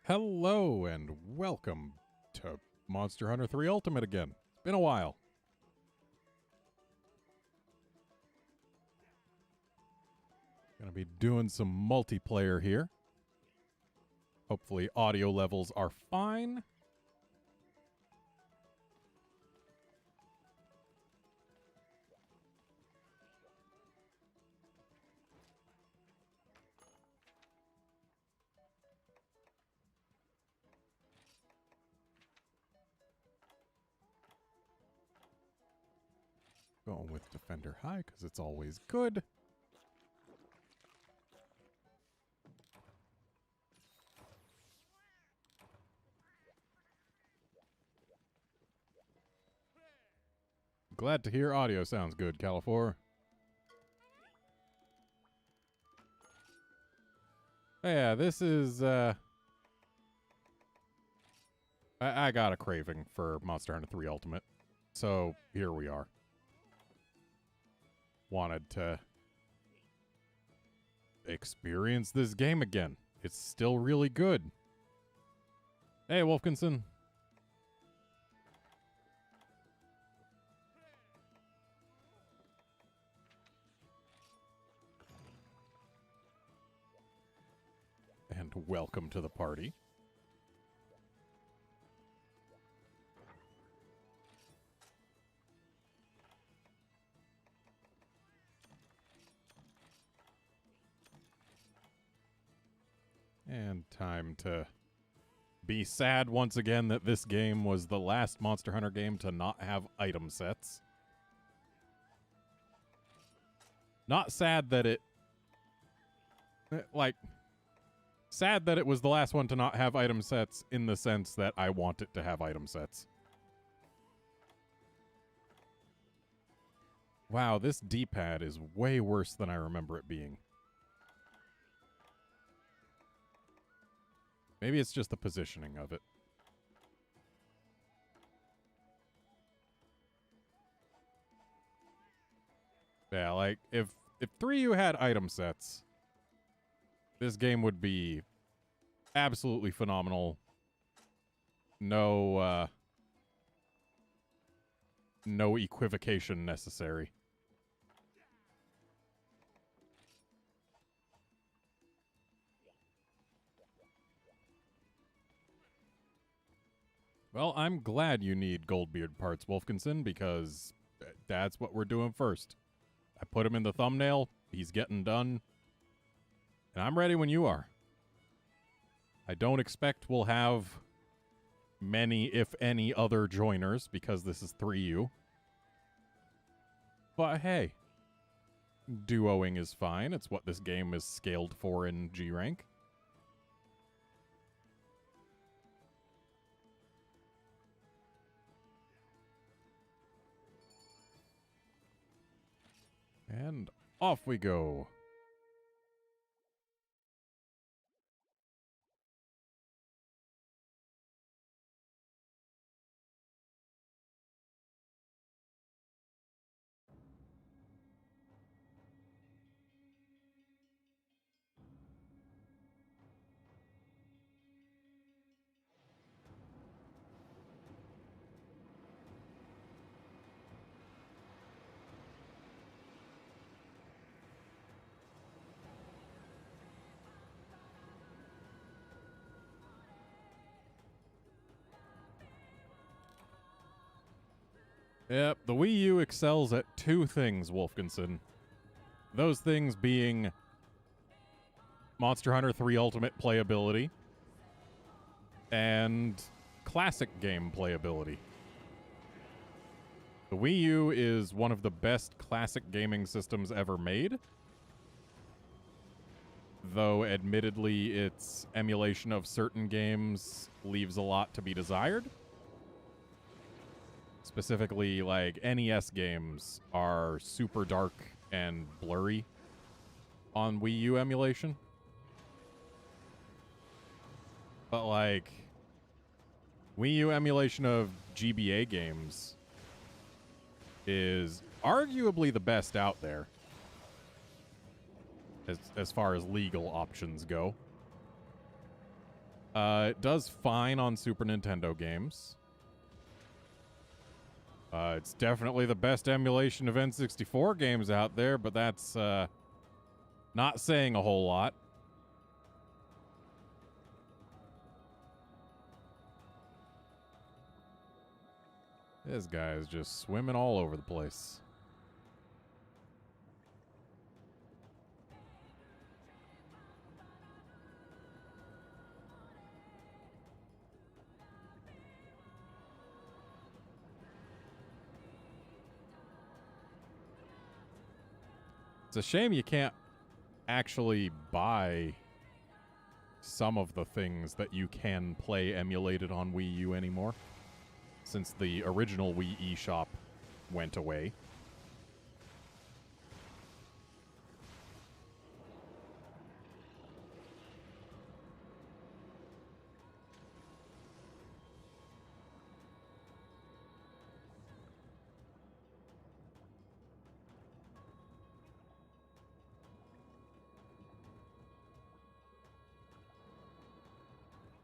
Hello and welcome to Monster Hunter 3 Ultimate again. It's been a while. Gonna be doing some multiplayer here. Hopefully audio levels are fine. Going with Defender High because it's always good. Glad to hear audio sounds good, Califor. Yeah, this is, I got a craving for Monster Hunter 3 Ultimate. So, here we are. Wanted to experience this game again. It's still really good. Hey, Wolfkinson. And welcome to the party. And time to be sad once again that this game was the last Monster Hunter game to not have item sets. Not sad that it... sad that it was the last one to not have item sets in the sense that I want it to have item sets. Wow, this D-pad is way worse than I remember it being. Maybe it's just the positioning of it. Yeah, like, if 3U had item sets, this game would be absolutely phenomenal. No equivocation necessary. Well, I'm glad you need Goldbeard parts, Wolfkinson, because that's what we're doing first. I put him in the thumbnail, he's getting done, and I'm ready when you are. I don't expect we'll have many, if any, other joiners, because this is 3U. But hey, duoing is fine. It's what this game is scaled for in G rank. And off we go. Yep, the Wii U excels at two things, Wolfkinson. Those things being Monster Hunter 3 Ultimate playability and classic game playability. The Wii U is one of the best classic gaming systems ever made, though admittedly its emulation of certain games leaves a lot to be desired. Specifically, like, NES games are super dark and blurry on Wii U emulation. But, like, Wii U emulation of GBA games is arguably the best out there as far as legal options go. It does fine on Super Nintendo games. It's definitely the best emulation of N64 games out there, but that's not saying a whole lot. This guy is just swimming all over the place. It's a shame you can't actually buy some of the things that you can play emulated on Wii U anymore, since the original Wii eShop went away.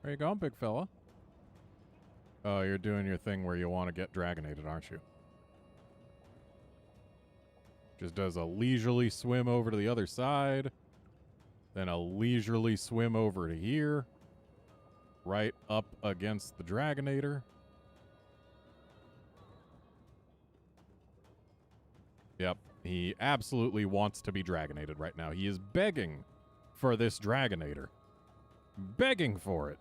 Where you going, big fella? Oh, you're doing your thing where you want to get Dragonated, aren't you? Just does a leisurely swim over to the other side. Then a leisurely swim over to here. Right up against the Dragonator. Yep, he absolutely wants to be Dragonated right now. He is begging for this Dragonator. Begging for it.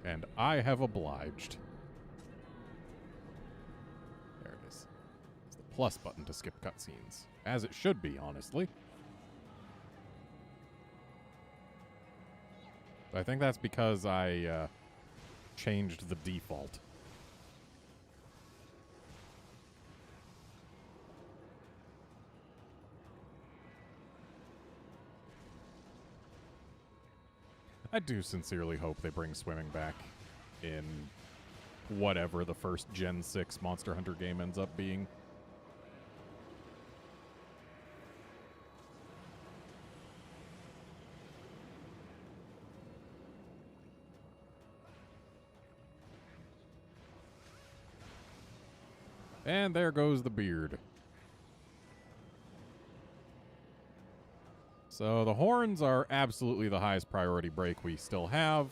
And I have obliged. There it is. It's the plus button to skip cutscenes. As it should be, honestly. I think that's because I changed the default. I do sincerely hope they bring swimming back in whatever the first Gen 6 Monster Hunter game ends up being. And there goes the beard. So the horns are absolutely the highest priority break we still have.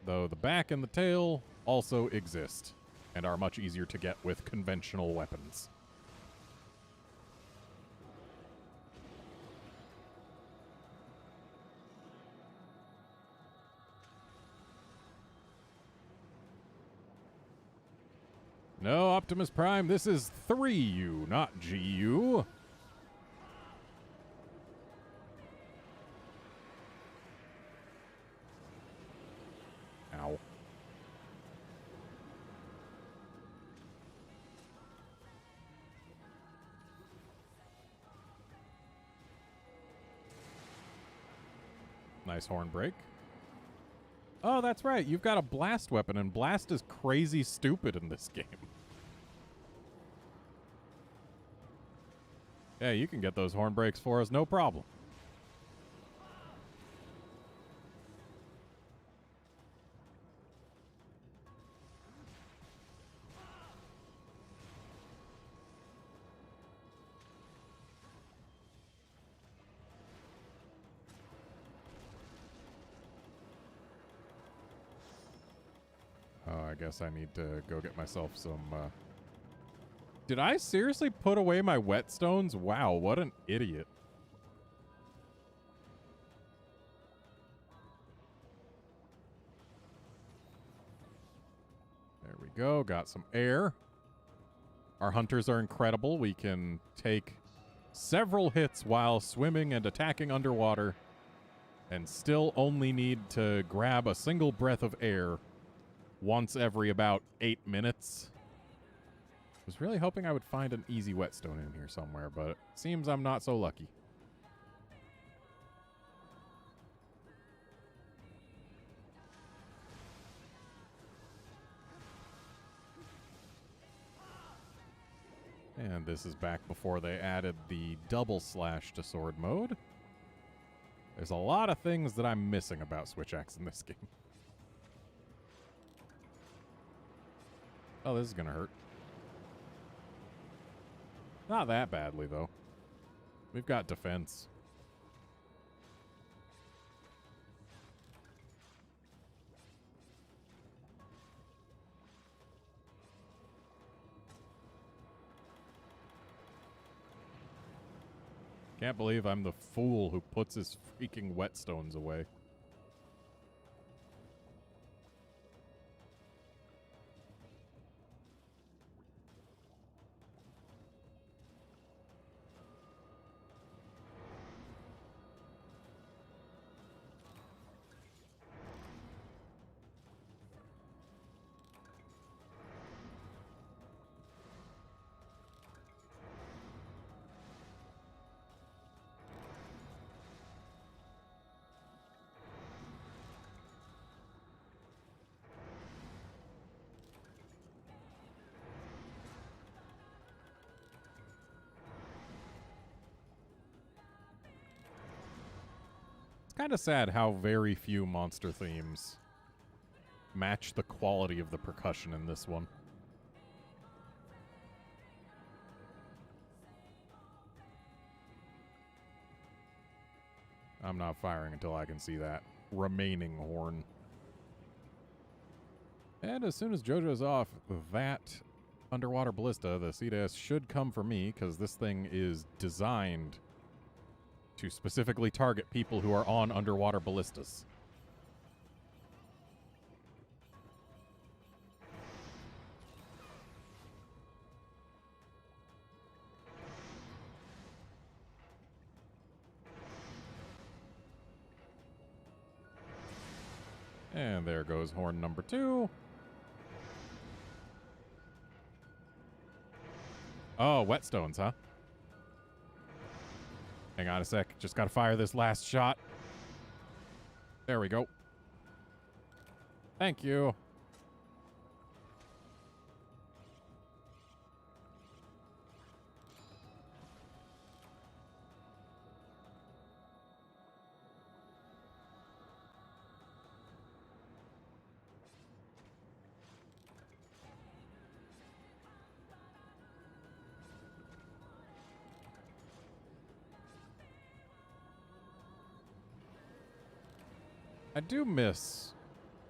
Though the back and the tail also exist and are much easier to get with conventional weapons. No, Optimus Prime, this is 3U, not GU. Ow. Nice horn break. Oh, that's right. You've got a blast weapon, and blast is crazy stupid in this game. Yeah, you can get those horn breaks for us, no problem. Oh, I guess I need to go get myself some, Did I seriously put away my whetstones? Wow, what an idiot. There we go, got some air. Our hunters are incredible. We can take several hits while swimming and attacking underwater and still only need to grab a single breath of air once every about 8 minutes. Was really hoping I would find an easy whetstone in here somewhere, but it seems I'm not so lucky. And this is back before they added the double slash to sword mode. There's a lot of things that I'm missing about Switch Axe in this game. Oh, this is gonna hurt. Not that badly, though. We've got defense. Can't believe I'm the fool who puts his freaking whetstones away. Kind of sad how very few monster themes match the quality of the percussion in this one. I'm not firing until I can see that remaining horn. And as soon as JoJo's off that underwater ballista, the CDS should come for me, because this thing is designed to specifically target people who are on underwater ballistas. And there goes horn number 2. Oh, whetstones, huh? Hang on a sec. Just gotta fire this last shot. There we go. Thank you. I do miss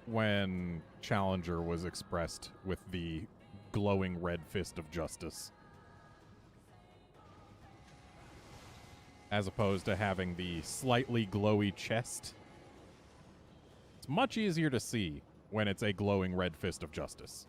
when Challenger was expressed with the glowing red fist of justice, as opposed to having the slightly glowy chest. It's much easier to see when it's a glowing red fist of justice.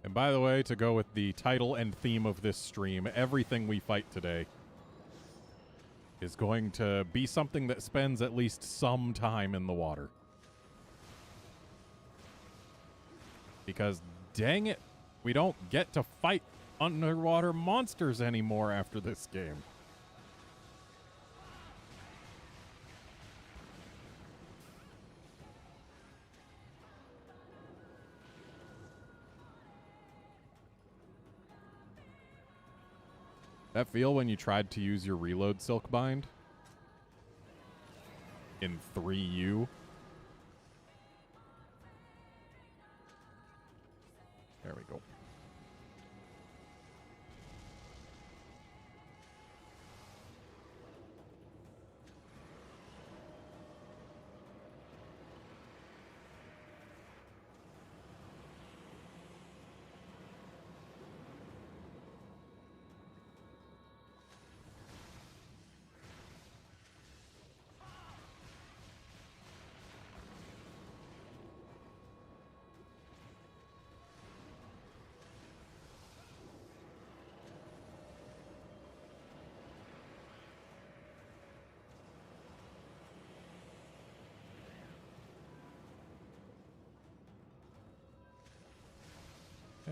And by the way, to go with the title and theme of this stream, everything we fight today is going to be something that spends at least some time in the water. Because, dang it, we don't get to fight underwater monsters anymore after this game. That feel when you tried to use your reload silk bind in 3U? There we go.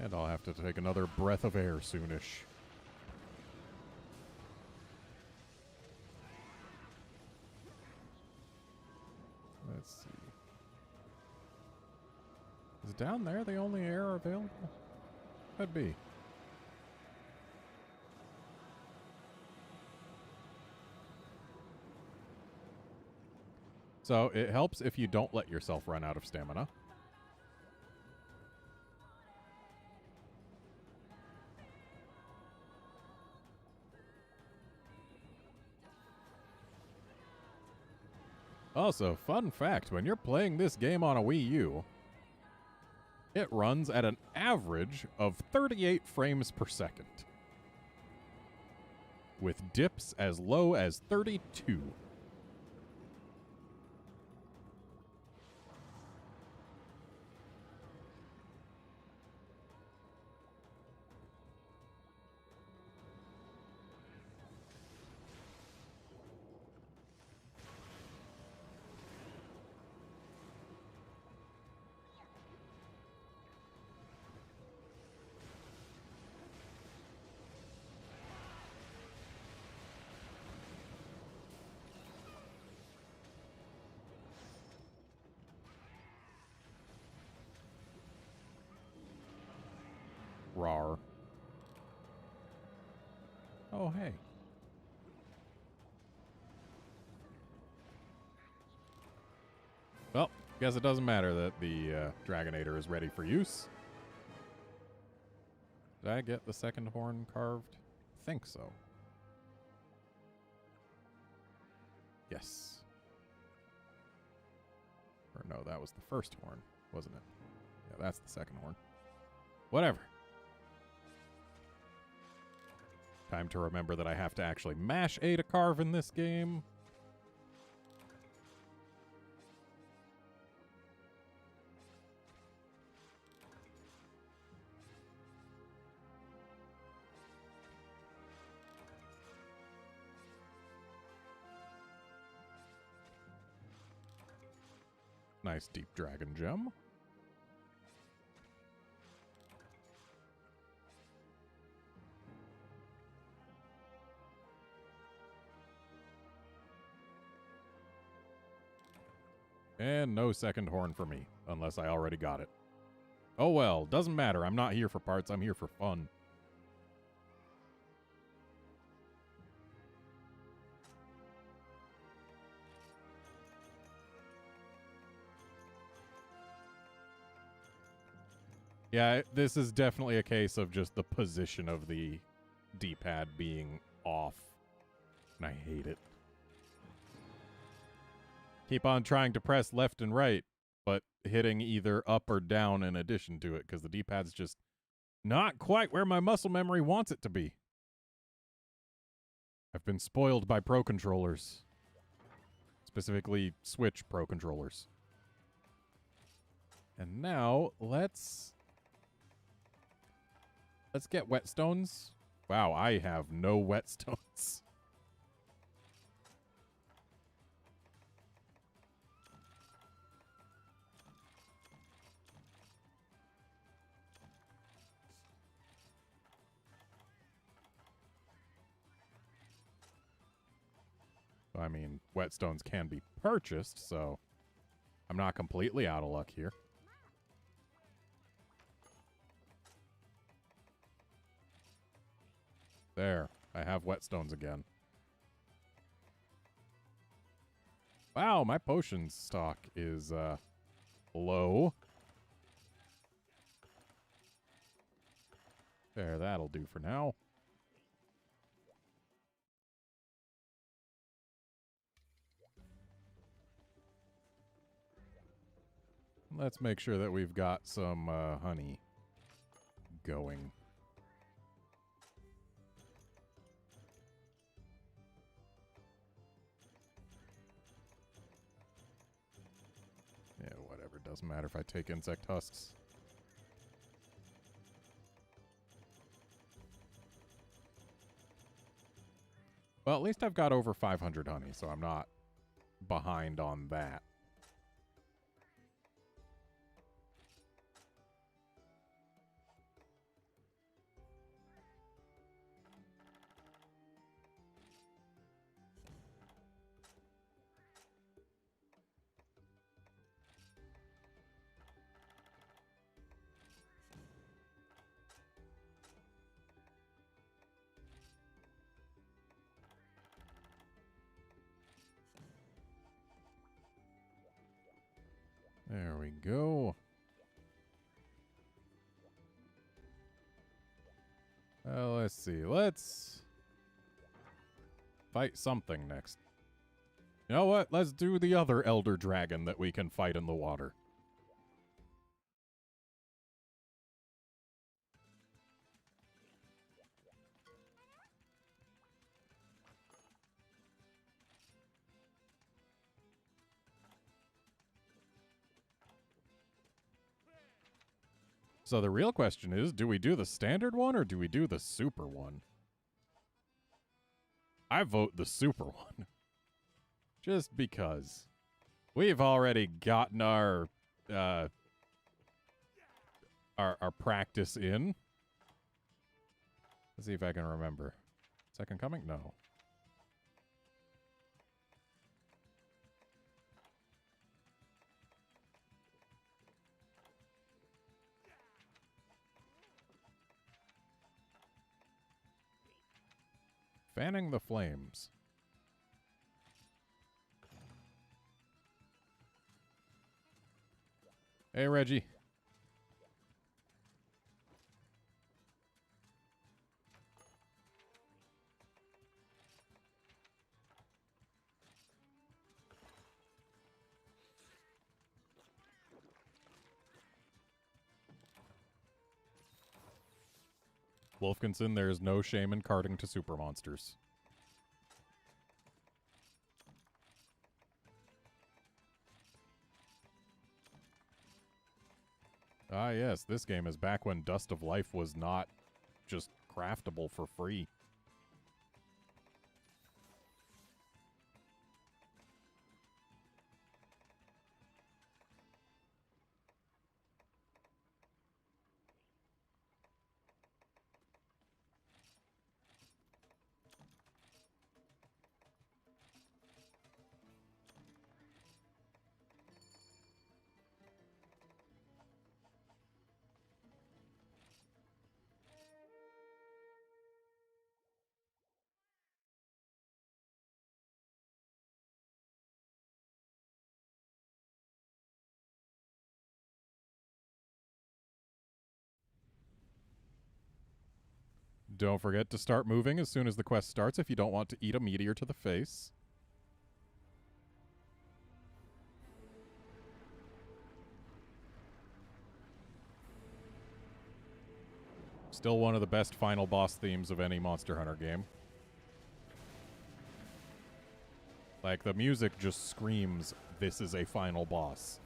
And I'll have to take another breath of air soonish. Let's see. Is down there the only air available? Could be. So it helps if you don't let yourself run out of stamina. Also, fun fact, when you're playing this game on a Wii U, it runs at an average of 38 frames per second, with dips as low as 32. Rawr. Oh, hey. Well, guess it doesn't matter that the Dragonator is ready for use. Did I get the second horn carved? I think so. Yes. Or no, that was the first horn, wasn't it? Yeah, that's the second horn. Whatever. Time to remember that I have to actually mash A to carve in this game. Nice deep dragon gem. And no second horn for me, unless I already got it. Oh well, doesn't matter. I'm not here for parts, I'm here for fun. Yeah, this is definitely a case of just the position of the D-pad being off. And I hate it. Keep on trying to press left and right, but hitting either up or down in addition to it, because the D-pad's just not quite where my muscle memory wants it to be. I've been spoiled by Pro controllers. Specifically, Switch Pro controllers. And now, let's get whetstones. Wow, I have no whetstones. I mean, whetstones can be purchased, so I'm not completely out of luck here. There, I have whetstones again. Wow, my potions stock is low. There, that'll do for now. Let's make sure that we've got some honey going. Yeah, whatever. Doesn't matter if I take insect husks. Well, at least I've got over 500 honey, so I'm not behind on that. go. Let's see. Let's fight something next. You know what? Let's do the other Elder Dragon that we can fight in the water. So the real question is, do we do the standard one or do we do the super one? I vote the super one. Just because. We've already gotten our practice in. Let's see if I can remember. Second Coming? No. Fanning the Flames. Hey, Reggie. Wolfkinson, there is no shame in carting to super monsters. Ah, yes, this game is back when Dust of Life was not just craftable for free. Don't forget to start moving as soon as the quest starts if you don't want to eat a meteor to the face. Still one of the best final boss themes of any Monster Hunter game. Like, the music just screams, this is a final boss.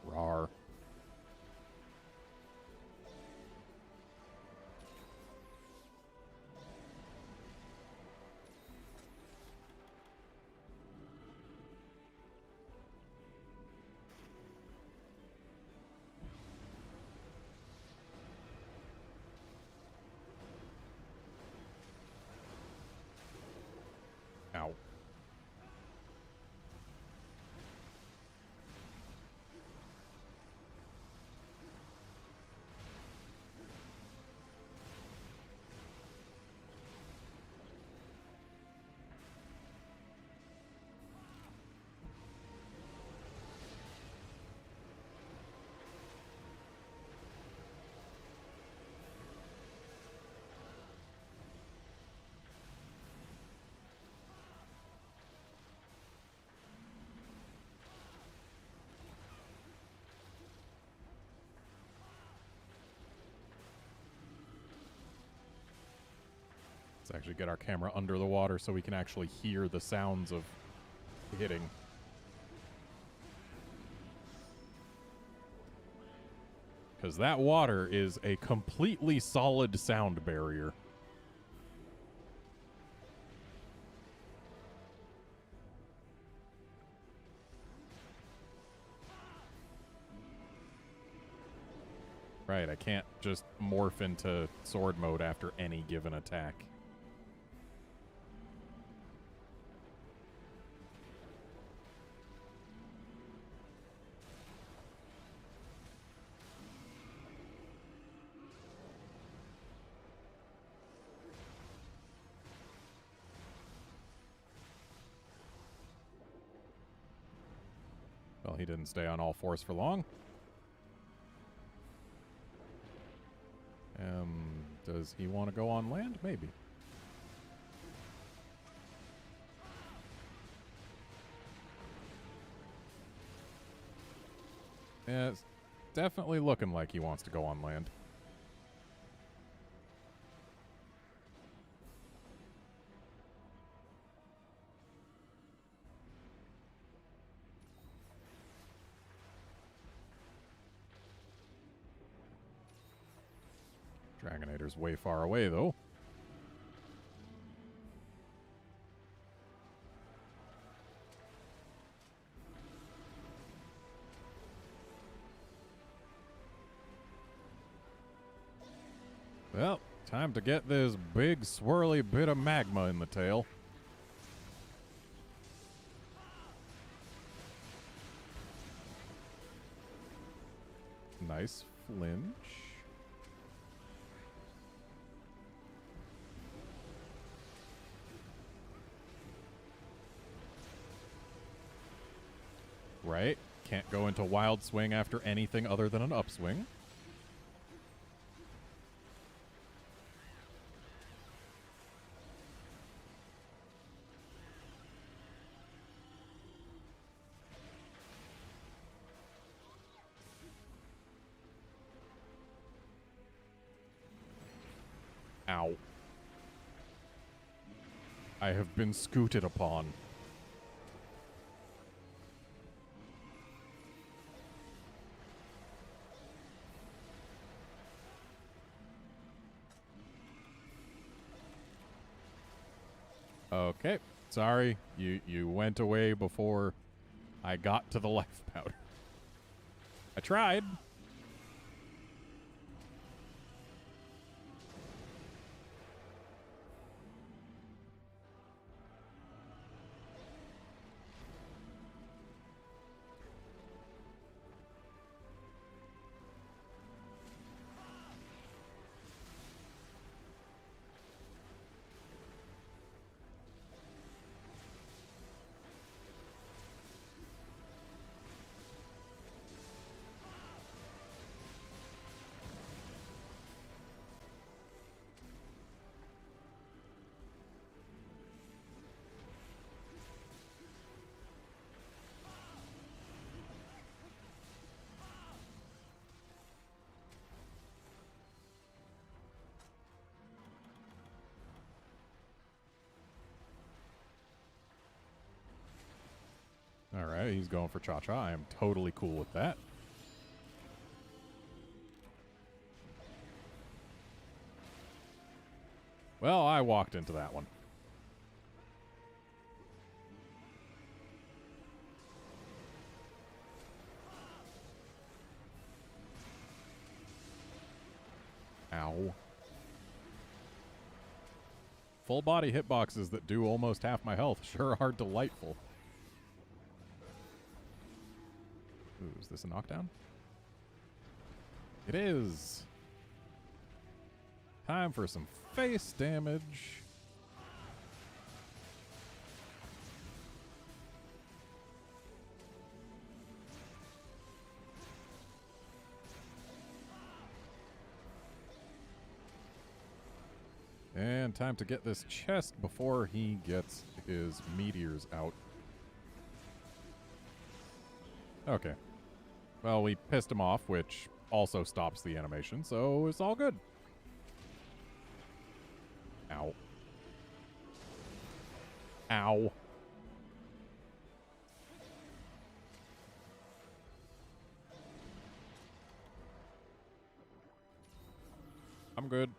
Rawr. Ow. Let's actually get our camera under the water so we can actually hear the sounds of hitting. Because that water is a completely solid sound barrier. Right, I can't just morph into sword mode after any given attack. Well, he didn't stay on all fours for long. Does he want to go on land? Maybe. Yeah, it's definitely looking like he wants to go on land. Dragonator's way far away, though. Well, time to get this big swirly bit of magma in the tail. Nice flinch. Right. Can't go into wild swing after anything other than an upswing. Ow. I have been scooted upon. Okay. Sorry. You went away before I got to the life powder. I tried. All right, he's going for Cha-Cha. I am totally cool with that. Well, I walked into that one. Ow. Full body hitboxes that do almost half my health sure are delightful. Ooh, is this a knockdown? It is. Time for some face damage. And time to get this chest before he gets his meteors out. Okay. Well, we pissed him off, which also stops the animation, so it's all good. Ow. Ow. I'm good.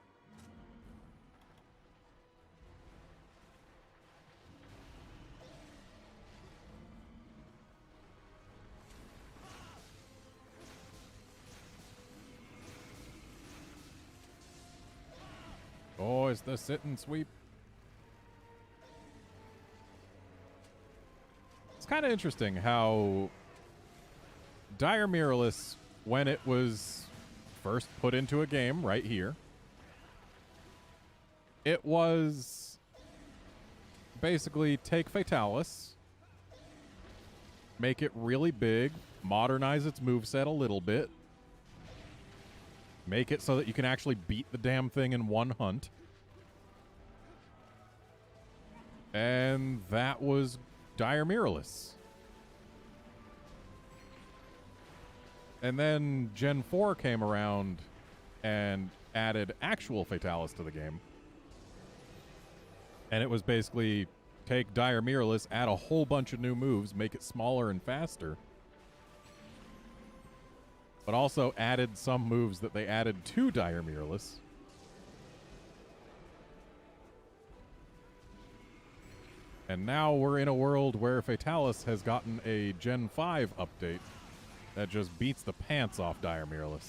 Oh, it's the sit and sweep. It's kind of interesting how Dire Mirrorless, when it was first put into a game right here, it was basically take Fatalis, make it really big, modernize its moveset a little bit, make it so that you can actually beat the damn thing in one hunt. And that was Dire Mirrorless. And then Gen 4 came around and added actual Fatalis to the game. And it was basically take Dire Mirrorless, add a whole bunch of new moves, make it smaller and faster. But also added some moves that they added to Dire Mirrorless. And now we're in a world where Fatalis has gotten a Gen 5 update that just beats the pants off Dire Mirrorless.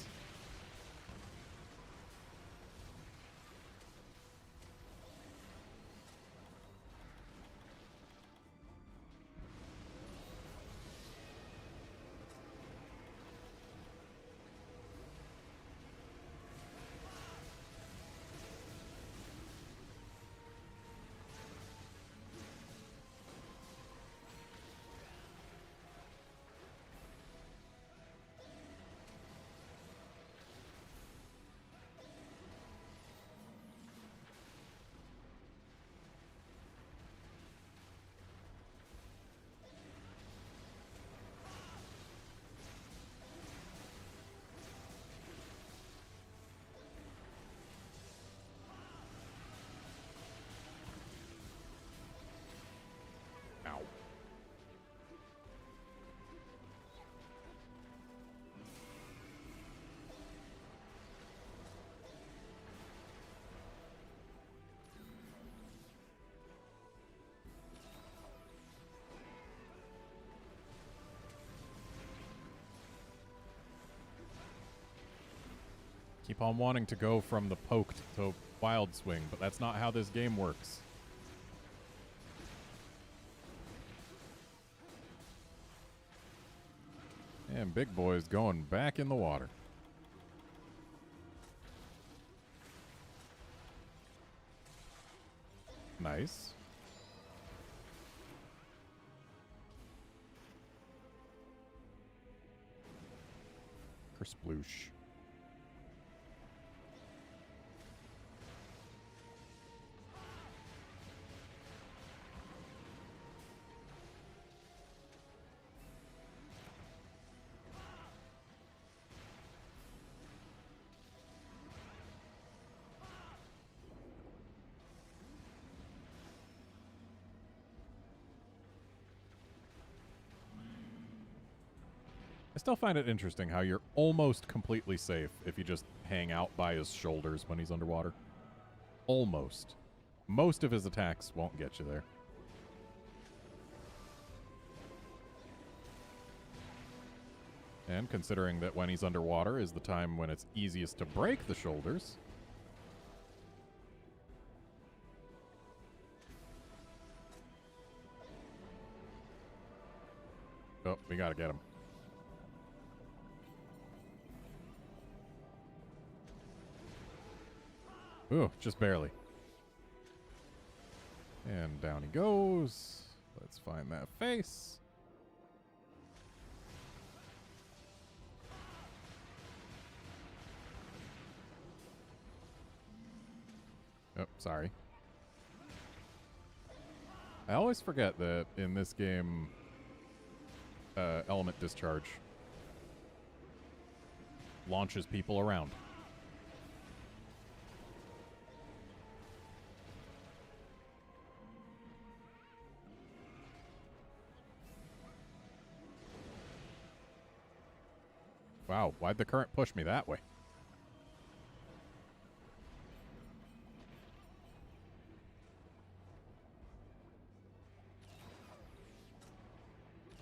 Ow. Keep on wanting to go from the poked to wild swing, but that's not how this game works. And Big Boy's going back in the water. Nice. Kersploosh. I still find it interesting how you're almost completely safe if you just hang out by his shoulders when he's underwater. Almost. Most of his attacks won't get you there. And considering that when he's underwater is the time when it's easiest to break the shoulders. Oh, we gotta get him. Ooh, just barely. And down he goes. Let's find that face. Oh, sorry. I always forget that in this game, element discharge launches people around. Wow, why'd the current push me that way?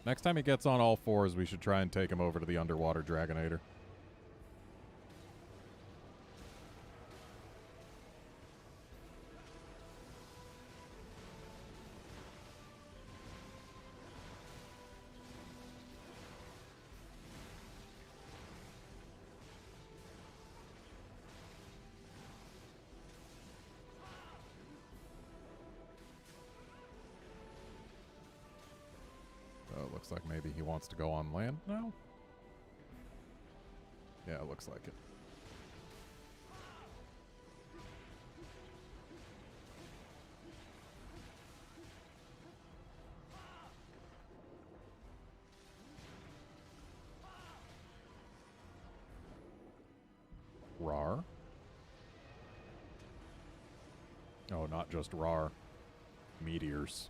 Next time he gets on all fours, we should try and take him over to the underwater Dragonator. Looks like maybe he wants to go on land now. Yeah, it looks like it. Rar. Oh, not just Rar. Meteors.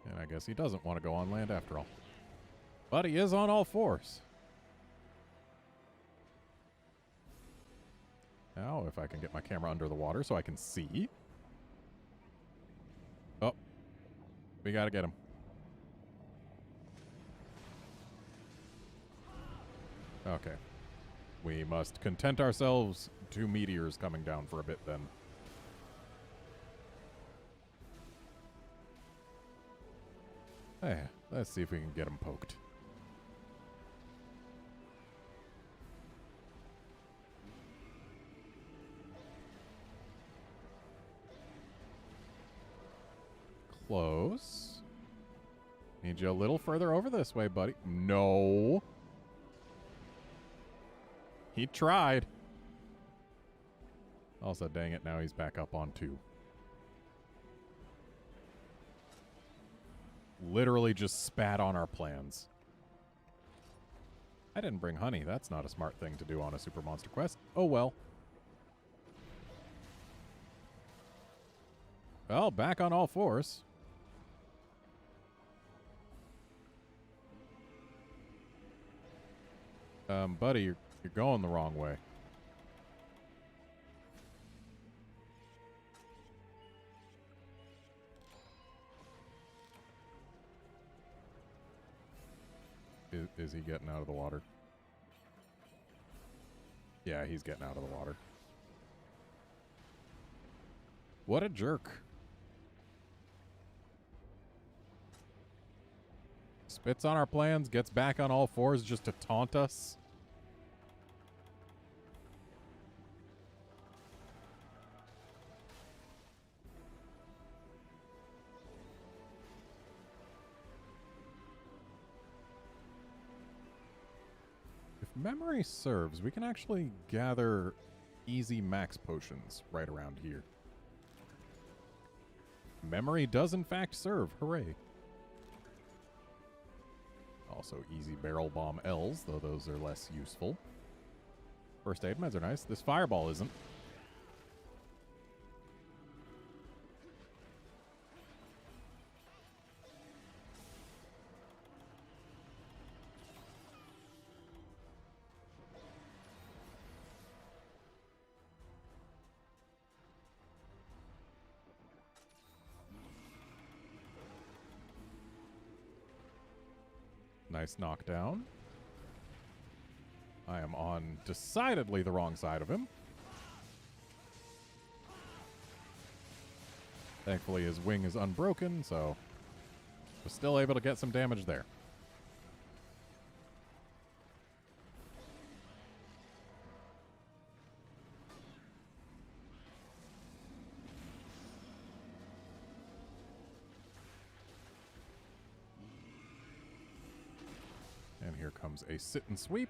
And I guess he doesn't want to go on land after all. But he is on all fours. Now, if I can get my camera under the water so I can see. Oh. We gotta get him. Okay. We must content ourselves to meteors coming down for a bit then. Hey, let's see if we can get him poked. Close. Need you a little further over this way, buddy. No. He tried. Also, dang it, now he's back up on 2. Literally just spat on our plans. I didn't bring honey. That's not a smart thing to do on a Super Monster Quest. Oh well. Well, back on all fours. Buddy, you're going the wrong way. Is he getting out of the water? Yeah, he's getting out of the water. What a jerk. Spits on our plans, gets back on all fours just to taunt us. Memory serves, we can actually gather easy max potions right around here. Memory does in fact serve. Hooray. Also easy barrel bomb L's, though those are less useful. First aid meds are nice. This fireball isn't. Nice knockdown. I am on decidedly the wrong side of him. Thankfully, his wing is unbroken, so we're still able to get some damage there. And here comes a sit and sweep.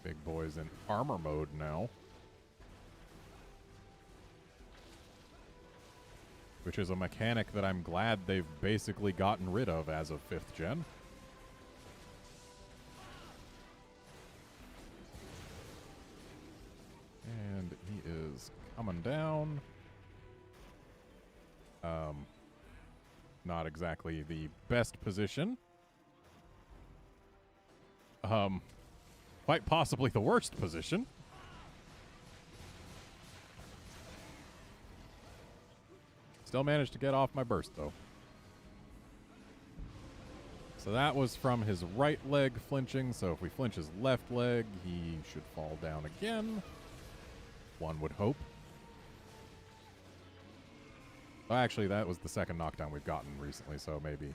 Big boy's in armor mode now. Which is a mechanic that I'm glad they've basically gotten rid of as of 5th gen. And he is coming down. Not exactly the best position. Quite possibly the worst position. Still managed to get off my burst, though. So that was from his right leg flinching, so if we flinch his left leg, he should fall down again. One would hope. Oh, actually, that was the second knockdown we've gotten recently, so maybe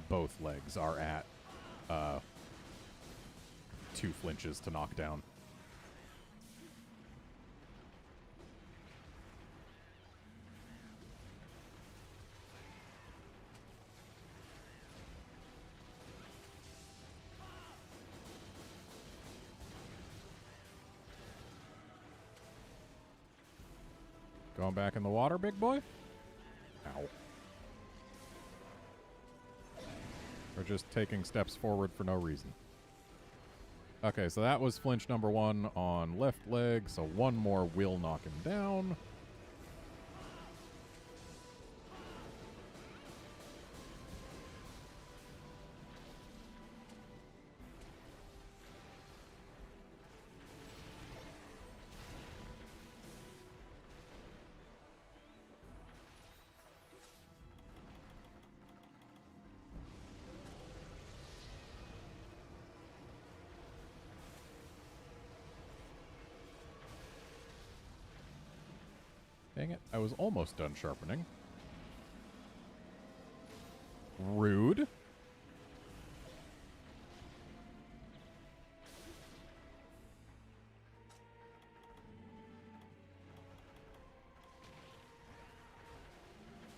both legs are at 2 flinches to knock down. Going back in the water, big boy? Ow. We're just taking steps forward for no reason. Okay, so that was flinch number 1 on left leg, so one more will knock him down. Dang it, I was almost done sharpening. Rude.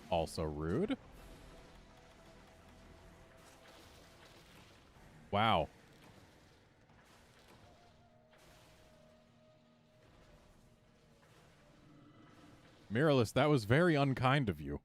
Also rude. Wow. Miralus, that was very unkind of you.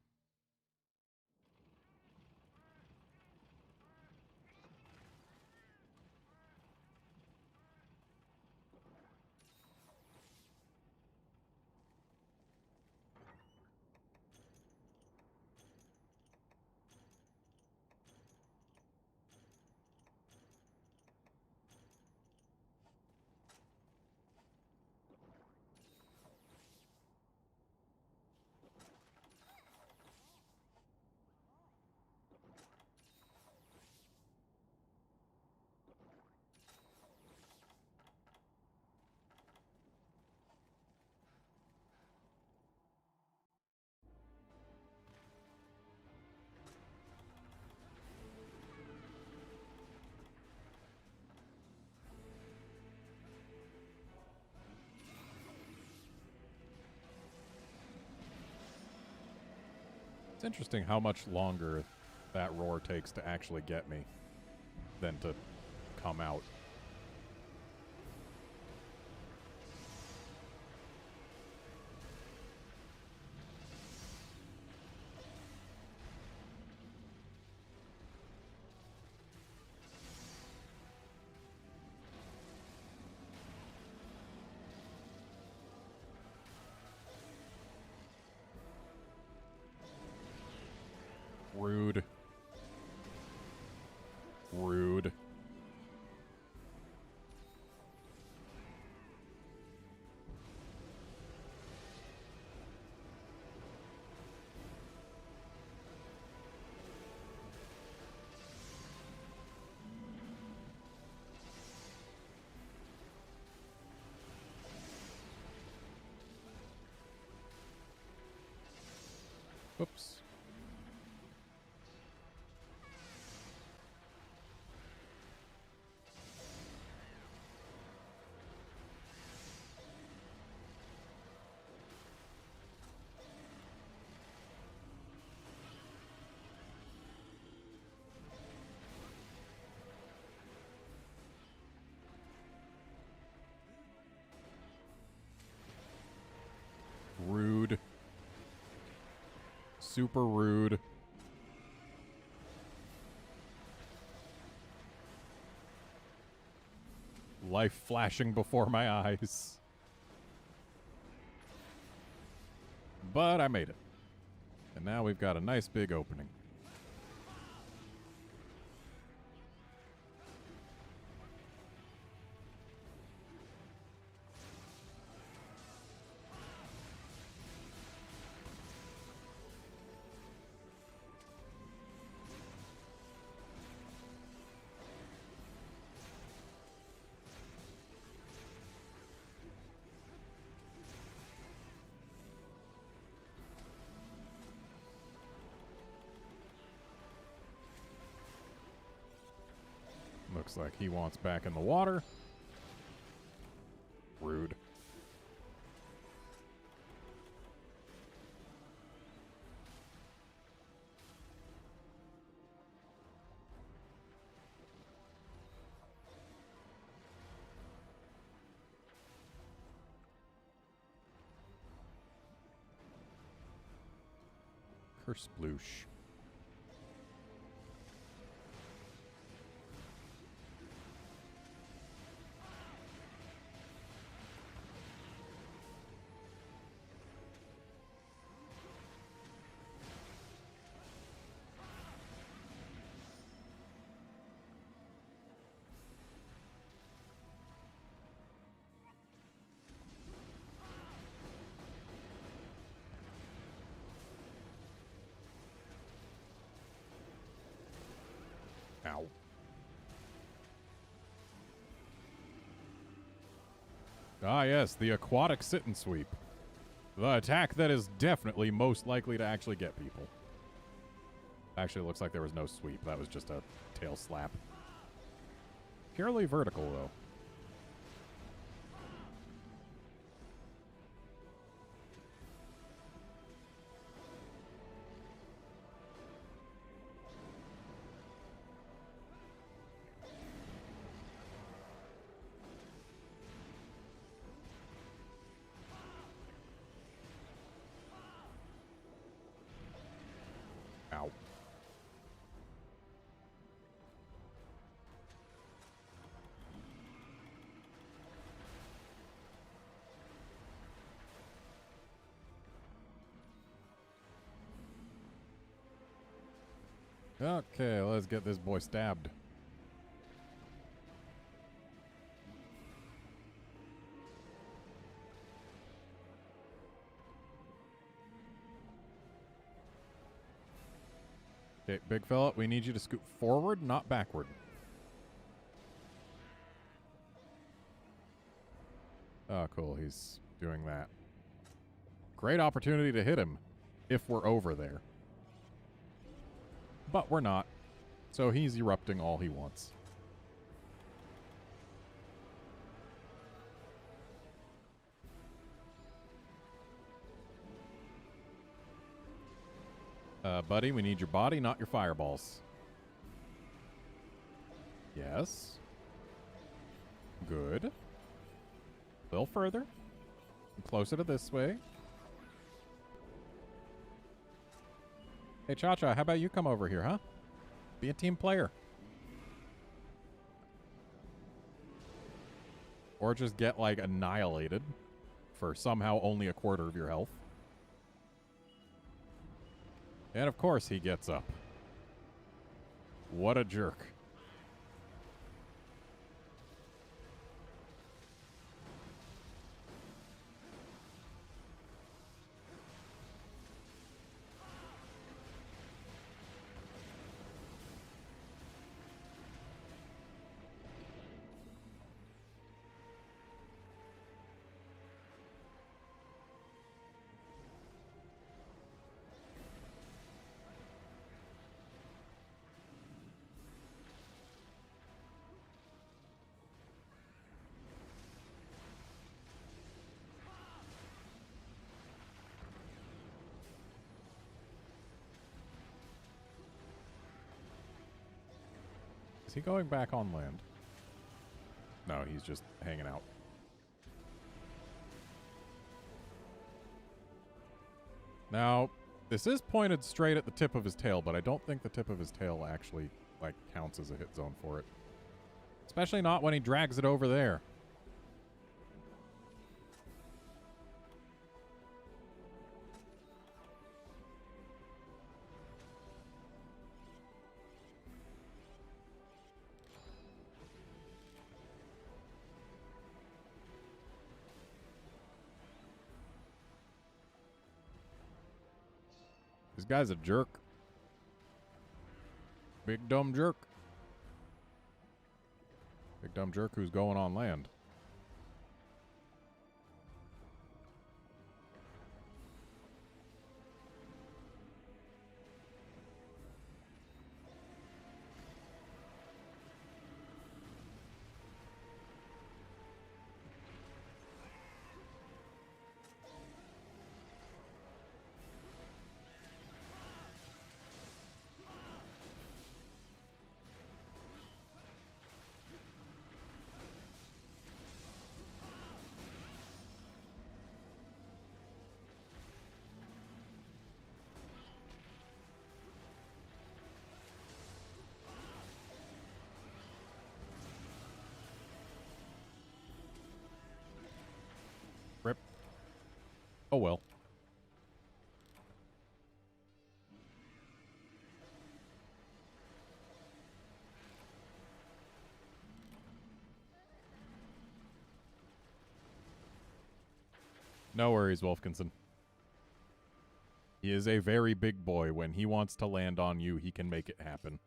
It's interesting how much longer that roar takes to actually get me than to come out. Rude. Rude. Oops. Rude. Super rude. Life flashing before my eyes. But I made it. And now we've got a nice big opening. Looks like he wants back in the water. Rude. Kersploosh. Ow. Ah, yes, the aquatic sit and sweep. The attack that is definitely most likely to actually get people. Actually, it looks like there was no sweep. That was just a tail slap. Purely vertical, though. Ow. Okay, let's get this boy stabbed. Okay, big fella, we need you to scoot forward, not backward. Oh, cool, he's doing that. Great opportunity to hit him, if we're over there. But we're not, so he's erupting all he wants. Buddy, we need your body, not your fireballs. Yes. Good. A little further. Closer to this way. Hey, Cha-Cha, how about you come over here, huh? Be a team player. Or just get, like, annihilated for somehow only a quarter of your health. And of course he gets up. What a jerk. Is he going back on land? No, he's just hanging out. Now, this is pointed straight at the tip of his tail, but I don't think the tip of his tail actually, like, counts as a hit zone for it. Especially not when he drags it over there. This guy's a jerk. Big dumb jerk. Big dumb jerk who's going on land. Oh well. No worries, Wolfkinson. He is a very big boy. When he wants to land on you, he can make it happen.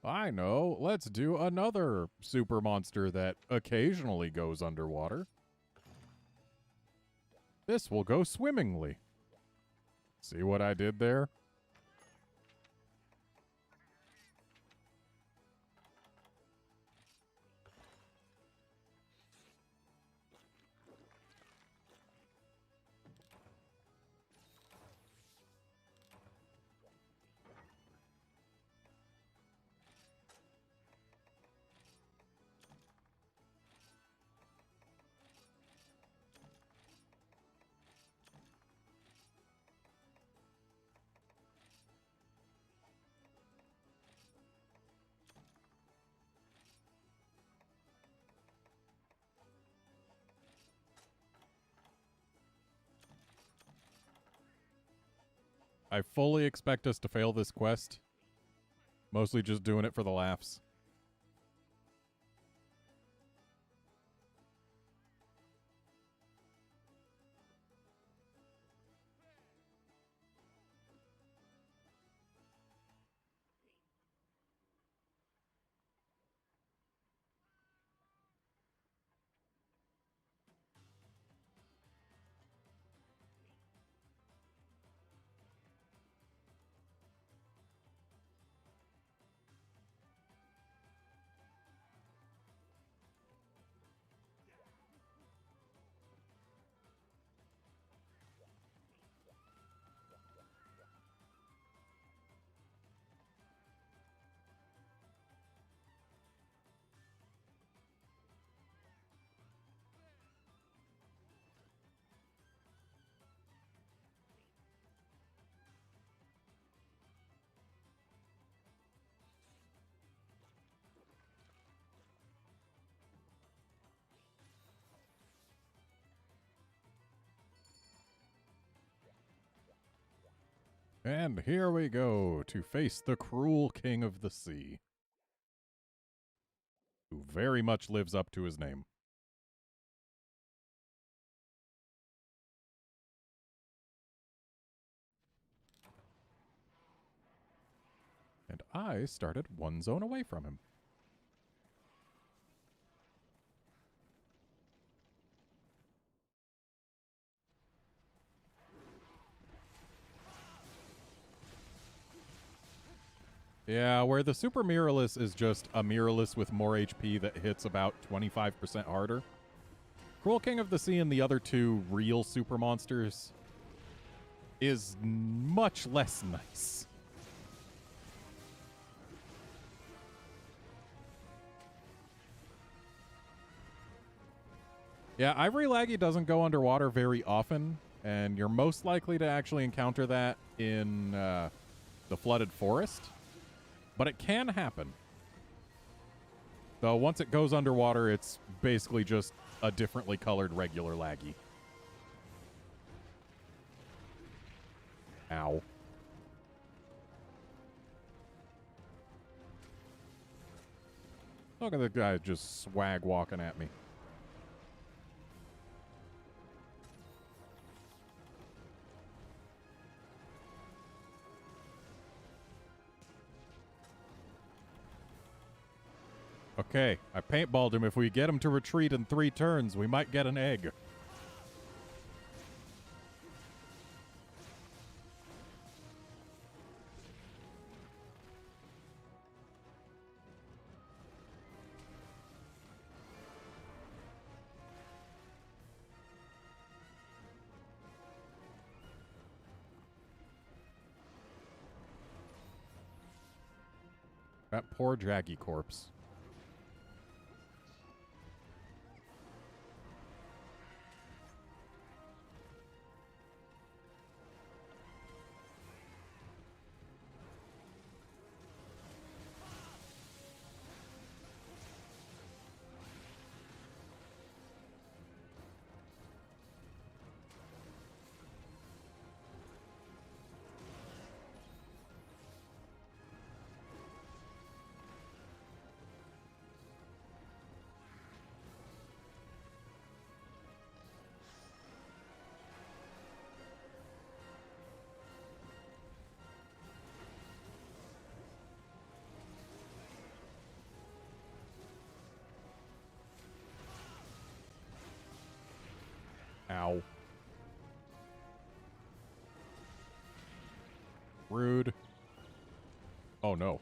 I know. Let's do another super monster that occasionally goes underwater. This will go swimmingly. See what I did there? I fully expect us to fail this quest. Mostly just doing it for the laughs. And here we go to face the cruel king of the sea, who very much lives up to his name. And I started one zone away from him. Yeah, where the Super Mirrorless is just a Mirrorless with more HP that hits about 25% harder. Cruel King of the Sea and the other two real super monsters is much less nice. Yeah, Ivory Laggy doesn't go underwater very often, and you're most likely to actually encounter that in the Flooded Forest. But it can happen. Though once it goes underwater, it's basically just a differently colored regular Laggy. Ow. Look at the guy just swag walking at me. Okay, I paintballed him. If we get him to retreat in 3 turns, we might get an egg. That poor Jaggy corpse. Ow. Rude. Oh no.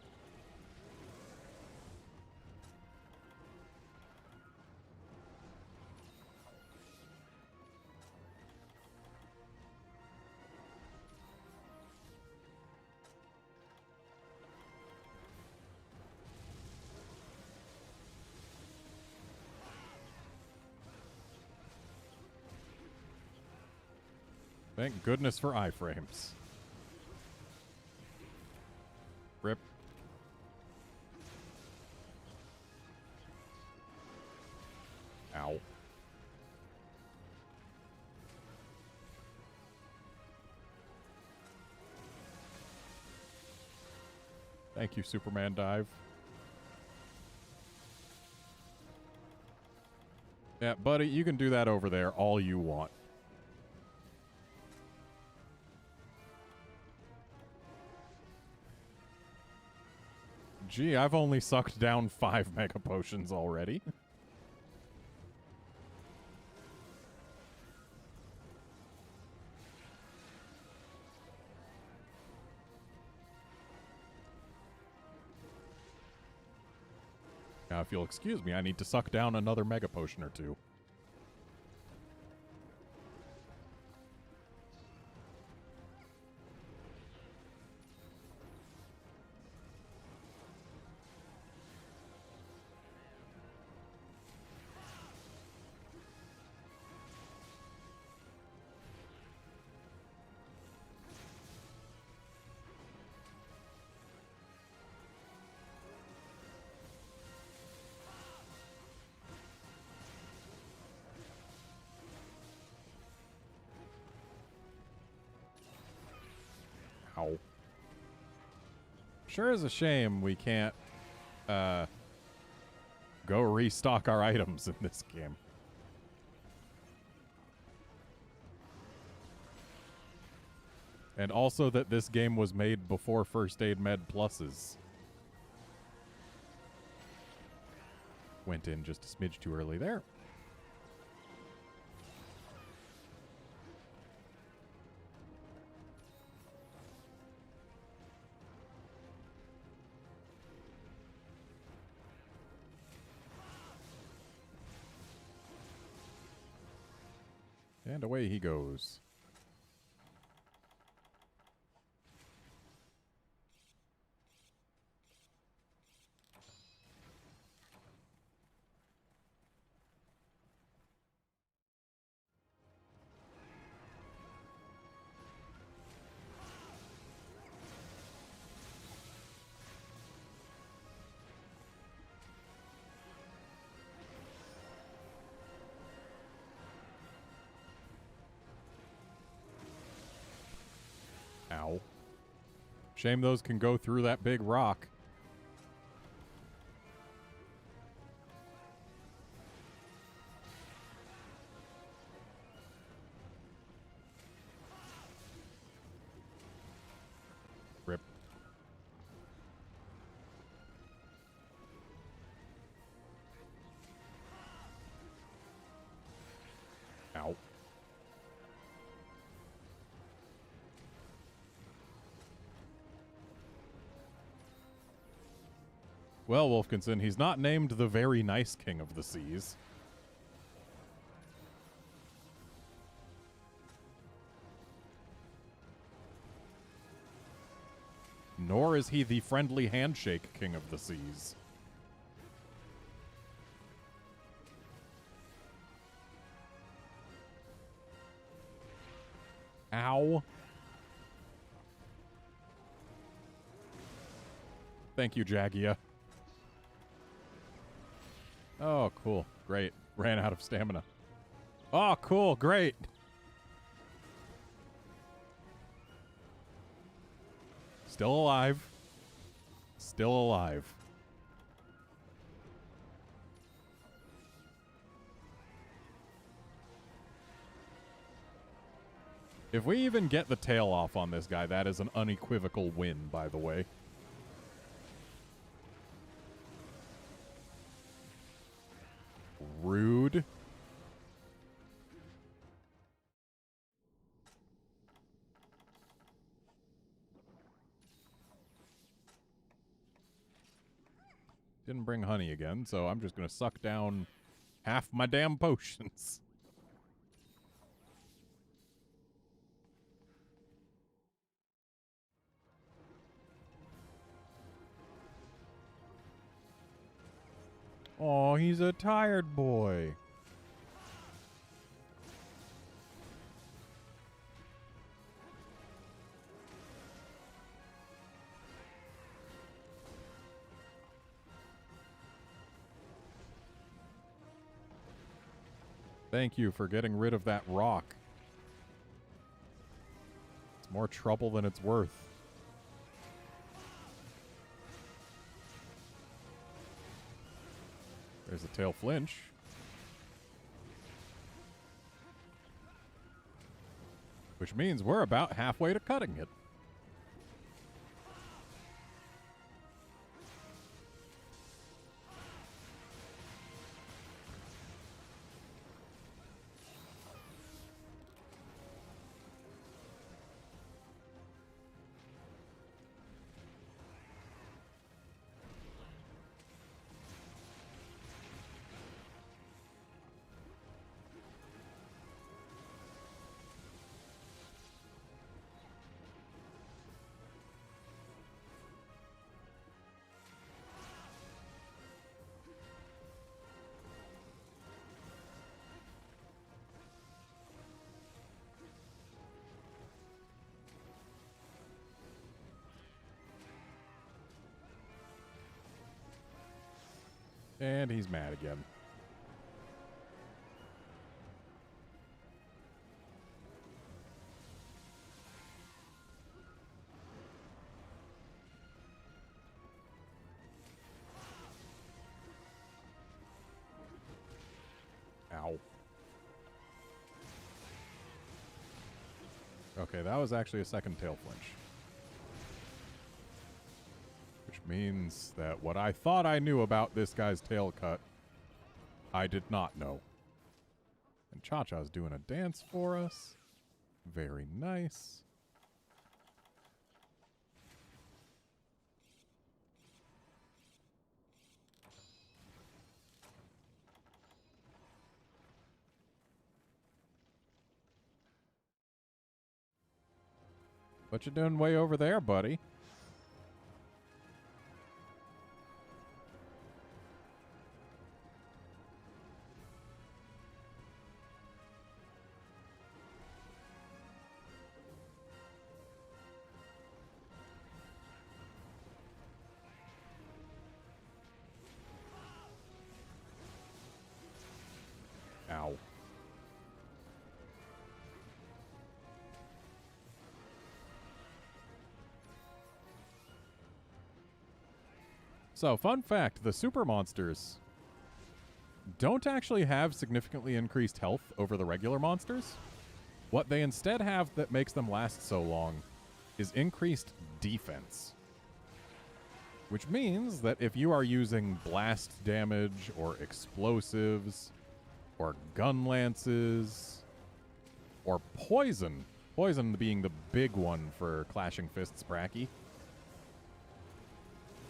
Thank goodness for iframes. Rip. Ow. Thank you, Superman Dive. Yeah, buddy, you can do that over there all you want. Gee, I've only sucked down 5 Mega Potions already. Now, if you'll excuse me, I need to suck down another Mega Potion or two. Ow. Sure is a shame we can't, go restock our items in this game. And also that this game was made before First Aid Med Pluses. Went in just a smidge too early there. And away he goes. Ow. Shame those can go through that big rock. Rip. Ow. Well, Wolfkinson, he's not named the very nice King of the Seas. Nor is he the friendly handshake king of the seas. Ow. Thank you, Jagia. Oh, cool. Great. Ran out of stamina. Oh, cool. Great. Still alive. Still alive. If we even get the tail off on this guy, that is an unequivocal win, by the way. Rude. Didn't bring honey again, so I'm just going to suck down half my damn potions. Oh, he's a tired boy. Thank you for getting rid of that rock. It's more trouble than it's worth. There's a tail flinch. Which means we're about halfway to cutting it. And he's mad again. Ow. Okay, that was actually a second tail flinch. Which means that what I thought I knew about this guy's tail cut, I did not know. And Cha-Cha's doing a dance for us. Very nice. What you doing way over there, buddy? Ow. So, fun fact, the super monsters don't actually have significantly increased health over the regular monsters. What they instead have that makes them last so long is increased defense. Which means that if you are using blast damage or explosives or gun lances or poison being the big one for Clashing Fists Bracky,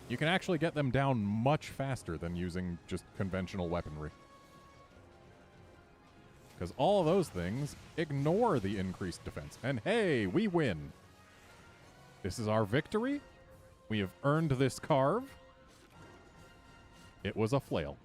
you can actually get them down much faster than using just conventional weaponry. Because all of those things ignore the increased defense. And hey, we win. This is our victory. We have earned this carve. It was a flail.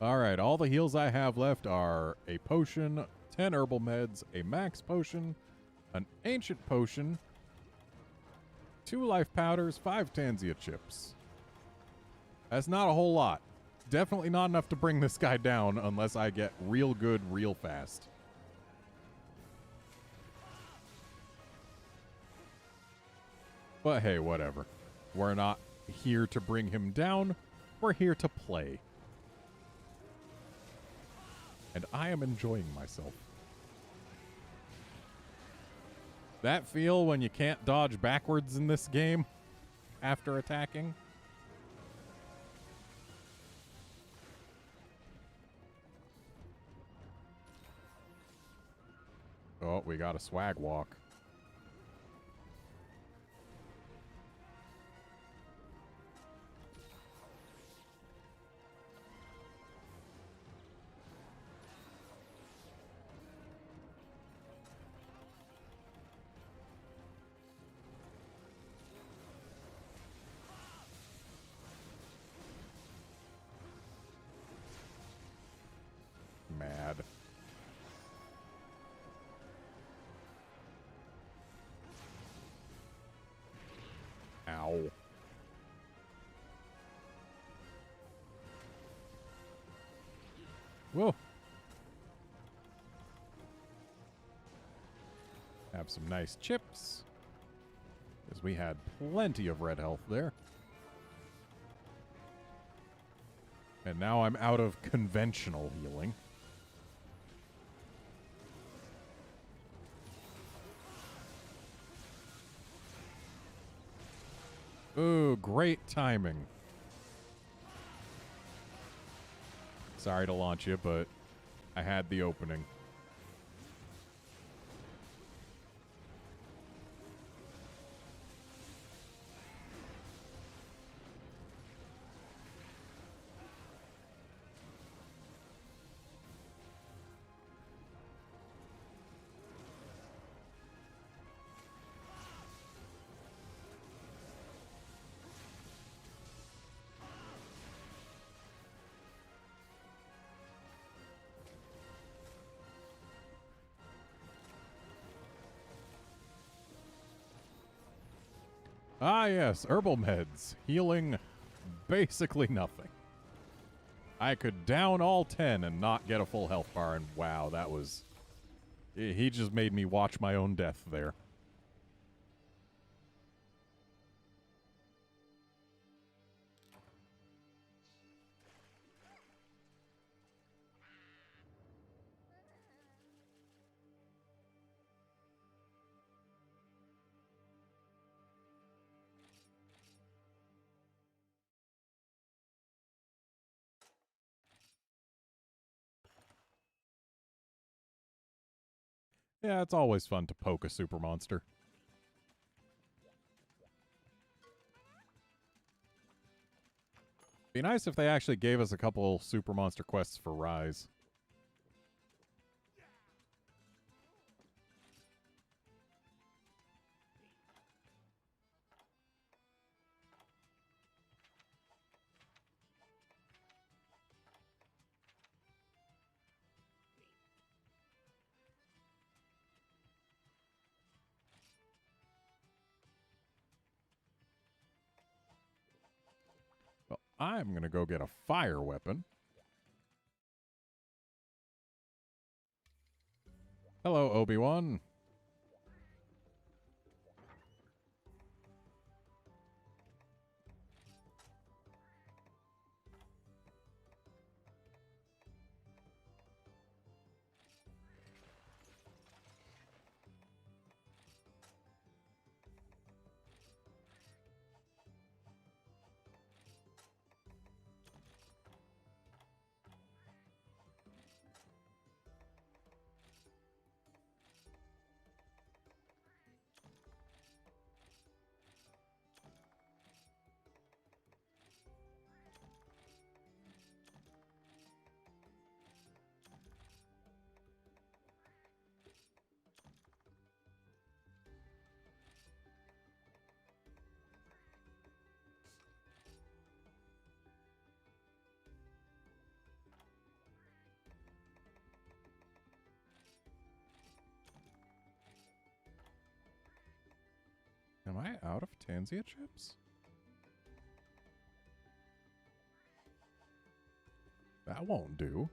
All right, all the heals I have left are a potion, 10 herbal meds, a max potion, an ancient potion, 2 life powders, 5 Tanzia chips. That's not a whole lot. Definitely not enough to bring this guy down unless I get real good real fast. But hey, whatever. We're not here to bring him down. We're here to play. And I am enjoying myself. That feel when you can't dodge backwards in this game after attacking. Oh, we got a swag walk. Mad. Ow. Whoa. Have some nice chips. Because we had plenty of red health there. And now I'm out of conventional healing. Ooh, great timing. Sorry to launch you, but I had the opening. Ah, yes, herbal meds. Healing basically nothing. I could down all 10 and not get a full health bar, and wow, that was... He just made me watch my own death there. Yeah, it's always fun to poke a super monster. Be nice if they actually gave us a couple super monster quests for Rise. Well, I'm going to go get a fire weapon. Hello, Obi-Wan. out of Tanzia chips? That won't do.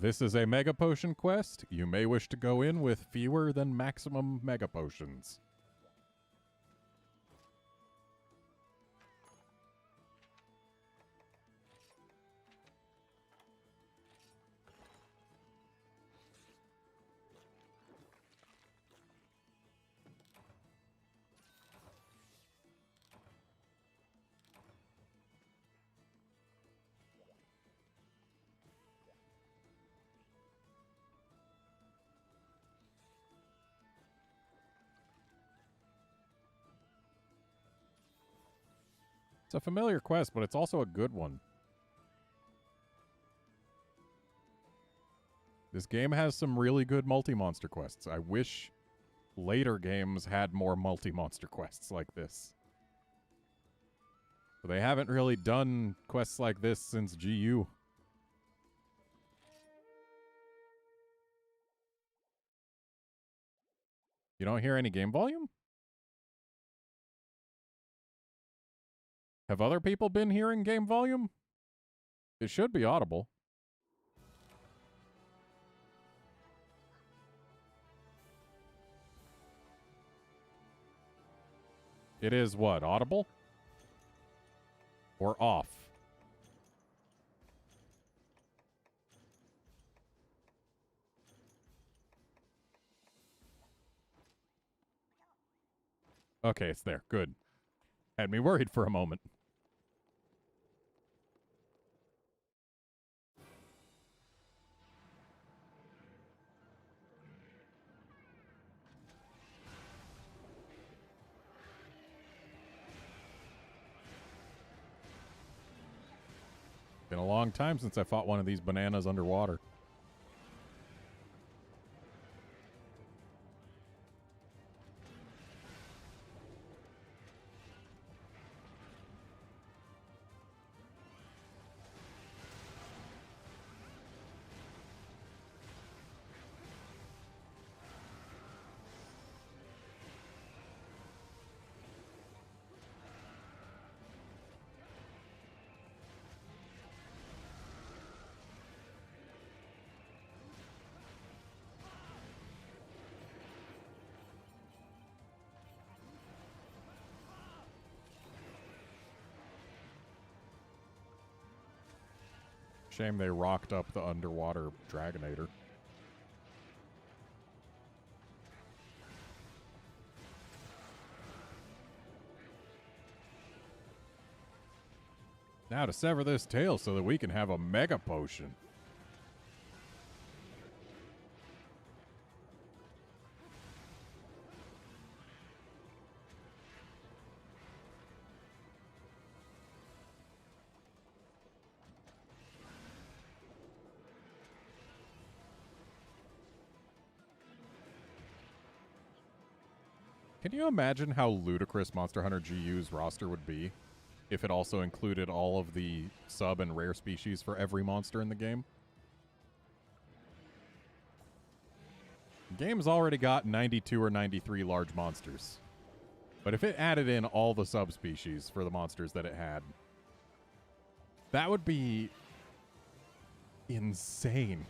This is a Mega Potion quest. You may wish to go in with fewer than maximum Mega Potions. It's a familiar quest, but it's also a good one. This game has some really good multi-monster quests. I wish later games had more multi-monster quests like this. But they haven't really done quests like this since GU. You don't hear any game volume? Have other people been hearing game volume? It should be audible. It is what? Audible? Or off? Okay, it's there. Good. Had me worried for a moment. Been a long time since I fought one of these bananas underwater. Shame they rocked up the underwater Dragonator. Now to sever this tail so that we can have a Mega Potion. Can you imagine how ludicrous Monster Hunter GU's roster would be if it also included all of the sub and rare species for every monster in the game? The game's already got 92 or 93 large monsters. But if it added in all the subspecies for the monsters that it had, that would be insane.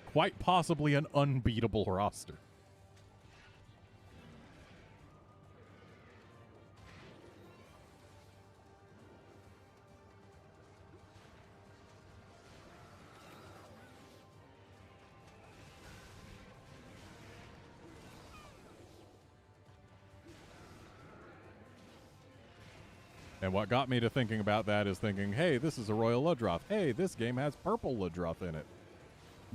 Quite possibly an unbeatable roster. And what got me to thinking about that is thinking, hey, this is a Royal Ludroth. Hey, this game has purple Ludroth in it.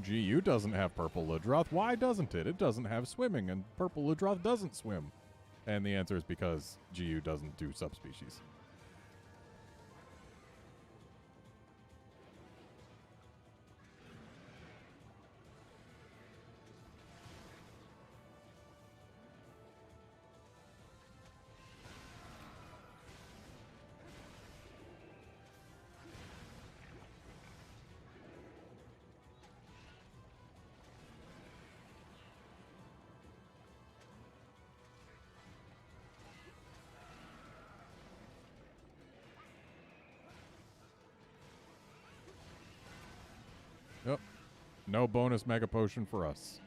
GU doesn't have purple Ludroth. Why doesn't it? It doesn't have swimming, and purple Ludroth doesn't swim. And the answer is because GU doesn't do subspecies. Yep. No bonus Mega Potion for us.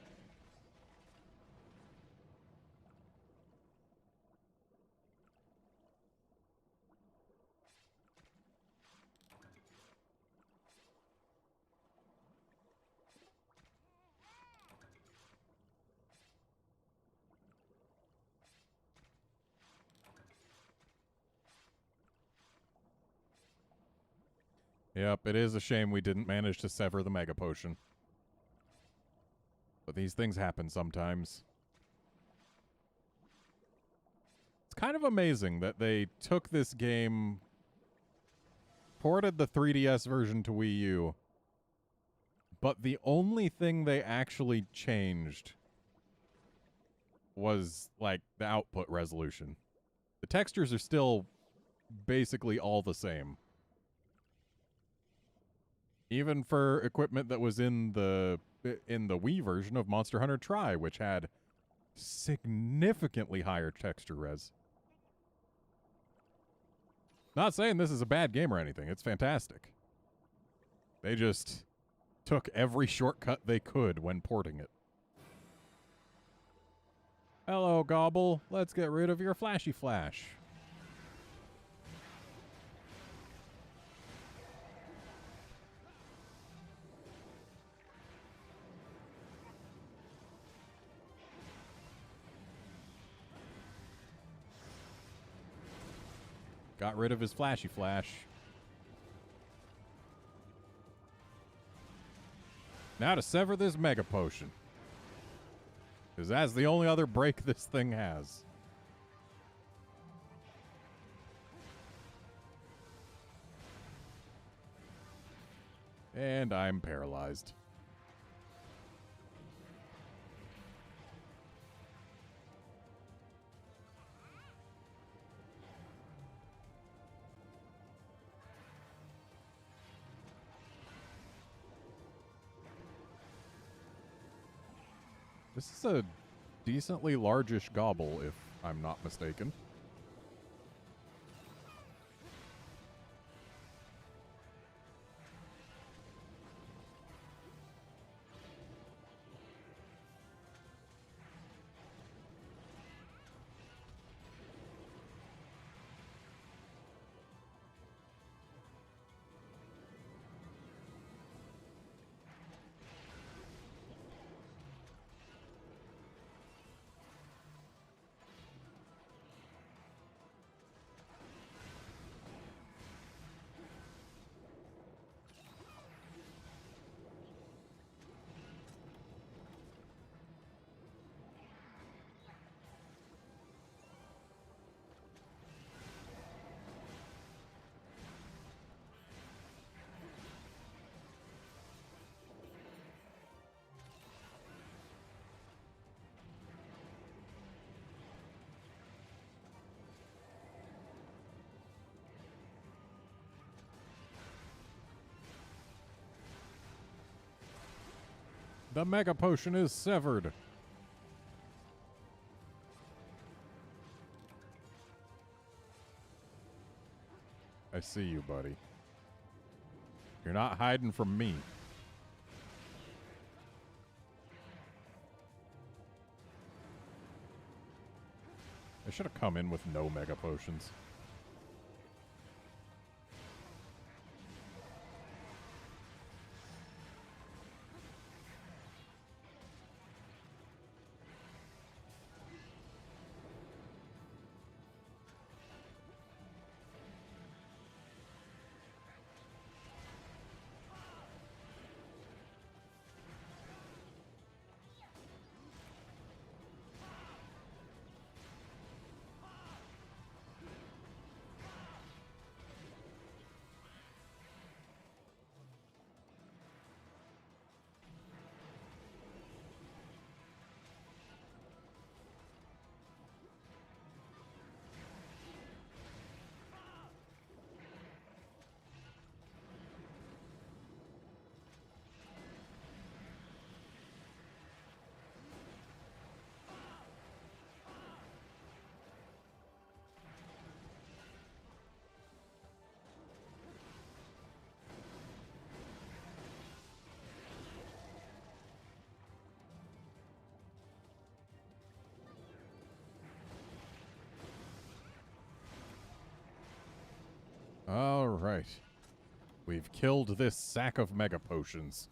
Yep, it is a shame we didn't manage to sever the Mega Potion. But these things happen sometimes. It's kind of amazing that they took this game, ported the 3DS version to Wii U, but the only thing they actually changed was, like, the output resolution. The textures are still basically all the same. Even for equipment that was in the Wii version of Monster Hunter Tri, which had significantly higher texture res. Not saying this is a bad game or anything. It's fantastic. They just took every shortcut they could when porting it. Hello, Gobble. Let's get rid of your flashy flash. Got rid of his flashy flash. Now to sever this Mega Potion. Because that's the only other break this thing has. And I'm paralyzed. This is a decently largish gobble, if I'm not mistaken. The Mega Potion is severed. I see you, buddy. You're not hiding from me. I should have come in with no Mega Potions. All right. We've killed this sack of mega potions.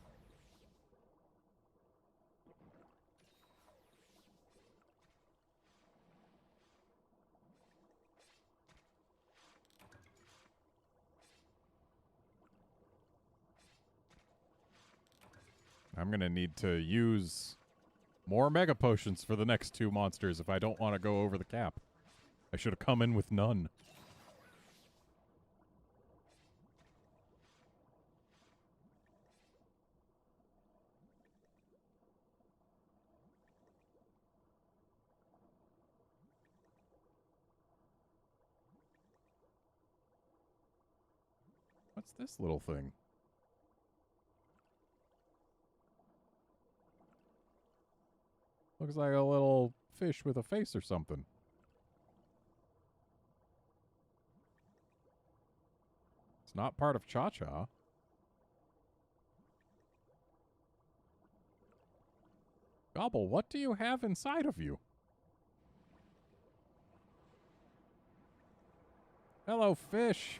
I'm going to need to use more mega potions for the next two monsters if I don't want to go over the cap. I should have come in with none. What's this little thing? Looks like a little fish with a face or something. It's not part of Cha-Cha. Gobble, what do you have inside of you? Hello, fish.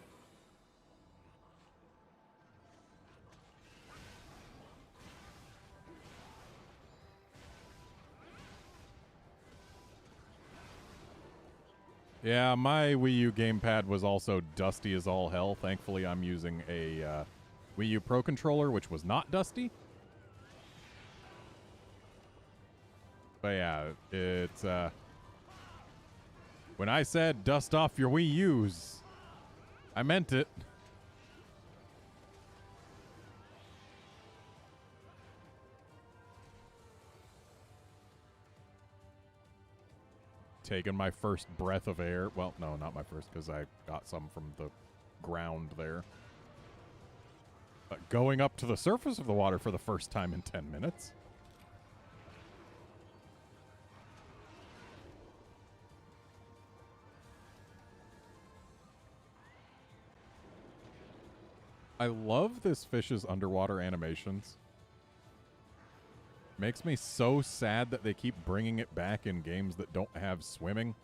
Yeah, my Wii U gamepad was also dusty as all hell. Thankfully, I'm using a Wii U Pro controller, which was not dusty. But yeah, it's, when I said dust off your Wii U's, I meant it. Taking my first breath of air. Well, no, not my first, because I got some from the ground there. But going up to the surface of the water for the first time in 10 minutes. I love this fish's underwater animations. Makes me so sad that they keep bringing it back in games that don't have swimming.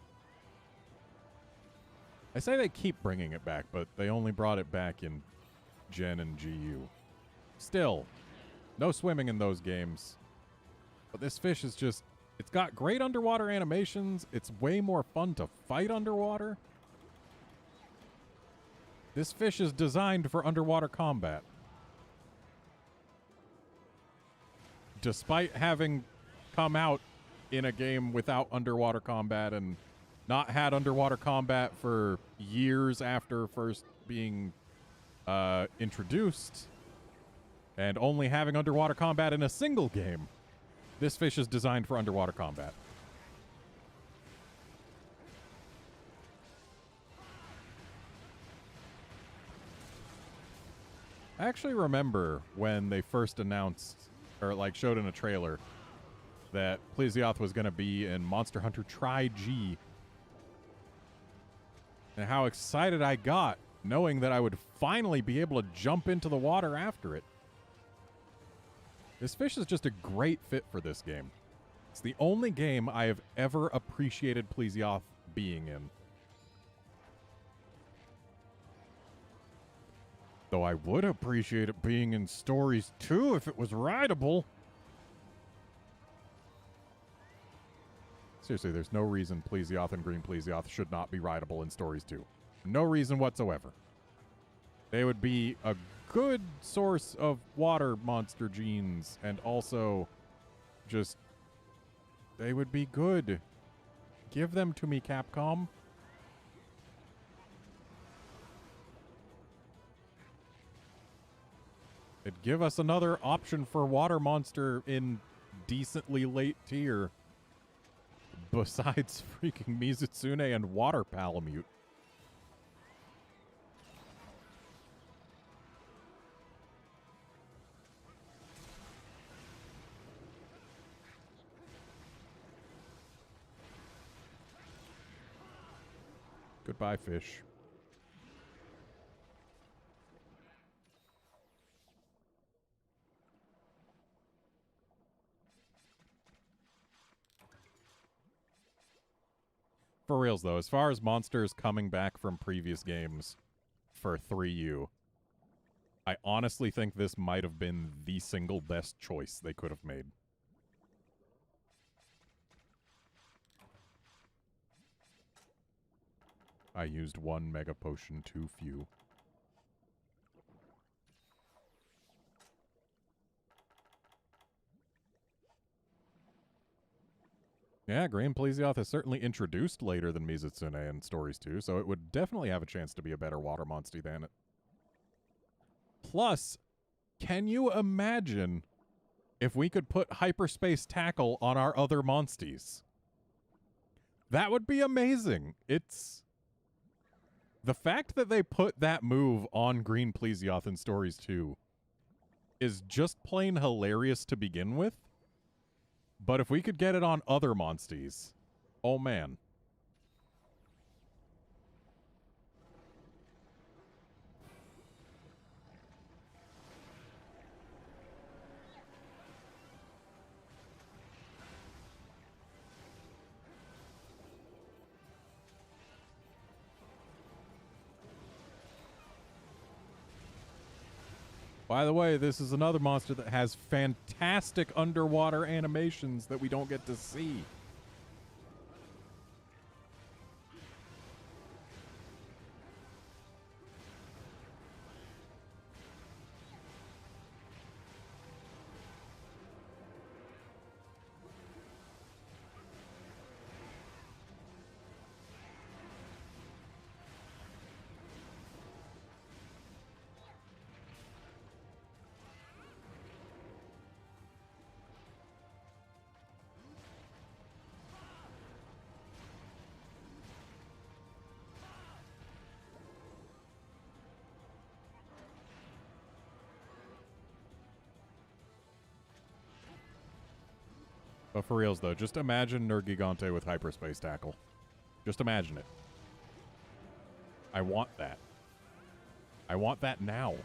I say they keep bringing it back, but they only brought it back in Gen and GU. Still, no swimming in those games. But this fish is just, it's got great underwater animations. It's way more fun to fight underwater. This fish is designed for underwater combat. Despite having come out in a game without underwater combat and not had underwater combat for years after first being introduced, and only having underwater combat in a single game, this fish is designed for underwater combat. I actually remember when they first announced, or like showed in a trailer, that Plesioth was going to be in Monster Hunter Tri-G. And how excited I got knowing that I would finally be able to jump into the water after it. This fish is just a great fit for this game. It's the only game I have ever appreciated Plesioth being in. Though I would appreciate it being in Stories too if it was rideable. Seriously, there's no reason Plesioth and Green Plesioth should not be rideable in Stories 2. No reason whatsoever. They would be a good source of water monster genes, and also just, they would be good. Give them to me, Capcom. It'd give us another option for water monster in decently late tier. Besides freaking Mizutsune and Water Palamute. Goodbye, fish. For reals, though, as far as monsters coming back from previous games, MH3U. I honestly think this might have been the single best choice they could have made. I used 1 mega potion too few. Yeah, Green Plesioth is certainly introduced later than Mizutsune in Stories 2, so it would definitely have a chance to be a better water monster than it. Plus, can you imagine if we could put Hyperspace Tackle on our other monsties? That would be amazing. It's... The fact that they put that move on Green Plesioth in Stories 2 is just plain hilarious to begin with. But if we could get it on other monsties, oh man. By the way, this is another monster that has fantastic underwater animations that we don't get to see. But for reals, though, just imagine Nergigante with Hyperspace Tackle. Just imagine it. I want that. I want that now.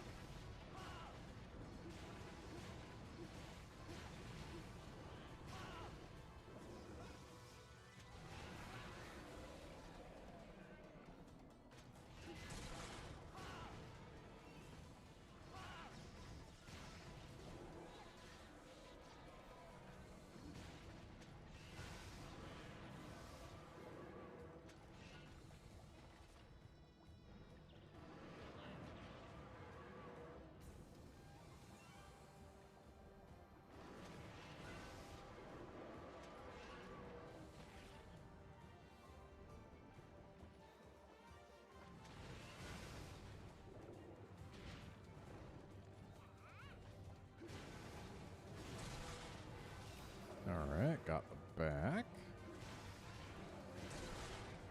Alright, got the back.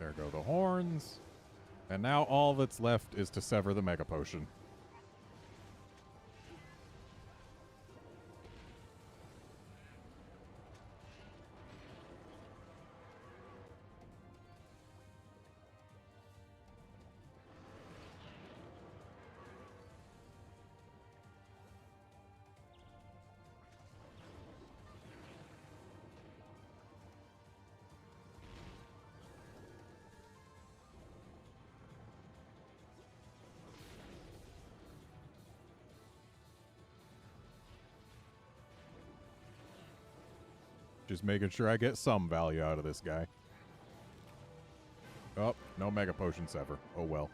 There go the horns. And now all that's left is to sever the Mega Potion. Just making sure I get some value out of this guy. Oh, no Mega Potion Sever. Oh well.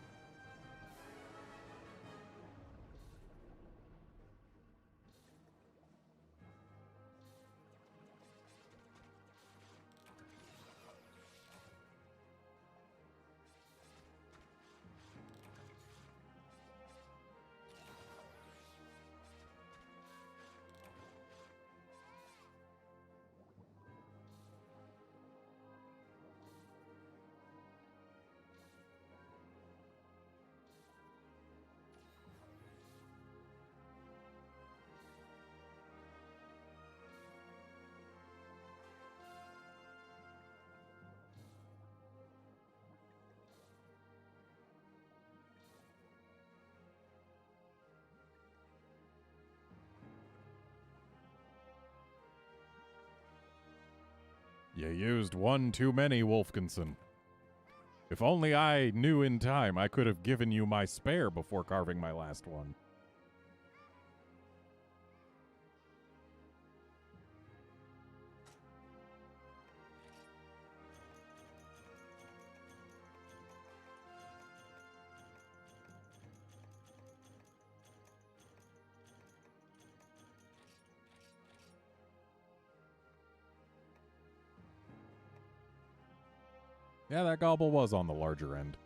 You used one too many, Wolfkinson. If only I knew in time, I could have given you my spare before carving my last one. Yeah, that gobble was on the larger end.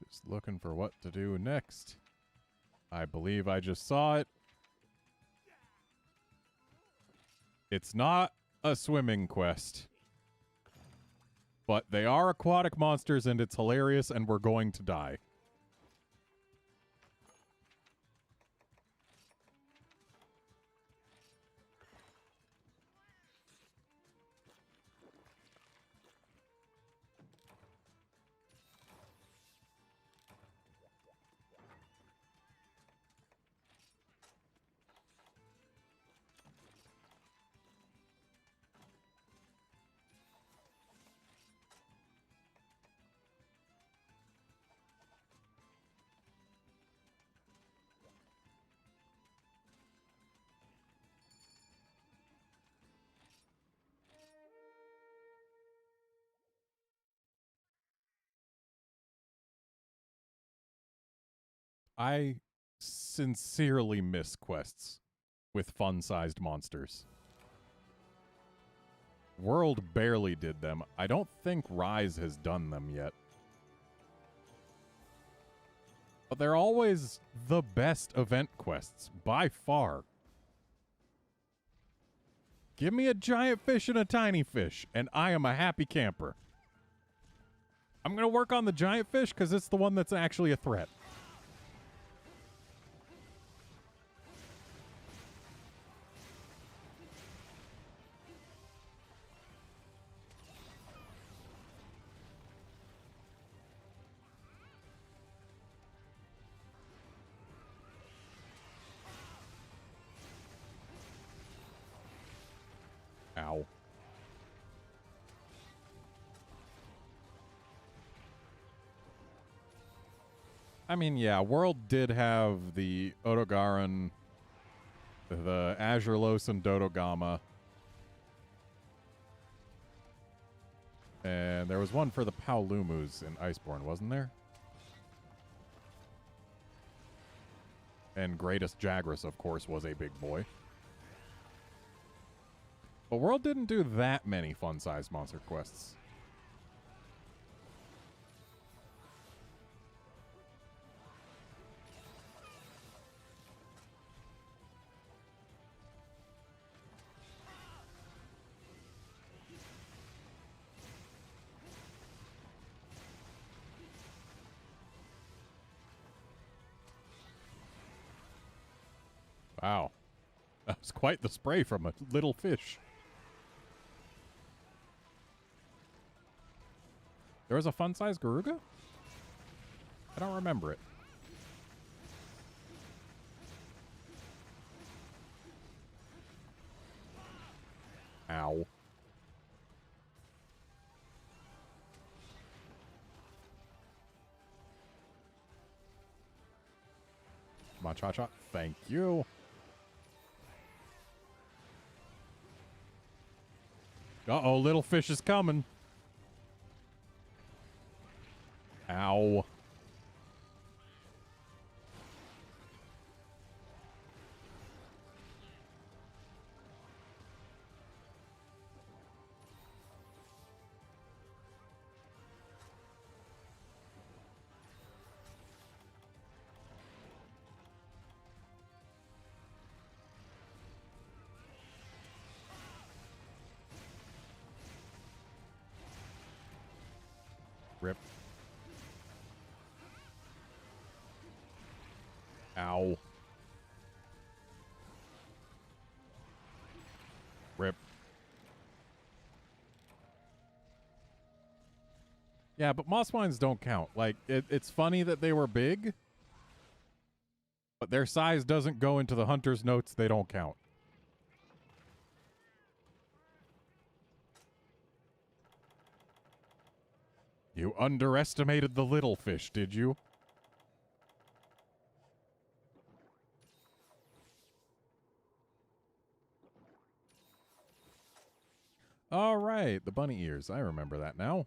Just looking for what to do next. I believe I just saw it. It's not a swimming quest. But they are aquatic monsters and it's hilarious and we're going to die. I sincerely miss quests with fun-sized monsters. World barely did them. I don't think Rise has done them yet. But they're always the best event quests, by far. Give me a giant fish and a tiny fish, and I am a happy camper. I'm going to work on the giant fish because it's the one that's actually a threat. Ow. I mean, yeah, World did have the Odogaron, the Azurelos and Dodogama. And there was one for the Paolumus in Iceborne, wasn't there? And Greatest Jagras, of course, was a big boy. But World didn't do that many fun-sized monster quests. Wow. That was quite the spray from a little fish. There was a fun-sized Garuga? I don't remember it. Ow. Come on, Cha-Cha. Thank you. Uh-oh, little fish is coming. Ow. Rip. Ow. Rip. Yeah, but moss mines don't count. Like, it's funny that they were big, but their size doesn't go into the hunter's notes. They don't count. You underestimated the little fish, did you? All right, the bunny ears. I remember that now.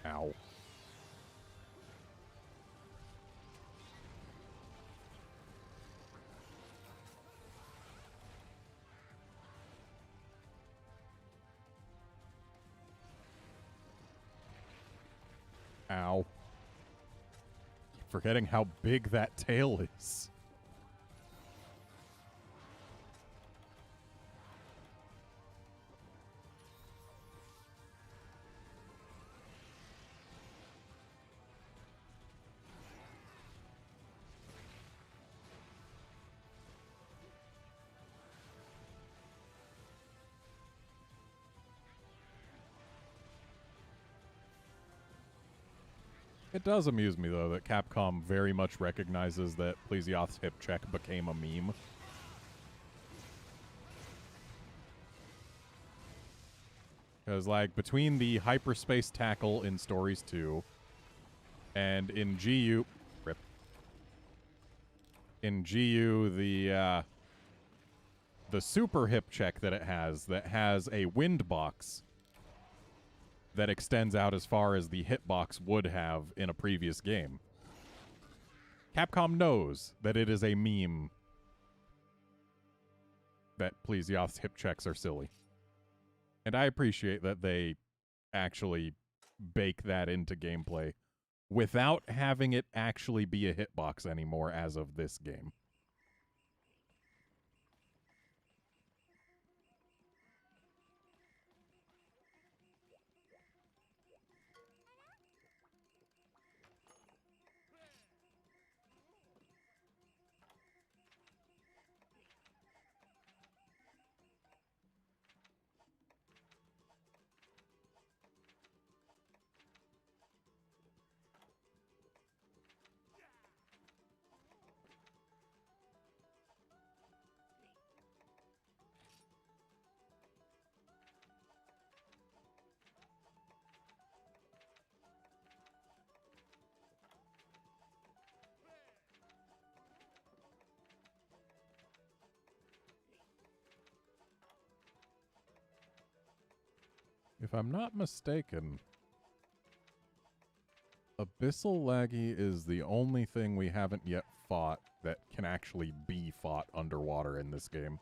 Ow. Ow. Keep forgetting how big that tail is. It does amuse me, though, that Capcom very much recognizes that Plesioth's hip check became a meme. Because, like, between the hyperspace tackle in Stories 2 and in GU... Rip. In GU, the super hip check that has a wind box that extends out as far as the hitbox would have in a previous game. Capcom knows that it is a meme that Plesioth's hip checks are silly. And I appreciate that they actually bake that into gameplay without having it actually be a hitbox anymore as of this game. If I'm not mistaken, Abyssal Laggy is the only thing we haven't yet fought that can actually be fought underwater in this game.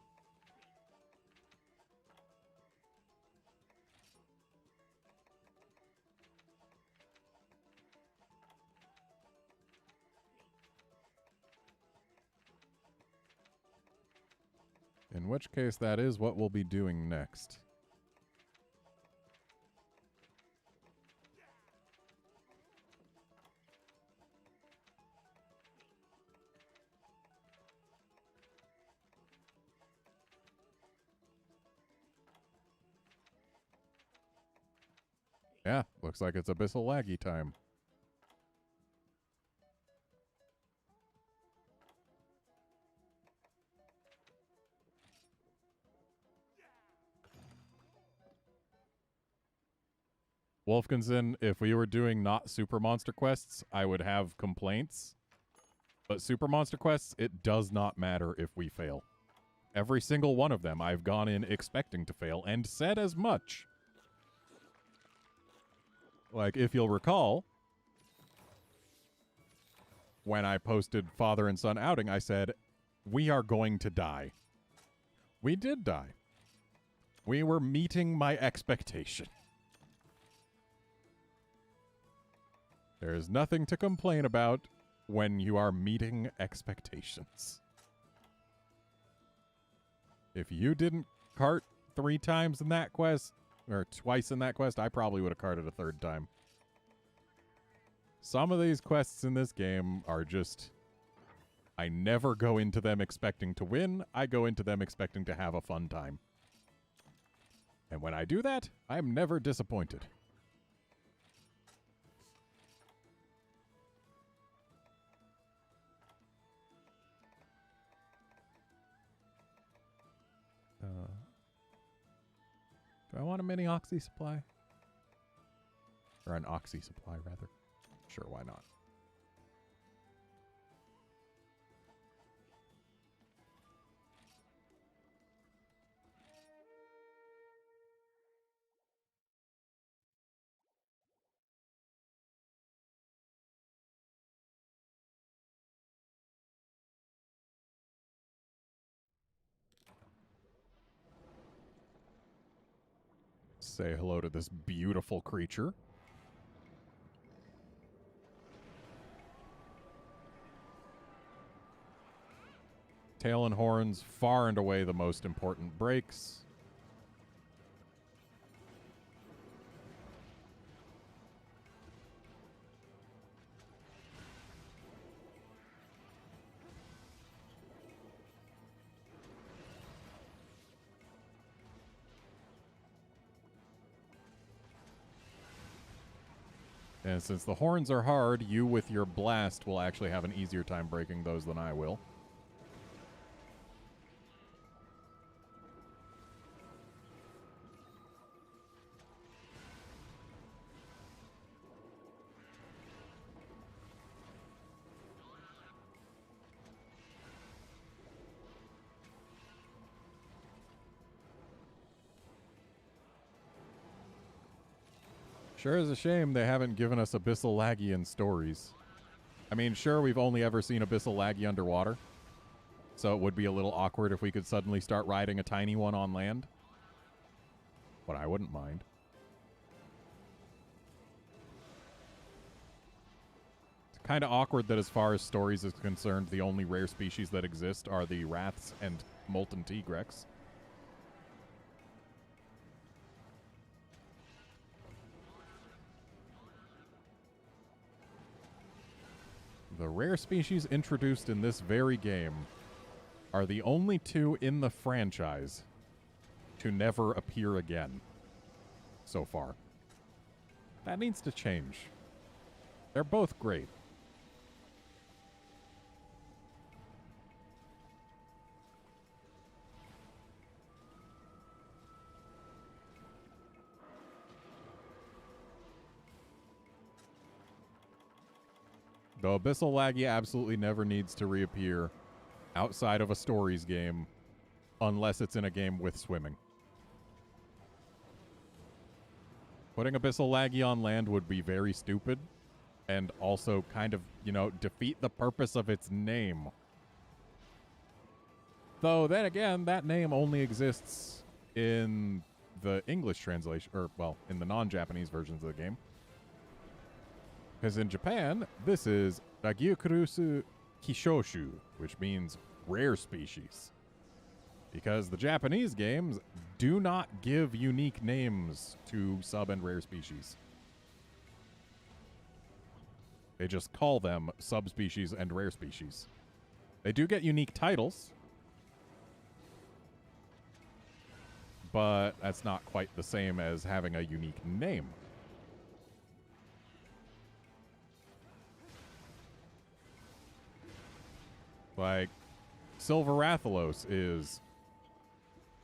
In which case, that is what we'll be doing next. Yeah, looks like it's Abyssal Laggy time. Wolfkinson, if we were doing not Super Monster Quests, I would have complaints. But Super Monster Quests, it does not matter if we fail. Every single one of them I've gone in expecting to fail and said as much. Like, if you'll recall, when I posted Father and Son Outing, I said, we are going to die. We did die. We were meeting my expectation. There is nothing to complain about when you are meeting expectations. If you didn't cart 3 times in that quest, or twice in that quest, I probably would have carted a 3rd time. Some of these quests in this game are just... I never go into them expecting to win. I go into them expecting to have a fun time. And when I do that, I'm never disappointed. Do I want a mini oxy supply? Or an oxy supply, rather. Sure, why not? Say hello to this beautiful creature. Tail and horns, far and away the most important breaks. And since the horns are hard, you with your blast will actually have an easier time breaking those than I will. Sure is a shame they haven't given us Abyssal Laggy in stories. I mean, sure, we've only ever seen Abyssal Laggy underwater, so it would be a little awkward if we could suddenly start riding a tiny one on land. But I wouldn't mind. It's kind of awkward that as far as stories is concerned, the only rare species that exist are the Wraths and Molten Tigrex. The rare species introduced in this very game are the only 2 in the franchise to never appear again so far. That needs to change. They're both great. The Abyssal Laggy absolutely never needs to reappear outside of a stories game unless it's in a game with swimming. Putting Abyssal Laggy on land would be very stupid and also kind of, you know, defeat the purpose of its name. Though, then again, that name only exists in the English translation, or, well, in the non-Japanese versions of the game. Because in Japan, this is Dagyukurusu Kishoshu, which means rare species. Because the Japanese games do not give unique names to sub and rare species. They just call them subspecies and rare species. They do get unique titles, but that's not quite the same as having a unique name. Like, Silver Rathalos is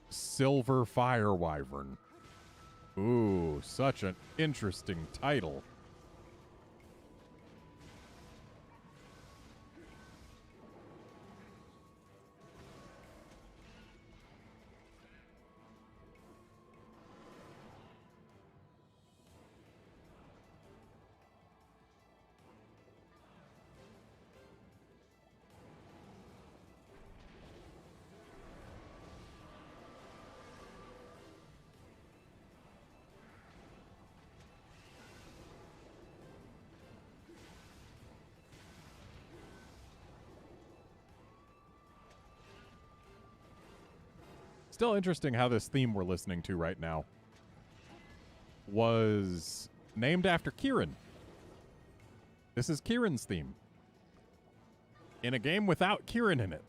Silver Fire Wyvern, Ooh, such an interesting title. Still interesting how this theme we're listening to right now was named after Kieran. This is Kieran's theme. In a game without Kieran in it.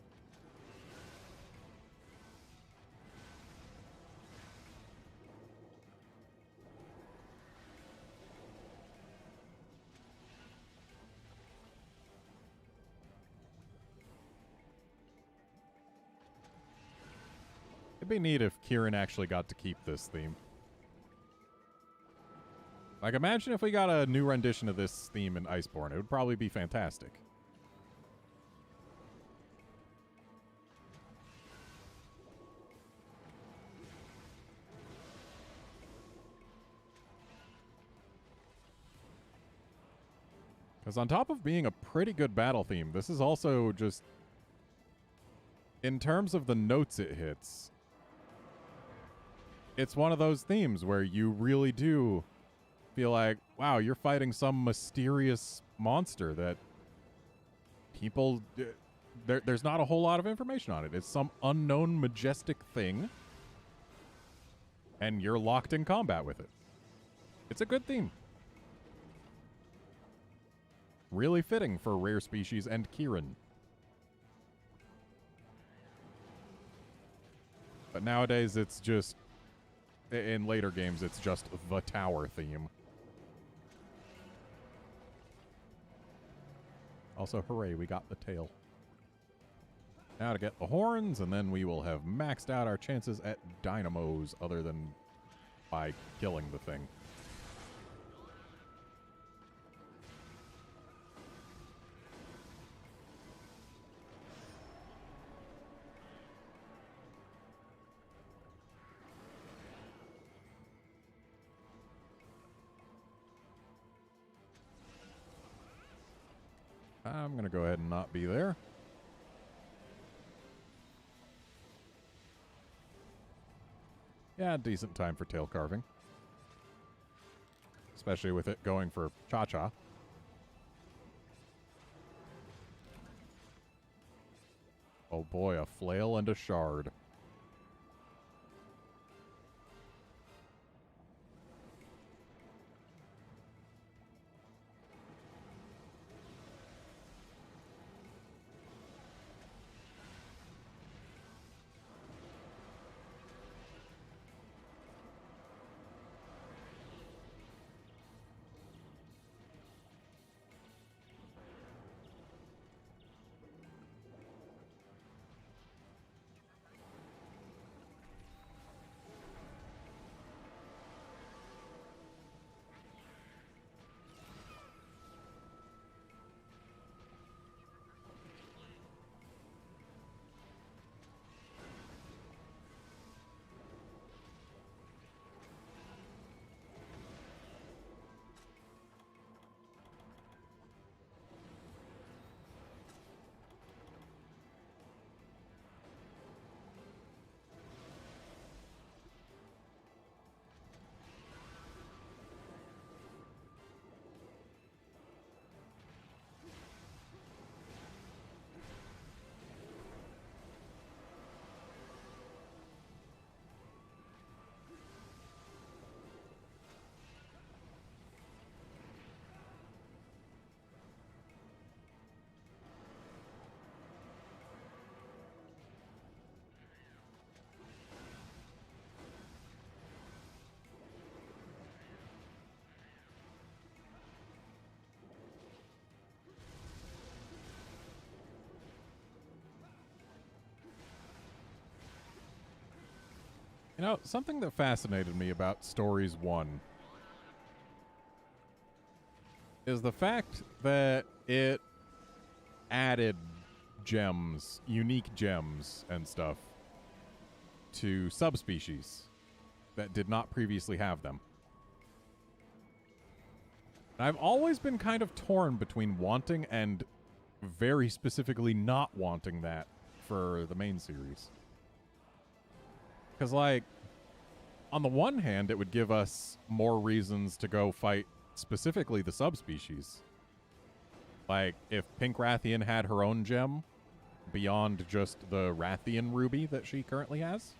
It'd be neat if Kieran actually got to keep this theme. Like, imagine if we got a new rendition of this theme in Iceborne. It would probably be fantastic. Because on top of being a pretty good battle theme, this is also just, in terms of the notes it hits, it's one of those themes where you really do feel like, wow, you're fighting some mysterious monster that people... there's not a whole lot of information on it. It's some unknown majestic thing, and you're locked in combat with it. It's a good theme. Really fitting for Rare Species and Kieran. But nowadays, it's just... in later games, it's just the tower theme. Also, hooray, we got the tail. Now to get the horns, and then we will have maxed out our chances at dynamos, other than by killing the thing. I'm going to go ahead and not be there. Yeah, decent time for tail carving. Especially with it going for Cha-Cha. Oh boy, a flail and a shard. You know, something that fascinated me about Stories 1 is the fact that it added gems, unique gems and stuff, to subspecies that did not previously have them. And I've always been kind of torn between wanting and very specifically not wanting that for the main series. Because, like, on the one hand, it would give us more reasons to go fight specifically the subspecies. Like, if Pink Rathian had her own gem beyond just the Rathian ruby that she currently has.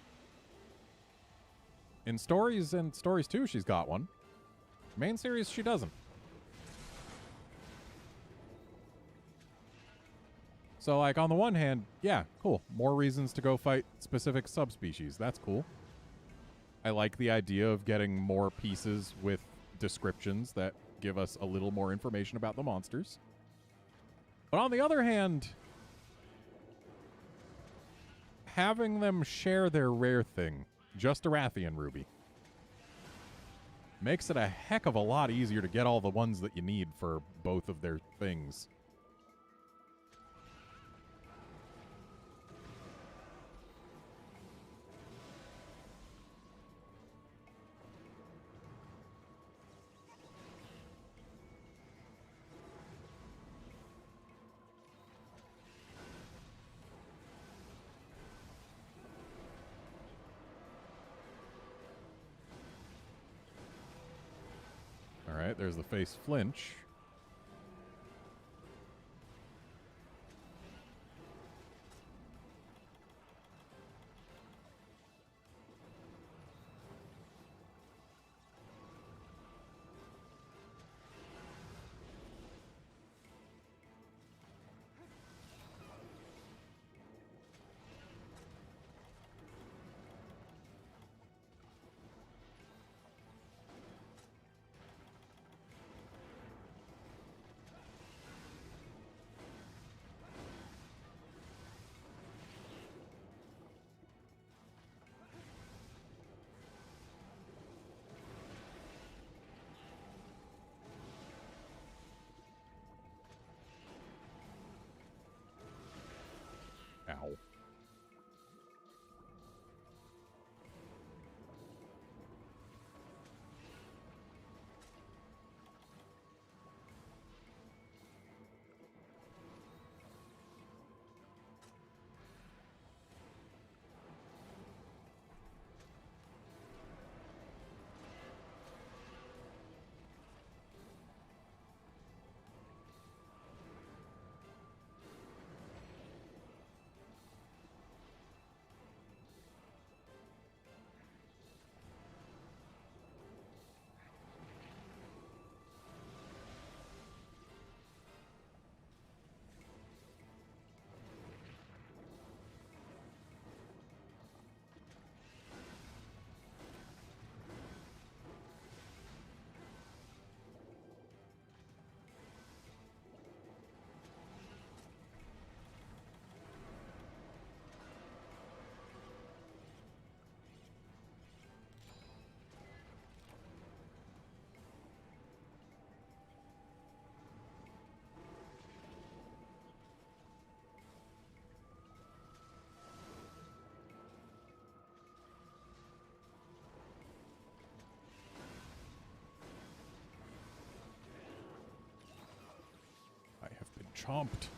In Stories and Stories 2, she's got one. Main series, she doesn't. So, like, on the one hand, yeah, cool. More reasons to go fight specific subspecies. That's cool. I like the idea of getting more pieces with descriptions that give us a little more information about the monsters. But on the other hand, having them share their rare thing, just a Rathian ruby, makes it a heck of a lot easier to get all the ones that you need for both of their things. Alright, there's the face flinch. Ow. I have been chomped.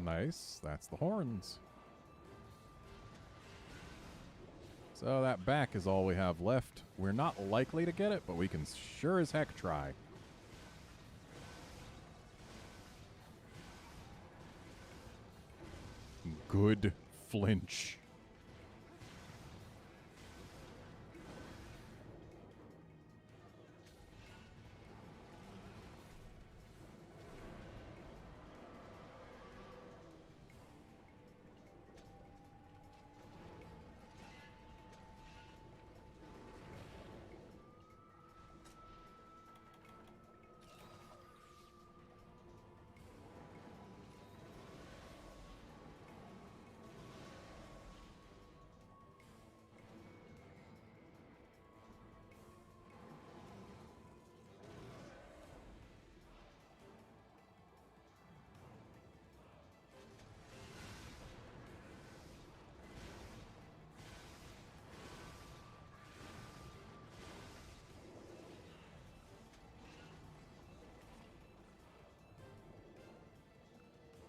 Nice. That's the horns. So that back is all we have left. We're not likely to get it, but we can sure as heck try. Good flinch.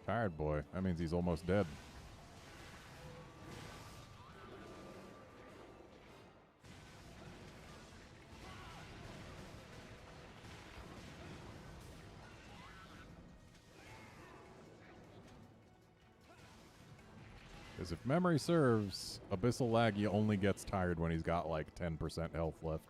Tired boy. That means he's almost dead. Because if memory serves, Abyssal Laggy only gets tired when he's got like 10% health left.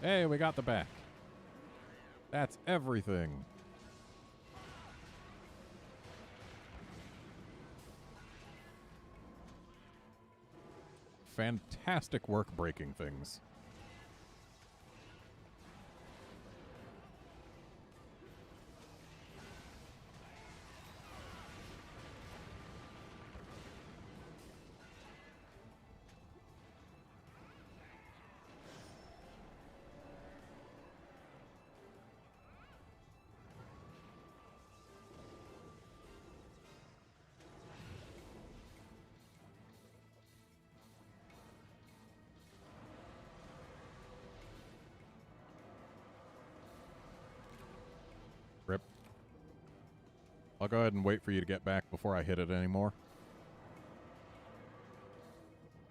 Hey, we got the back. That's everything. Fantastic work breaking things. Rip. I'll go ahead and wait for you to get back before I hit it anymore.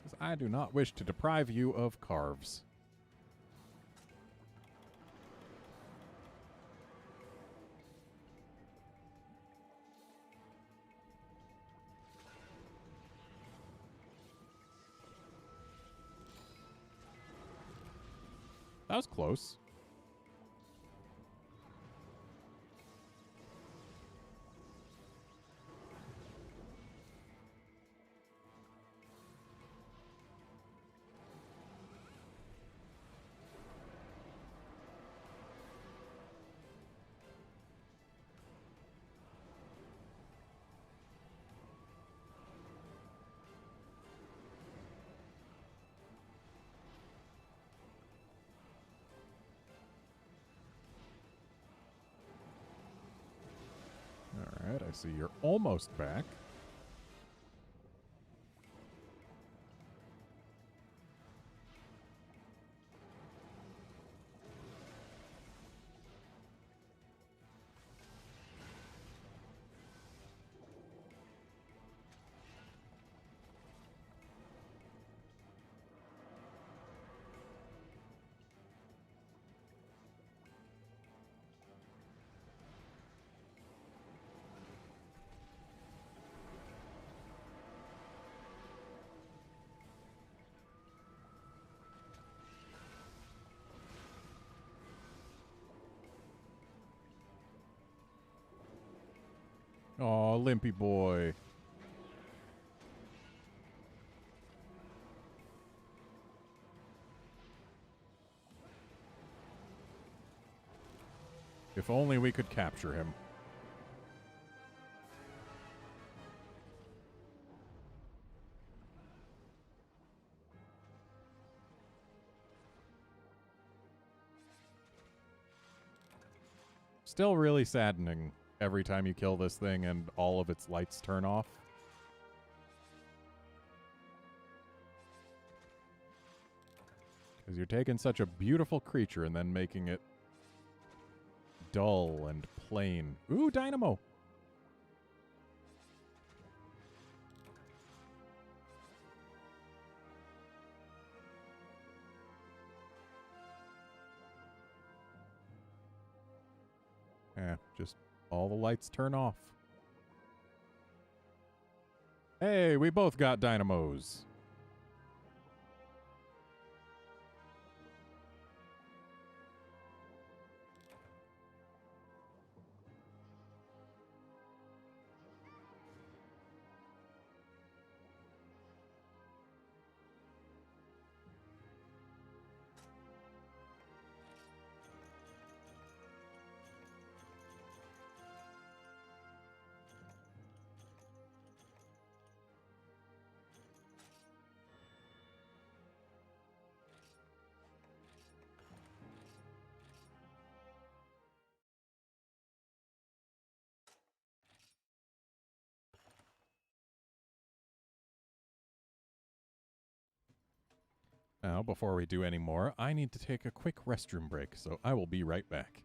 Because I do not wish to deprive you of carves. That was close. Alright, I see you're almost back. Aw, Limpy boy. If only we could capture him. Still really saddening every time you kill this thing and all of its lights turn off. Because you're taking such a beautiful creature and then making it dull and plain. Ooh, dynamo! Yeah, just all the lights turn off. Hey, we both got dynamos. Now, before we do any more, I need to take a quick restroom break, so I will be right back.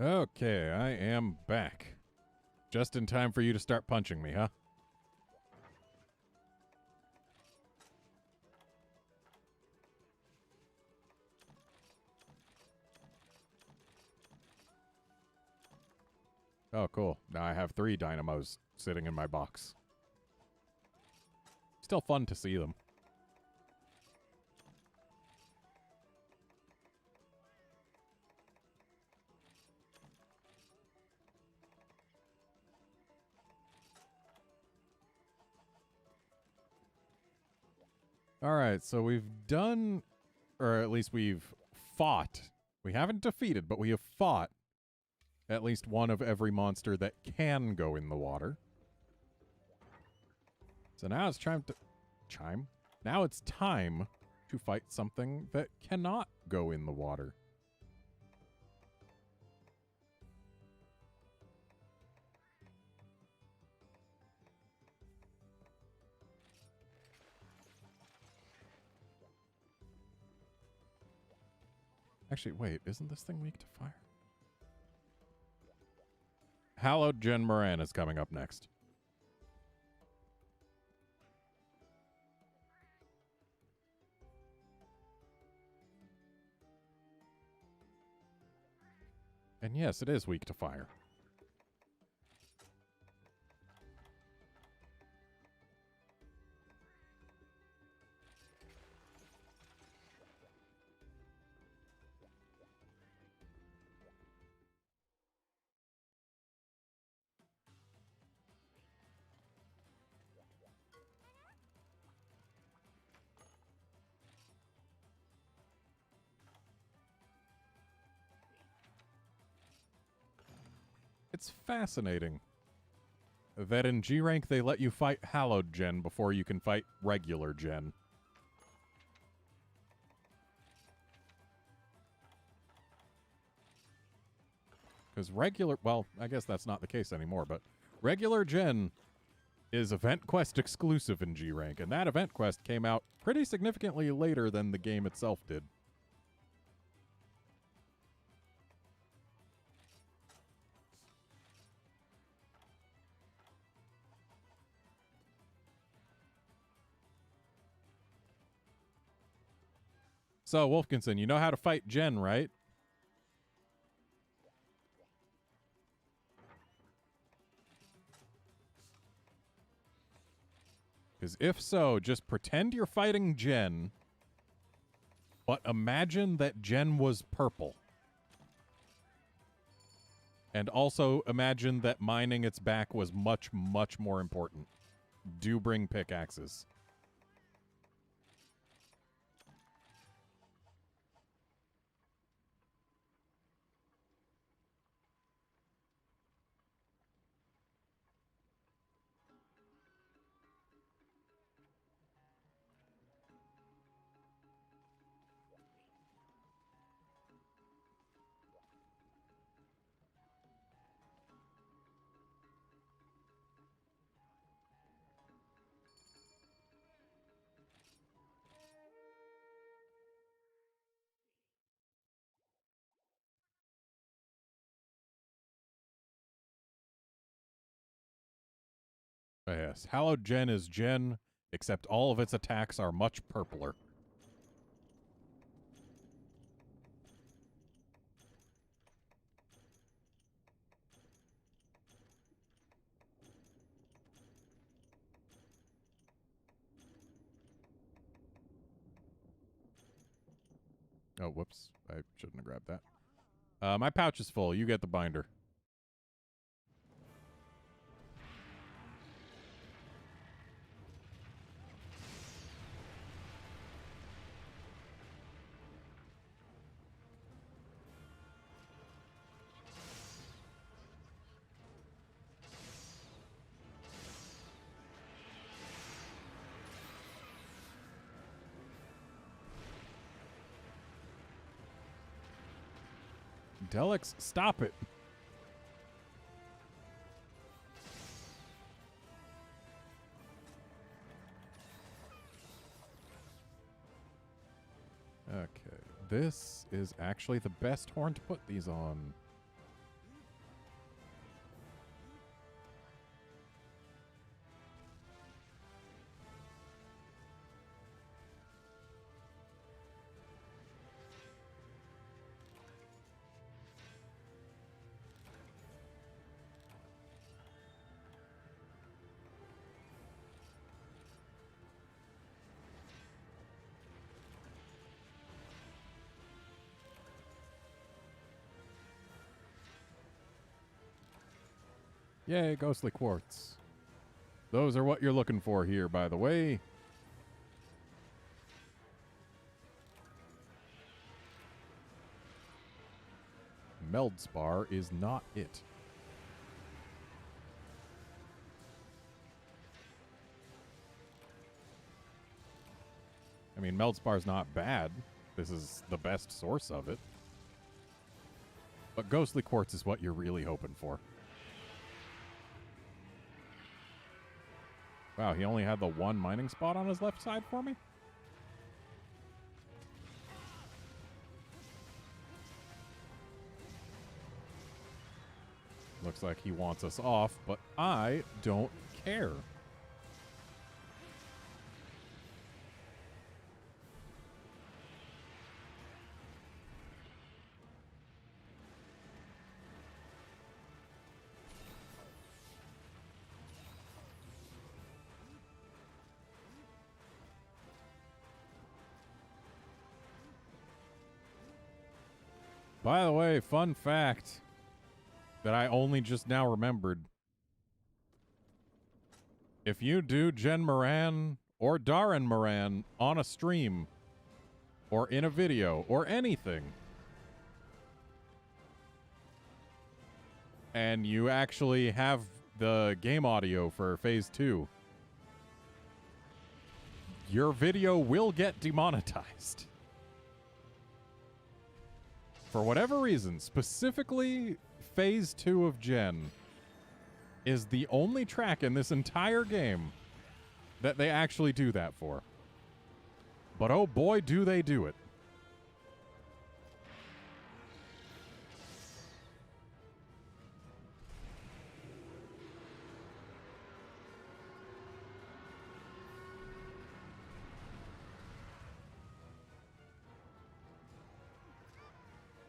Okay, I am back. Just in time for you to start punching me, huh? Oh, cool. Now I have 3 dynamos sitting in my box. Still fun to see them. Alright, so we've done, or at least we've fought. We haven't defeated, but we have fought at least one of every monster that can go in the water. So now it's Now it's time to fight something that cannot go in the water. Actually, wait, isn't this thing weak to fire? Hallowed Jen Moran is coming up next. And yes, it is weak to fire. It's fascinating that in G rank they let you fight Hallowed Gen before you can fight regular Gen. Because regular, well, I guess that's not the case anymore, but regular Gen is Event Quest exclusive in G rank, and that Event Quest came out pretty significantly later than the game itself did. So, Wolfkinson, you know how to fight Gen, right? Because if so, just pretend you're fighting Jen, but imagine that Jen was purple. And also imagine that mining its back was much, much more important. Do bring pickaxes. Yes, Hallowed Gen is Gen, except all of its attacks are much purpler. Oh, whoops. I shouldn't have grabbed that. My pouch is full. You get the binder. Delix, stop it. Okay, this is actually the best horn to put these on. Yay, ghostly quartz. Those are what you're looking for here, by the way. Meldspar is not it. I mean, Meldspar's not bad. This is the best source of it. But ghostly quartz is what you're really hoping for. Wow, he only had the one mining spot on his left side for me? Looks like he wants us off, but I don't care. By the way, fun fact that I only just now remembered. If you do Jen Moran or Darren Moran on a stream or in a video or anything, and you actually have the game audio for Phase 2, your video will get demonetized. For whatever reason, specifically Phase 2 of Jen is the only track in this entire game that they actually do that for. But oh boy, do they do it.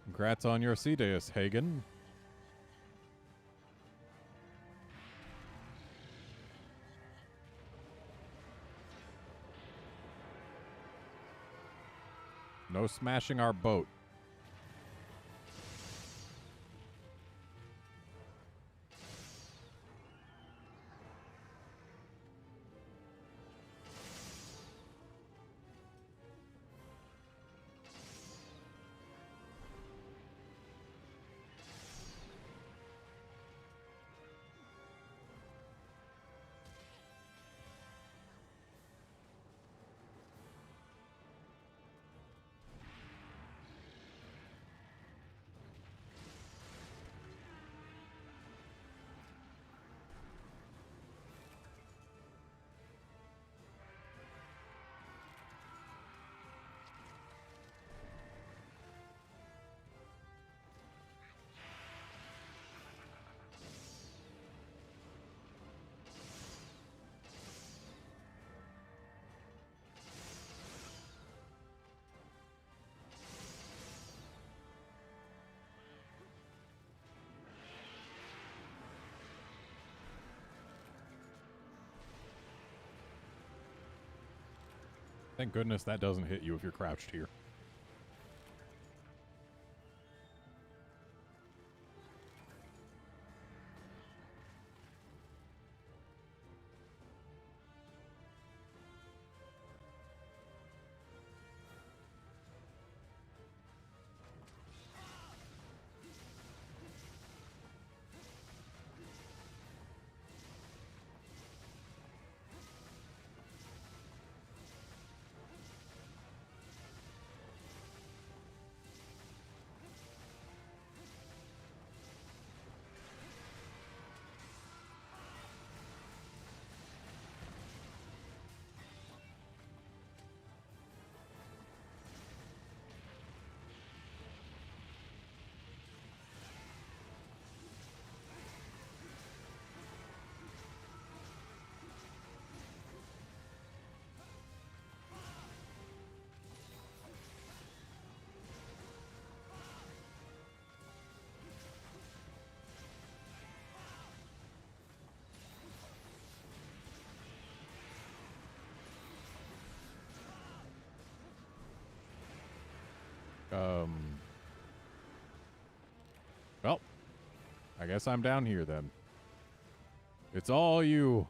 Congrats on your C-Deus, Hagen. No smashing our boat. Thank goodness that doesn't hit you if you're crouched here. Well, I guess I'm down here then. It's all you.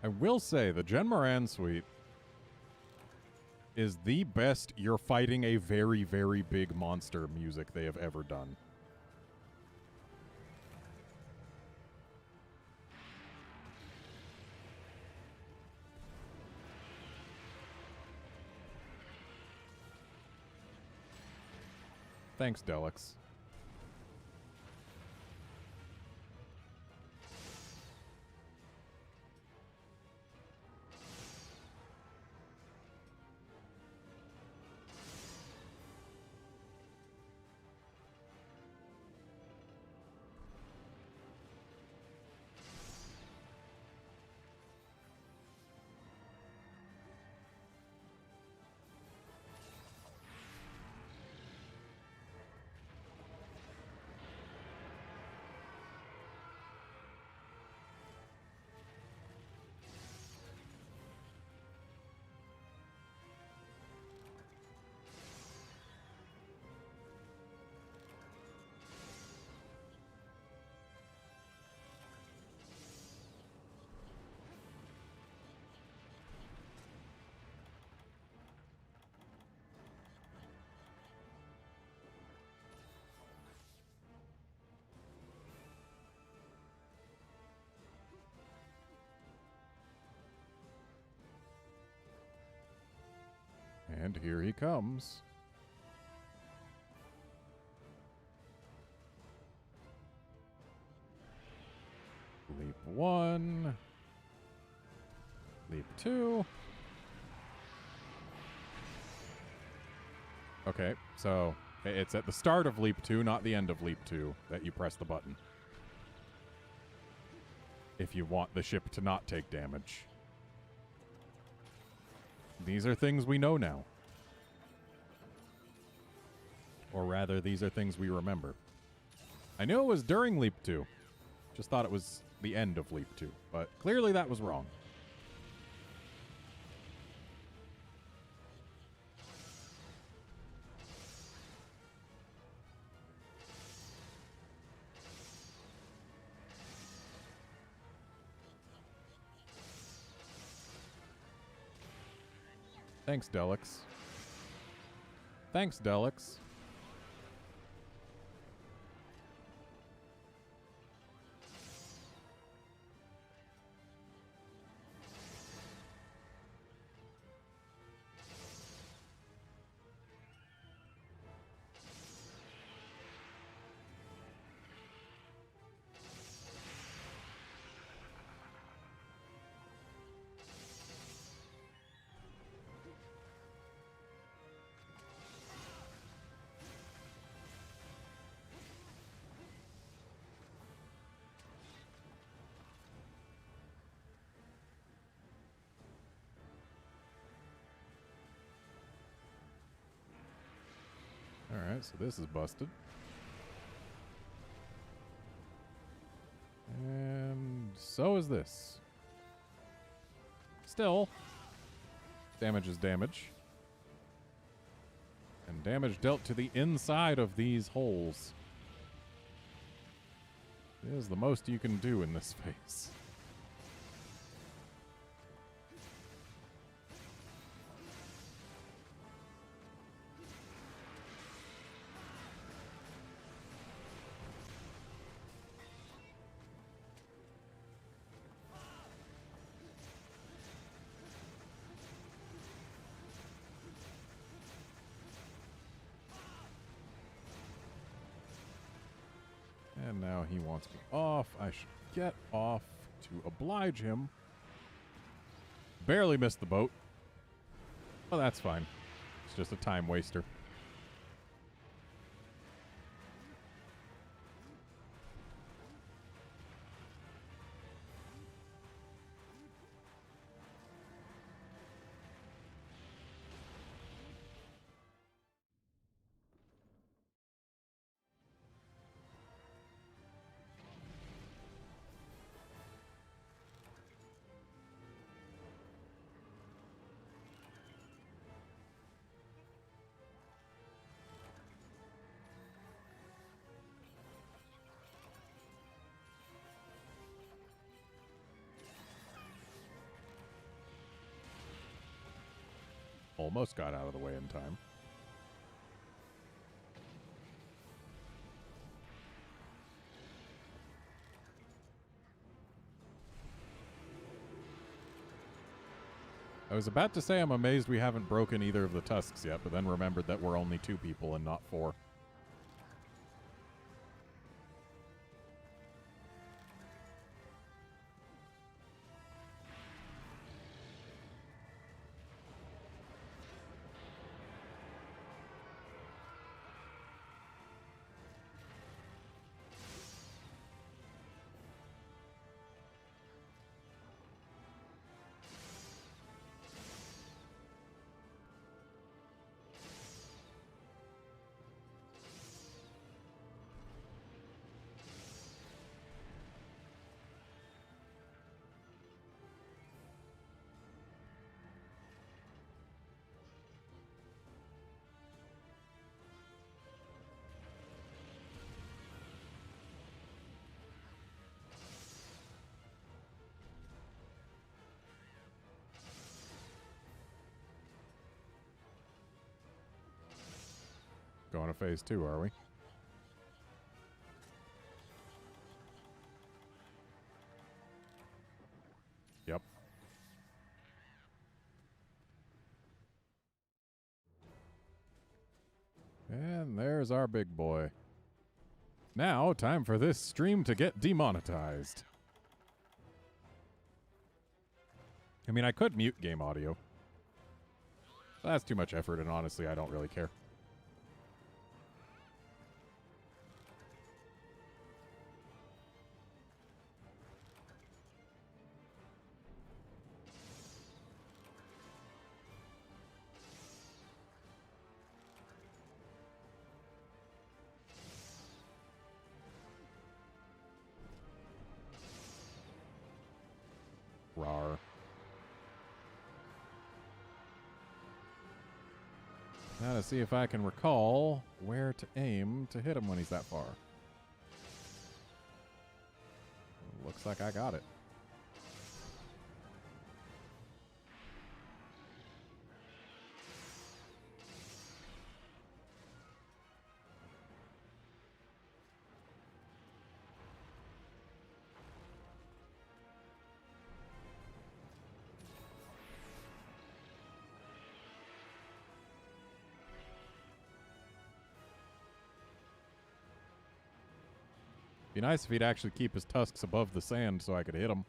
I will say the Jen Moran suite is the best you're fighting a very, very big monster music they have ever done. Thanks, Delix. And here he comes. Leap 1. Leap 2. Okay, so it's at the start of Leap 2, not the end of Leap 2, that you press the button. If you want the ship to not take damage. These are things we know now. Or rather, these are things we remember. I knew it was during Leap 2. Just thought it was the end of Leap 2. But clearly that was wrong. Thanks, Delix. Thanks, Delix. Alright, so this is busted. And so is this. Still, damage is damage. And damage dealt to the inside of these holes is the most you can do in this phase. And now he wants me off. I should get off to oblige him. Barely missed the boat. Well, that's fine. It's just a time waster. Almost got out of the way in time. I was about to say I'm amazed we haven't broken either of the tusks yet, but then remembered that we're only 2 people and not 4. going to phase 2, are we? Yep. And there's our big boy. Now, time for this stream to get demonetized. I mean, I could mute game audio. That's too much effort, and honestly, I don't really care. Rawr. Now to see if I can recall where to aim to hit him when he's that far. Looks like I got it. Be nice if he'd actually keep his tusks above the sand so I could hit him.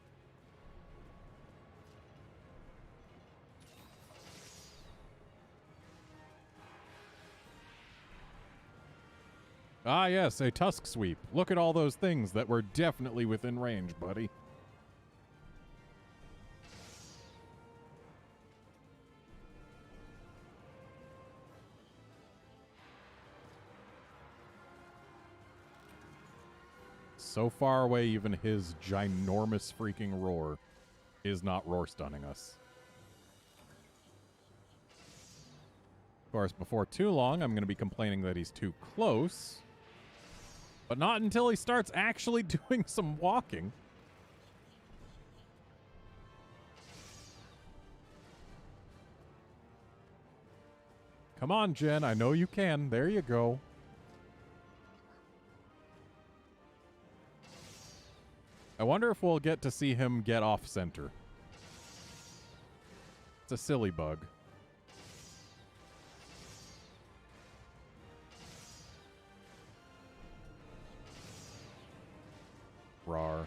Ah, yes, a tusk sweep. Look at all those things that were definitely within range, buddy. So far away, even his ginormous freaking roar is not roar stunning us. Of course, before too long, I'm going to be complaining that he's too close. But not until he starts actually doing some walking. Come on, Jen. I know you can. There you go. I wonder if we'll get to see him get off center. It's a silly bug. Rawr.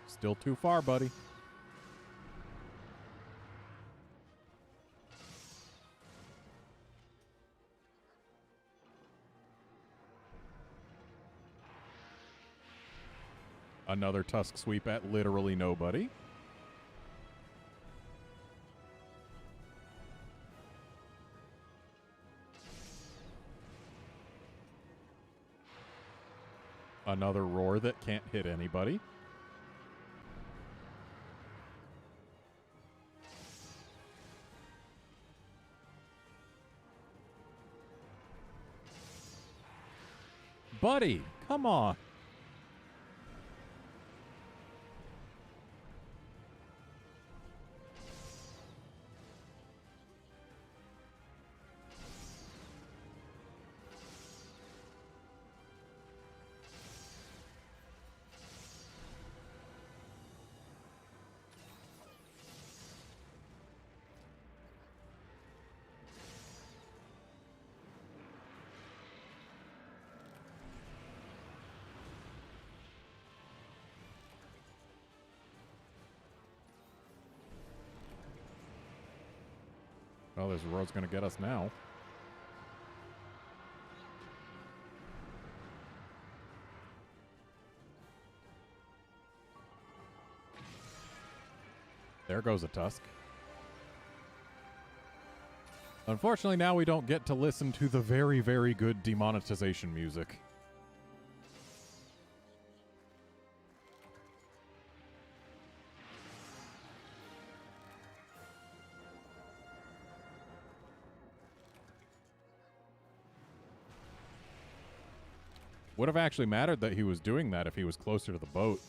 Still too far, buddy. Another tusk sweep at literally nobody. Another roar that can't hit anybody. Buddy, come on. Oh, this road's going to get us now. There goes a tusk. Unfortunately, now we don't get to listen to the very, very good demonetization music. Would have actually mattered that he was doing that if he was closer to the boat.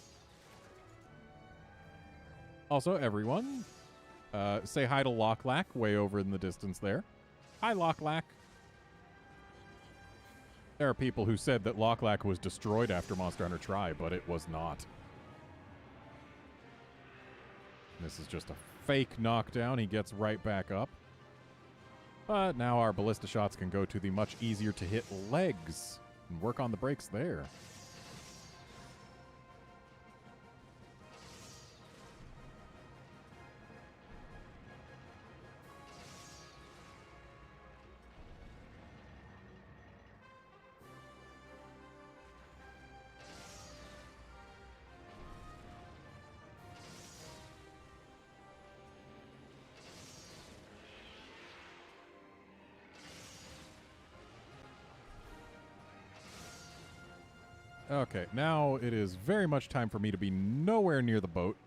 Also, everyone, say hi to Locklack way over in the distance there. Hi, Locklack. There are people who said that Lochlac was destroyed after Monster Hunter Tri, but it was not. This is just a fake knockdown. He gets right back up. But now our ballista shots can go to the much easier to hit legs and work on the brakes there. Okay, now it is very much time for me to be nowhere near the boat.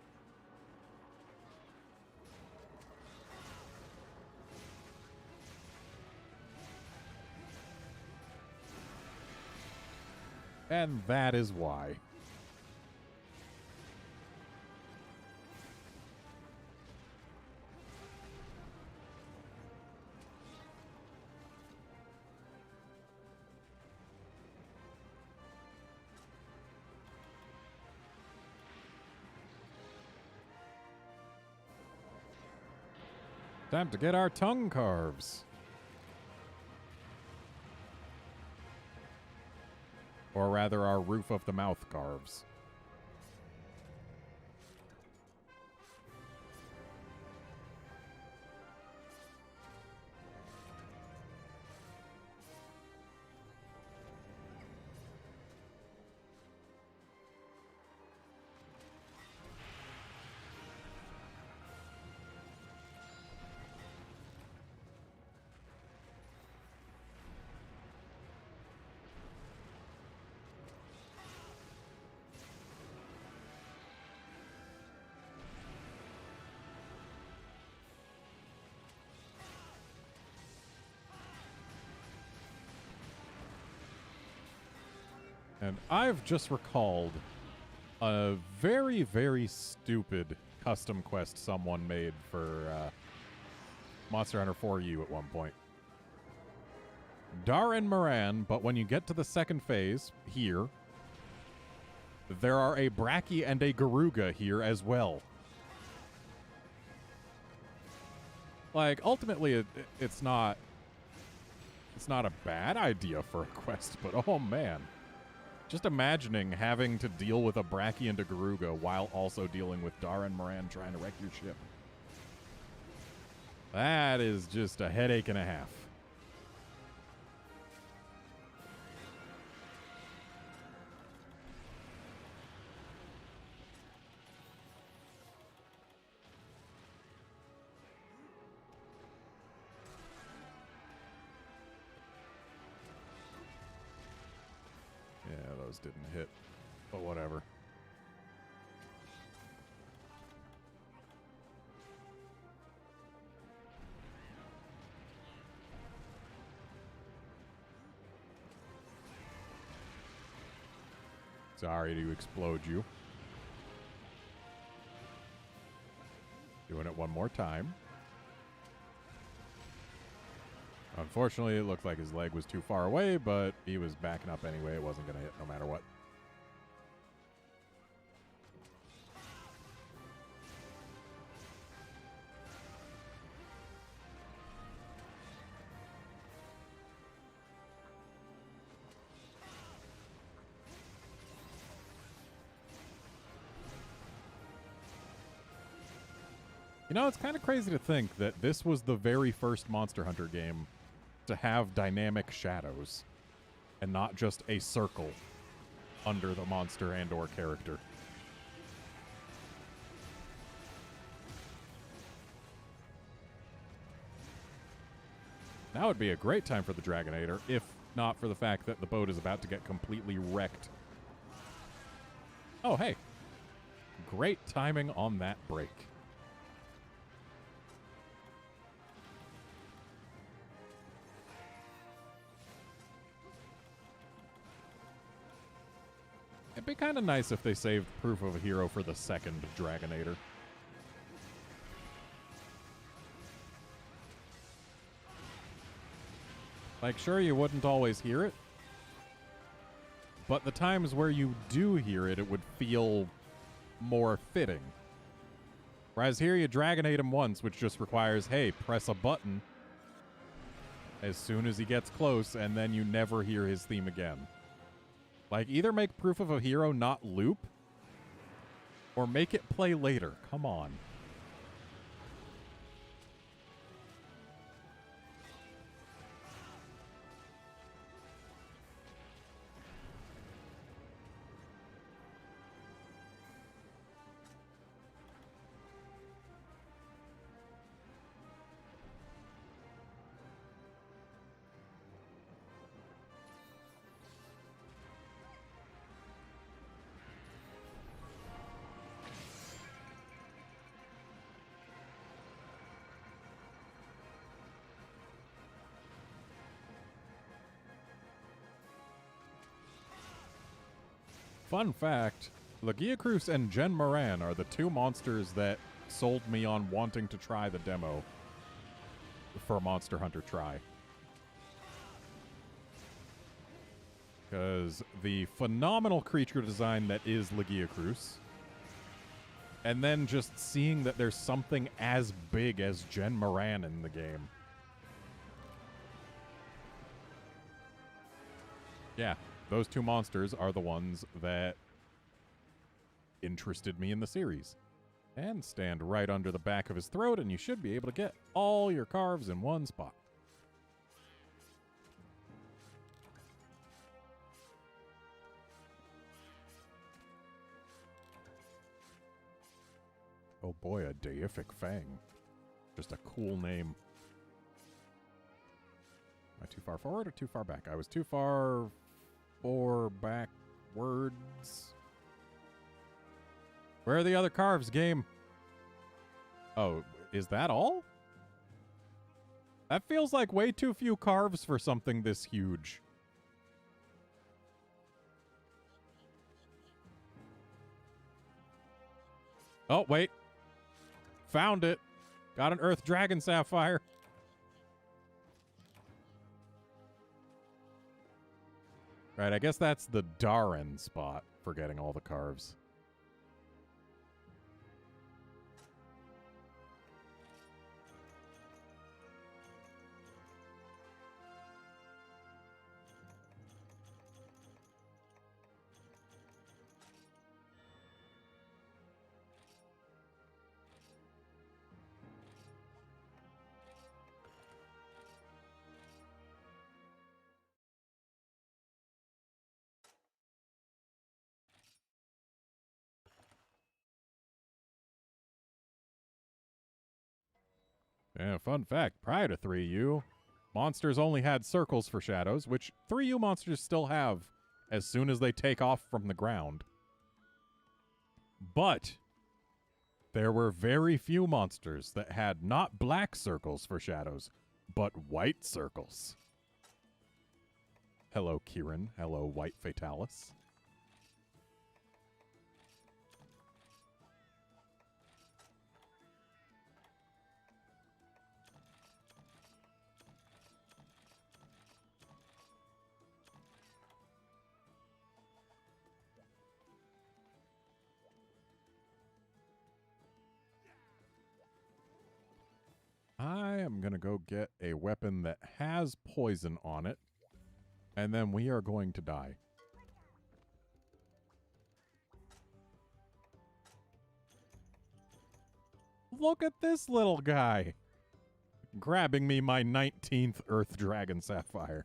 And that is why. Time to get our tongue carves. Or rather, our roof of the mouth carves. And I've just recalled a very, very stupid custom quest someone made for Monster Hunter 4U at one point. Dar and Moran, but when you get to the second phase, here, there are a Bracky and a Garuga here as well. Like, ultimately, it's not a bad idea for a quest, but oh man. Just imagining having to deal with a Bracky and a Garuga while also dealing with Dar and Moran trying to wreck your ship. That is just a headache and a half. Didn't hit, but whatever. Sorry to explode you. Doing it one more time. Unfortunately, it looked like his leg was too far away, but he was backing up anyway. It wasn't going to hit no matter what. You know, it's kind of crazy to think that this was the very first Monster Hunter game to have dynamic shadows and not just a circle under the monster and or character. Now would be a great time for the Dragonator, if not for the fact that the boat is about to get completely wrecked. Oh, hey. Great timing on that break. It'd be kind of nice if they saved Proof of a Hero for the second Dragonator. Like, sure, you wouldn't always hear it, But the times where you do hear it, it would feel more fitting. Whereas here you Dragonade him once, which just requires, hey, press a button as soon as he gets close, and then you never hear his theme again. Like, either make Proof of a Hero not loop, or make it play later. Come on. Fun fact, Legiacruz and Gen Moran are the two monsters that sold me on wanting to try the demo for Monster Hunter Tri. Because the phenomenal creature design that is Legiacruz, and then just seeing that there's something as big as Gen Moran in the game. Yeah. Those two monsters are the ones that interested me in the series. And stand right under the back of his throat, and you should be able to get all your carves in one spot. Oh boy, a Deific Fang. Just a cool name. Am I too far forward or too far back? I was too far... or backwards. Where are the other carves, game? Oh, is that all? That feels like way too few carves for something this huge. Oh, wait. Found it. Got an Earth Dragon Sapphire. Right, I guess that's the Darren spot for getting all the carves. Yeah, fun fact, prior to 3U, monsters only had circles for shadows, which 3U monsters still have as soon as they take off from the ground. But there were very few monsters that had not black circles for shadows, but white circles. Hello, Kieran. Hello, White Fatalis. I am going to go get a weapon that has poison on it, and then we are going to die. Look at this little guy grabbing me my 19th Earth Dragon Sapphire.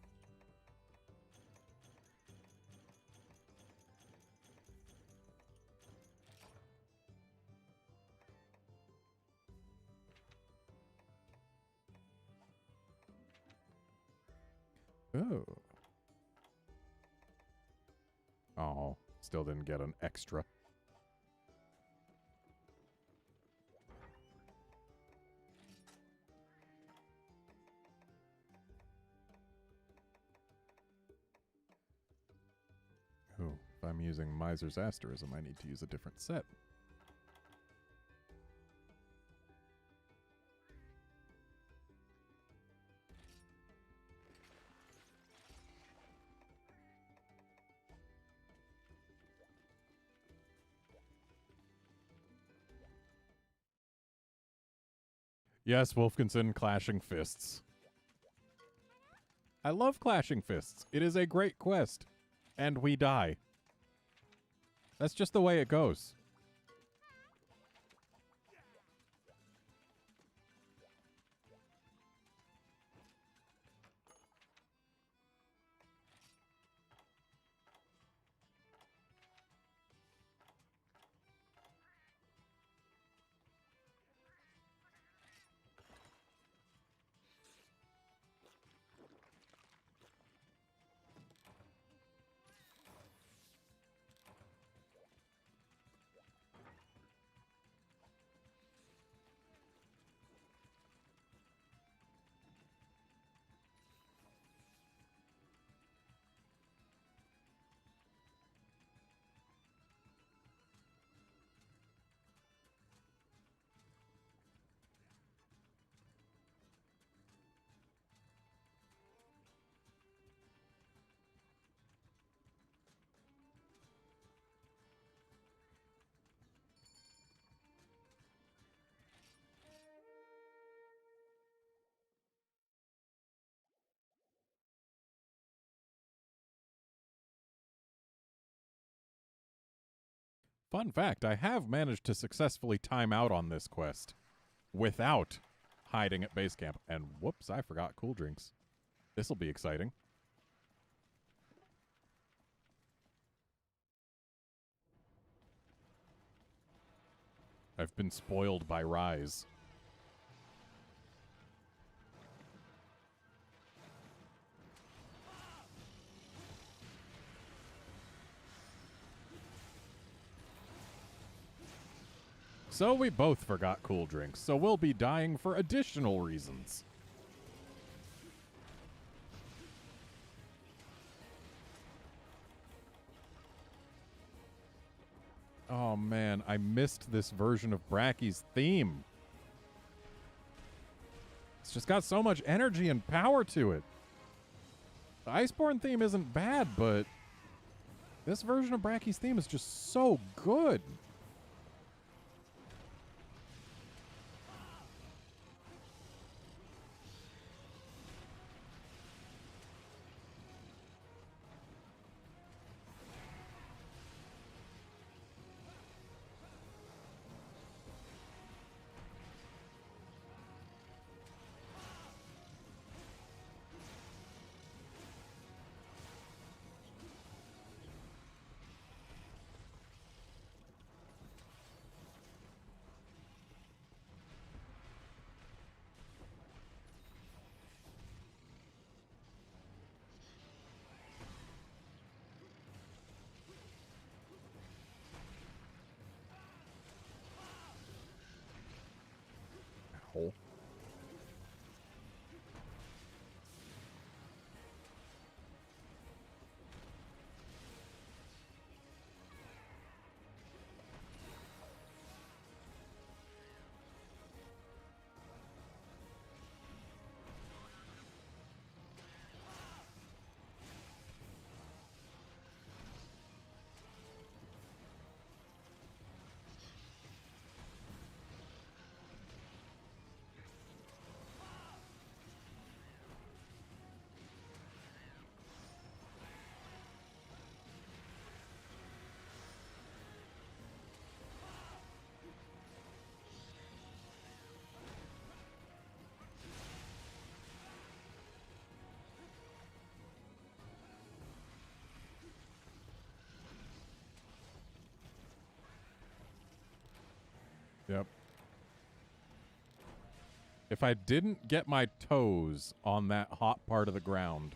Oh. Oh, still didn't get an extra. Oh, if I'm using Miser's Asterism, I need to use a different set. Yes, Wolfkinson, clashing fists. I love clashing fists. It is a great quest. And we die. That's just the way it goes. Fun fact, I have managed to successfully time out on this quest without hiding at base camp. And whoops, I forgot cool drinks. This'll be exciting. I've been spoiled by Rise. So we both forgot cool drinks, so we'll be dying for additional reasons. Oh man, I missed this version of Bracky's theme. It's just got so much energy and power to it. The Iceborne theme isn't bad, but this version of Bracky's theme is just so good. Ow. Yep. If I didn't get my toes on that hot part of the ground,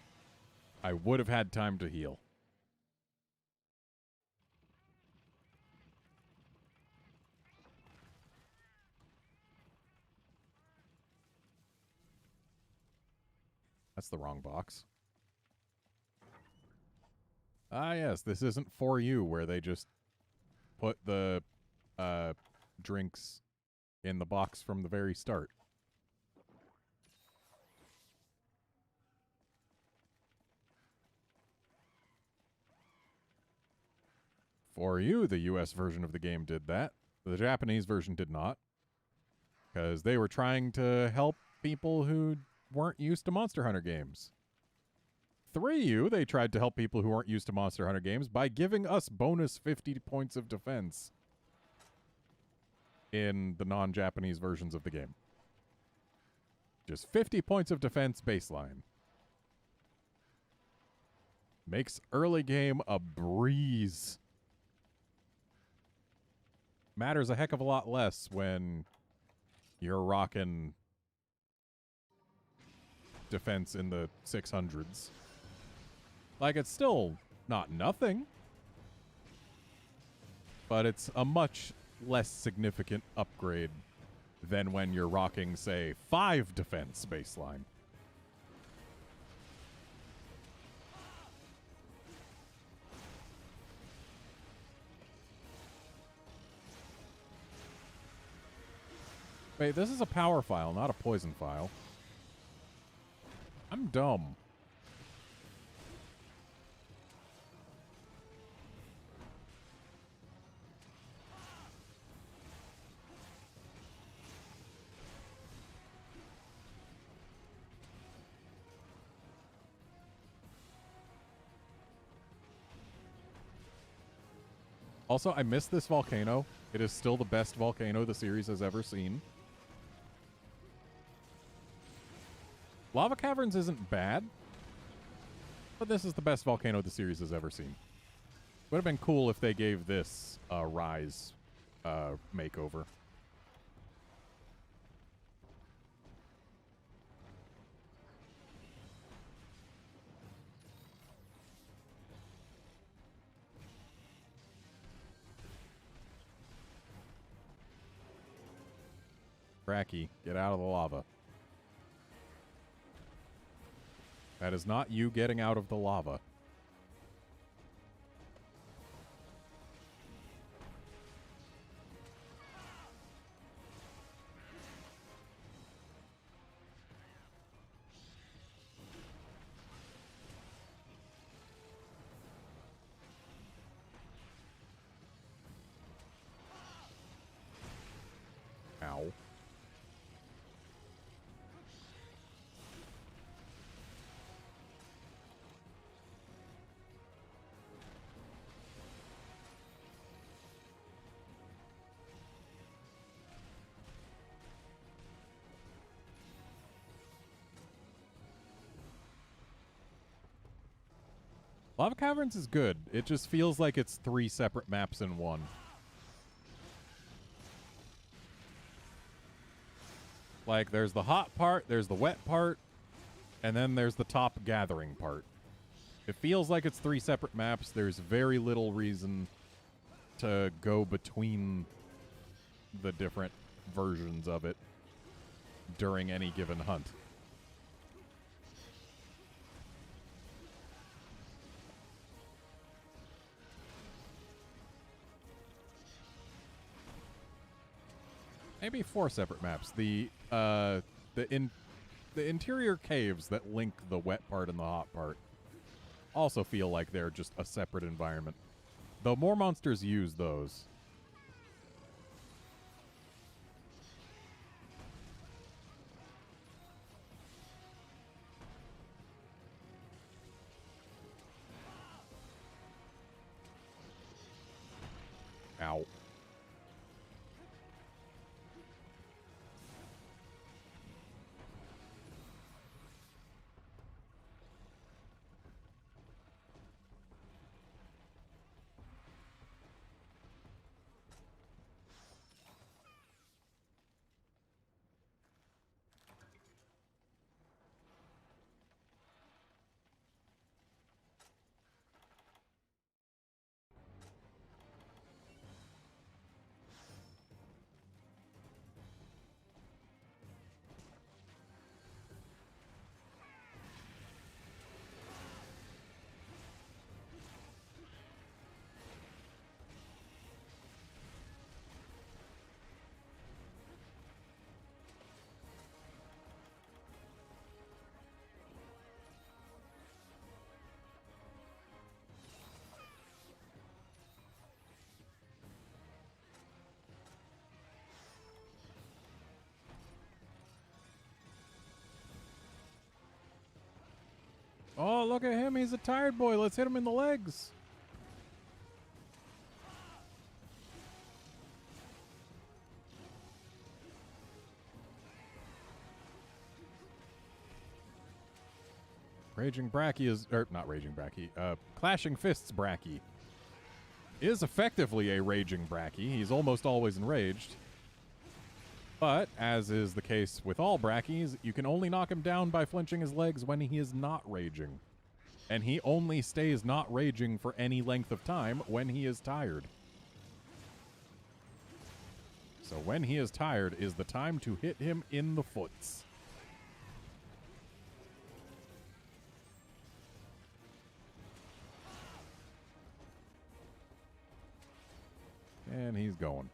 I would have had time to heal. That's the wrong box. Ah, yes, this isn't For You, where they just put the drinks in the box from the very start. For You, the US version of the game did that. The Japanese version did not. because they were trying to help people who weren't used to Monster Hunter games. 3U, they tried to help people who weren't used to Monster Hunter games by giving us bonus 50 points of defense in the non-Japanese versions of the game. Just 50 points of defense baseline. Makes early game a breeze. Matters a heck of a lot less when you're rocking defense in the 600s. Like, it's still not nothing, but it's a much less significant upgrade than when you're rocking, say, 5 defense baseline. Wait, this is a power file, not a poison file. I'm dumb. Also, I missed this volcano. It is still the best volcano the series has ever seen. Lava Caverns isn't bad, but this is the best volcano the series has ever seen. Would have been cool if they gave this a Rise makeover. Cracky, get out of the lava. That is not you getting out of the lava. Ow. Lava Caverns is good. It just feels like it's 3 separate maps in one. Like, there's the hot part, there's the wet part, and then there's the top gathering part. It feels like it's 3 separate maps. There's very little reason to go between the different versions of it during any given hunt. Maybe 4 separate maps. The interior caves that link the wet part and the hot part also feel like they're just a separate environment. Though more monsters use those. Ow. Oh, look at him. He's a tired boy. Let's hit him in the legs. Raging Bracky is, or not Raging Bracky, Clashing Fists Bracky is effectively a Raging Bracky. He's almost always enraged. But, as is the case with all Brackies, you can only knock him down by flinching his legs when he is not raging. And he only stays not raging for any length of time when he is tired. So when he is tired is the time to hit him in the foots. And he's going.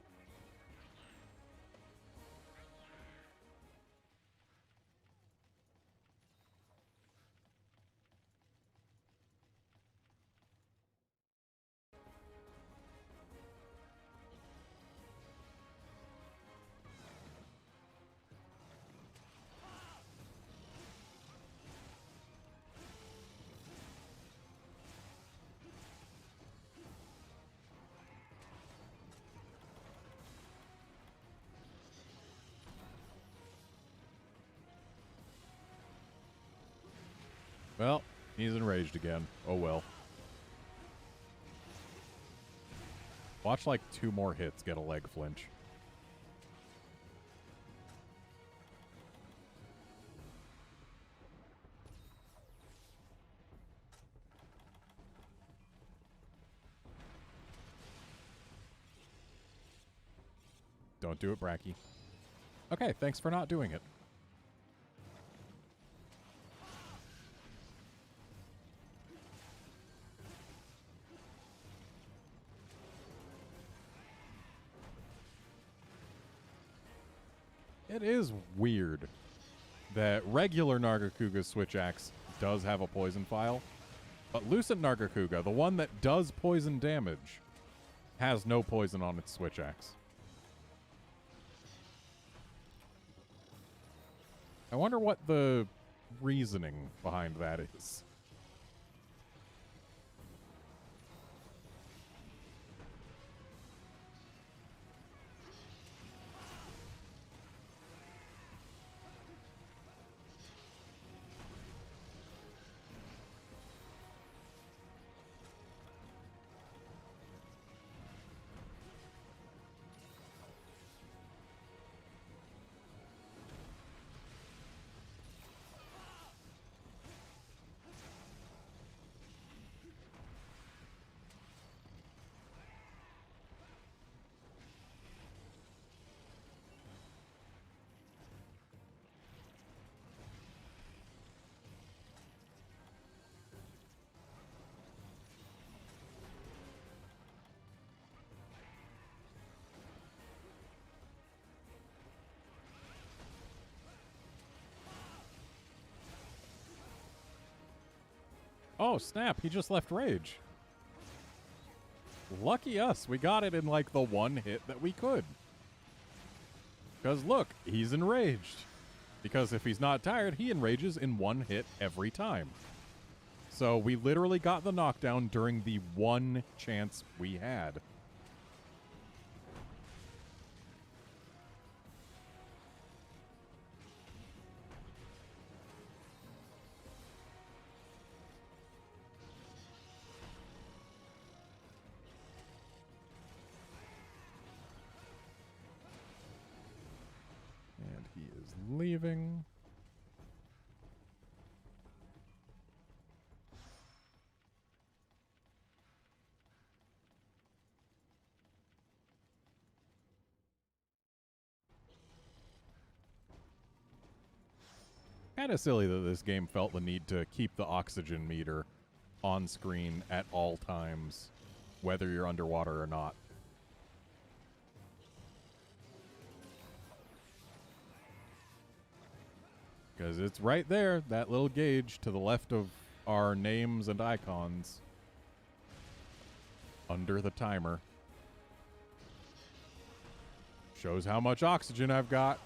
Well, he's enraged again. Oh well. Watch like 2 more hits get a leg flinch. Don't do it, Bracky. Okay, thanks for not doing it. It is weird that regular Nargacuga Switch Axe does have a poison file, but Lucent Nargacuga, the one that does poison damage, has no poison on its Switch Axe. I wonder what the reasoning behind that is. Oh, snap. He just left rage. Lucky us. We got it in, like, the one hit that we could. Because, look, he's enraged. Because if he's not tired, he enrages in one hit every time. So we literally got the knockdown during the one chance we had. Leaving. Kind of silly that this game felt the need to keep the oxygen meter on screen at all times, whether you're underwater or not. Because it's right there, that little gauge to the left of our names and icons. Under the timer. Shows how much oxygen I've got.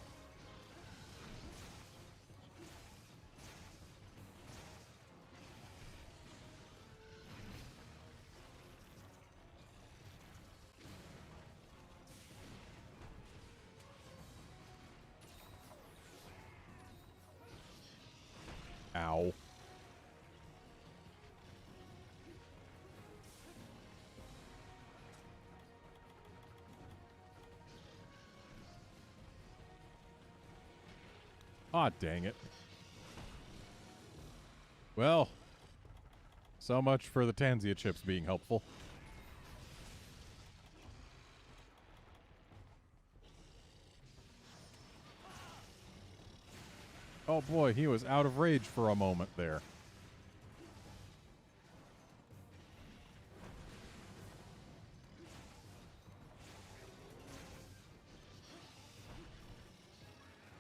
Aw, dang it. Well, so much for the Tanzia chips being helpful. Oh boy, he was out of rage for a moment there.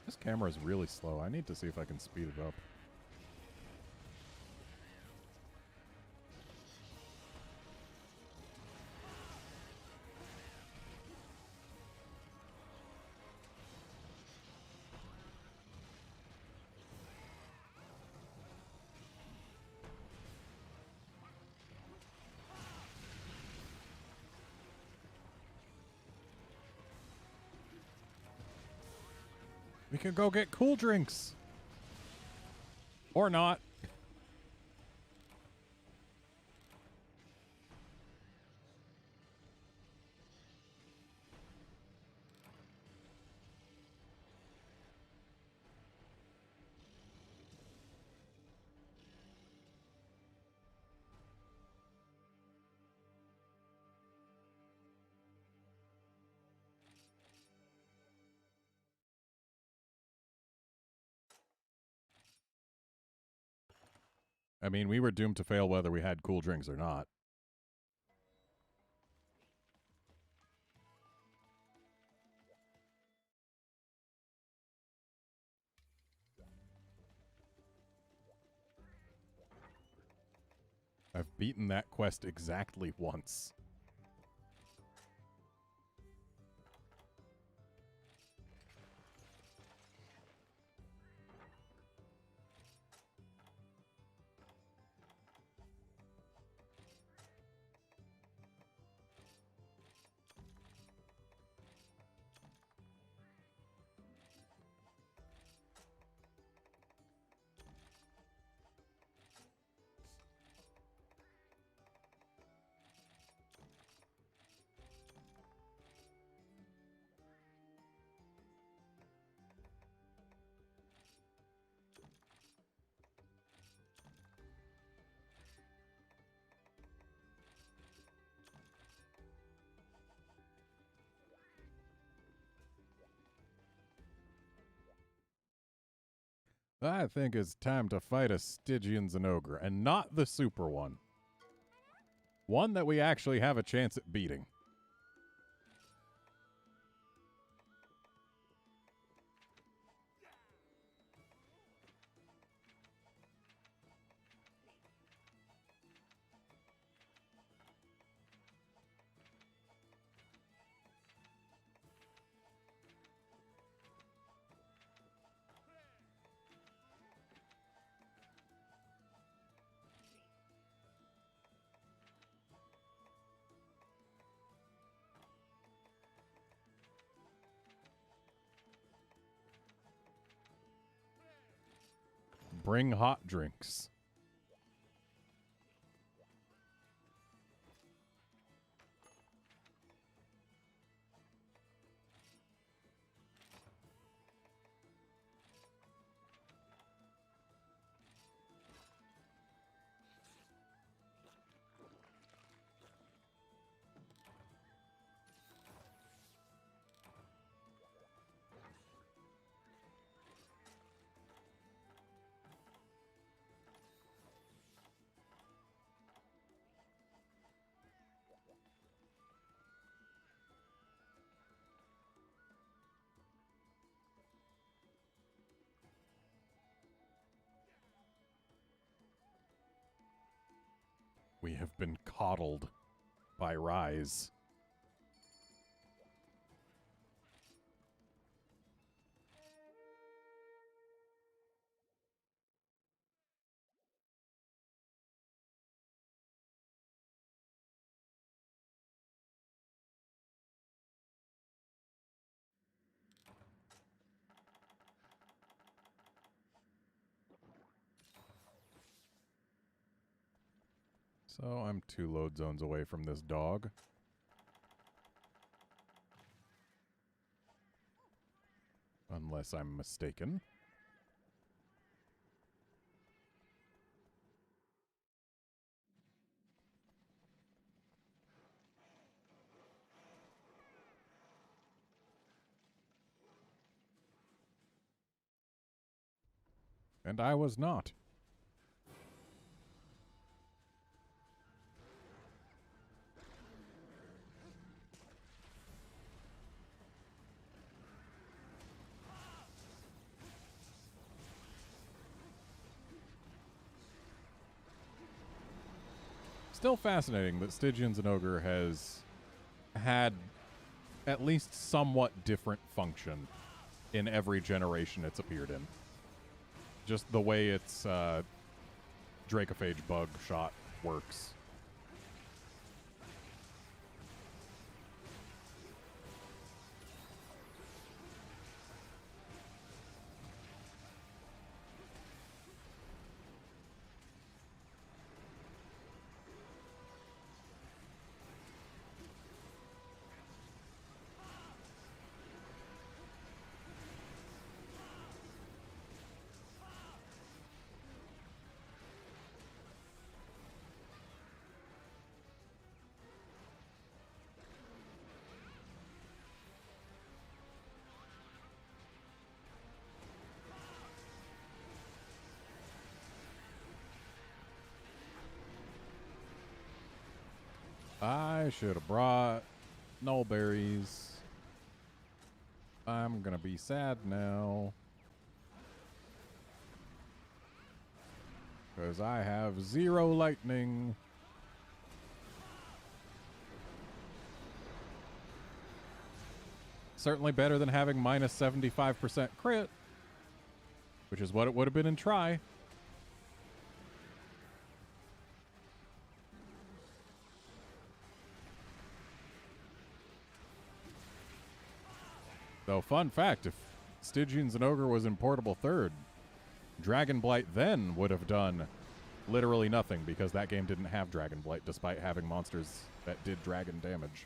This camera is really slow. I need to see if I can speed it up. We can go get cool drinks. Or not. I mean, we were doomed to fail whether we had cool drinks or not. I've beaten that quest exactly once. I think it's time to fight a Stygian Zenogre, and not the super one. One that we actually have a chance at beating. Bring hot drinks. We have been coddled by Rise. So I'm 2 load zones away from this dog. Unless I'm mistaken. And I was not. Still fascinating that Stygian's an Ogre has had at least somewhat different function in every generation it's appeared in. Just the way its Dracophage bug shot works. I should have brought null berries. I'm gonna be sad now. Because I have 0 lightning. Certainly better than having minus 75% crit, which is what it would have been in try. Though, fun fact, if Stygian's an Ogre was in Portable Third, Dragon Blight then would have done literally nothing because that game didn't have Dragon Blight despite having monsters that did dragon damage.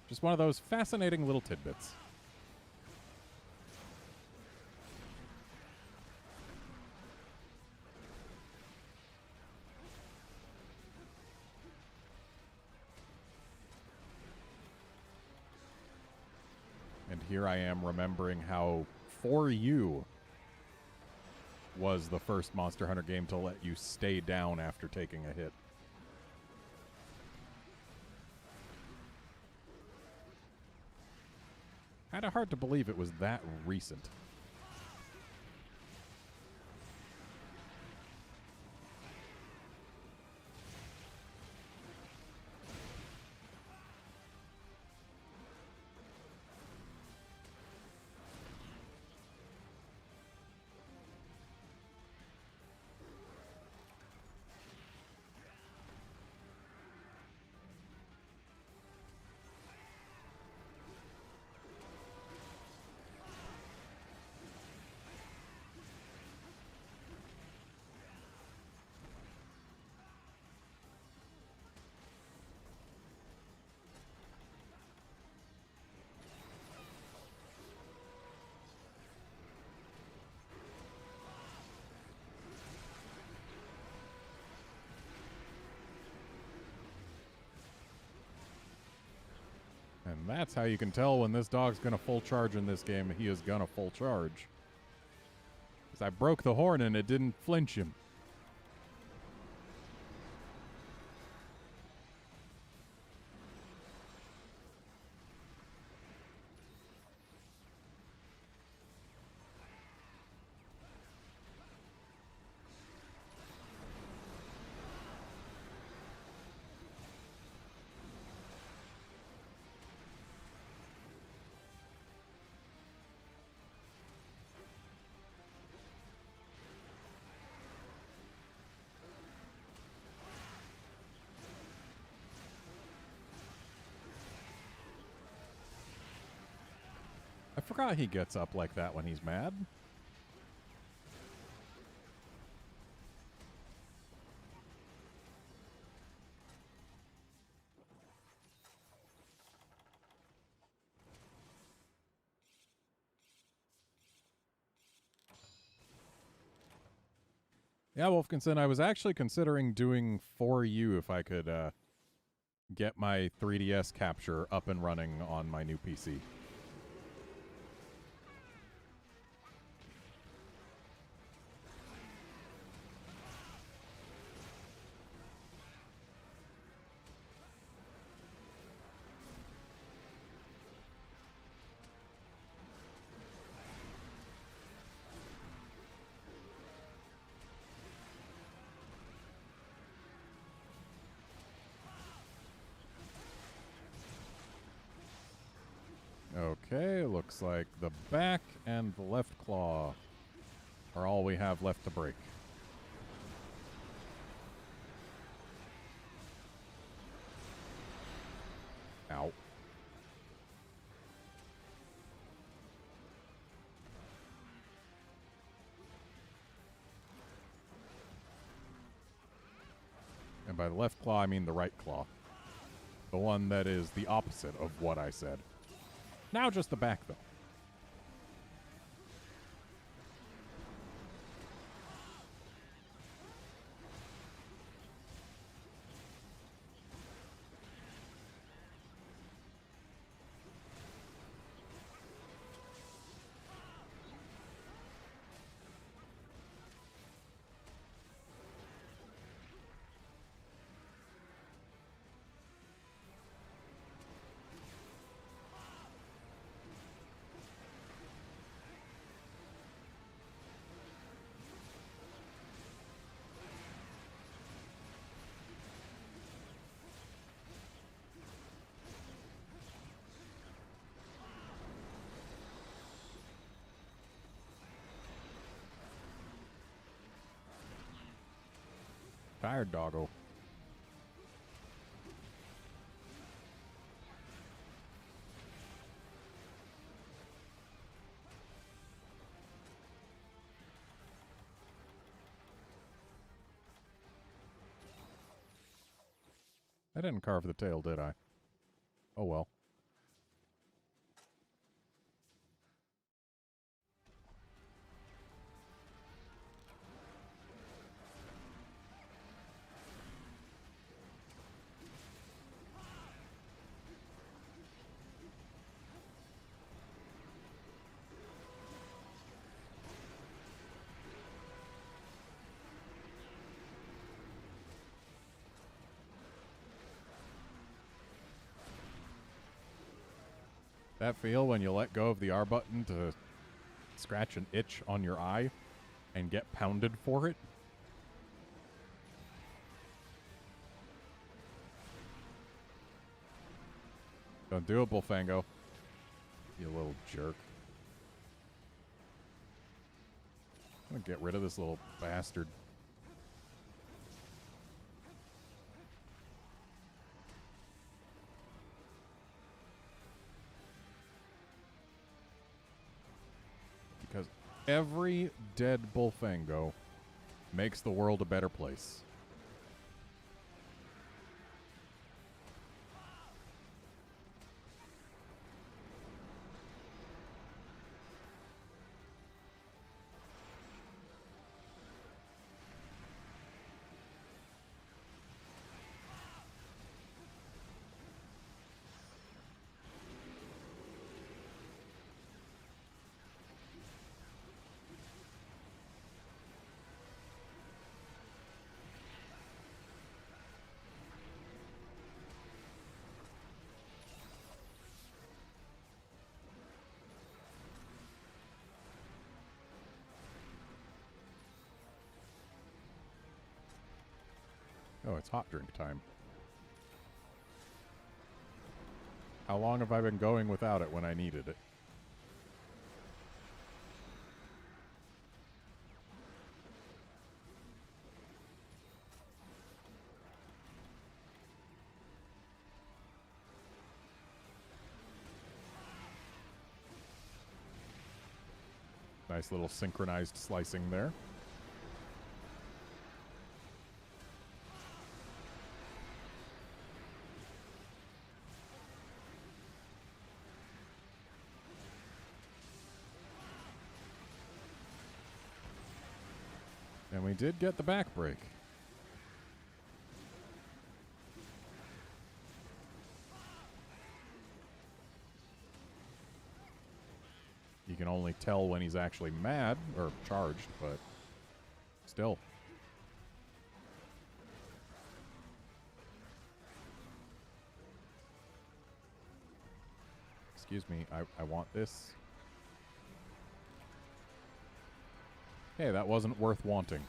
Just one of those fascinating little tidbits. And here I am remembering how 4U was the first Monster Hunter game to let you stay down after taking a hit. Kinda hard to believe it was that recent. And that's how you can tell when this dog's gonna full charge in this game. He is gonna full charge. Because I broke the horn and it didn't flinch him. I forgot he gets up like that when he's mad. Yeah, Wolfkinson, I was actually considering doing 4U if I could get my 3DS capture up and running on my new PC. looks like the back and the left claw are all we have left to break. Ow. And by the left claw, I mean the right claw. The one that is the opposite of what I said. Now just the back, though. Tired doggo. I didn't carve the tail, did I? Oh well. That feel when you let go of the R button to scratch an itch on your eye and get pounded for it? Don't do it, Bullfango. You little jerk. I'm gonna get rid of this little bastard. Because every dead Bullfango makes the world a better place. Oh, it's hot drink time. How long have I been going without it when I needed it? Nice little synchronized slicing there. And we did get the back break. You can only tell when he's actually mad, or charged, but still. Excuse me, I want this. Hey, that wasn't worth wanting.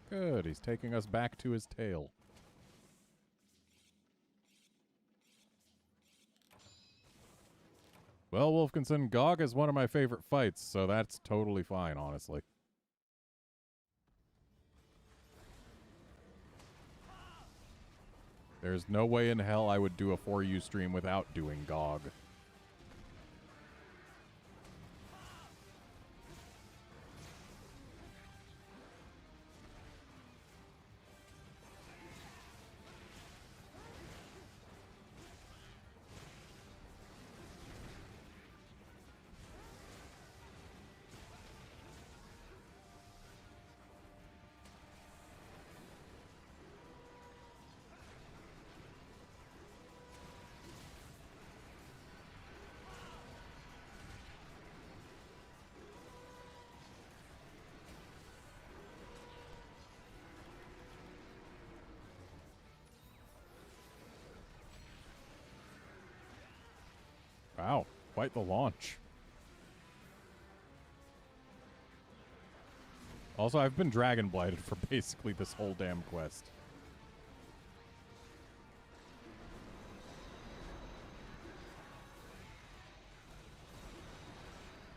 Good, he's taking us back to his tail. Well, Wolfkinson, GOG is one of my favorite fights, so that's totally fine, honestly. There's no way in hell I would do a 4U stream without doing GOG. Wow, quite the launch. Also, I've been Dragon Blighted for basically this whole damn quest.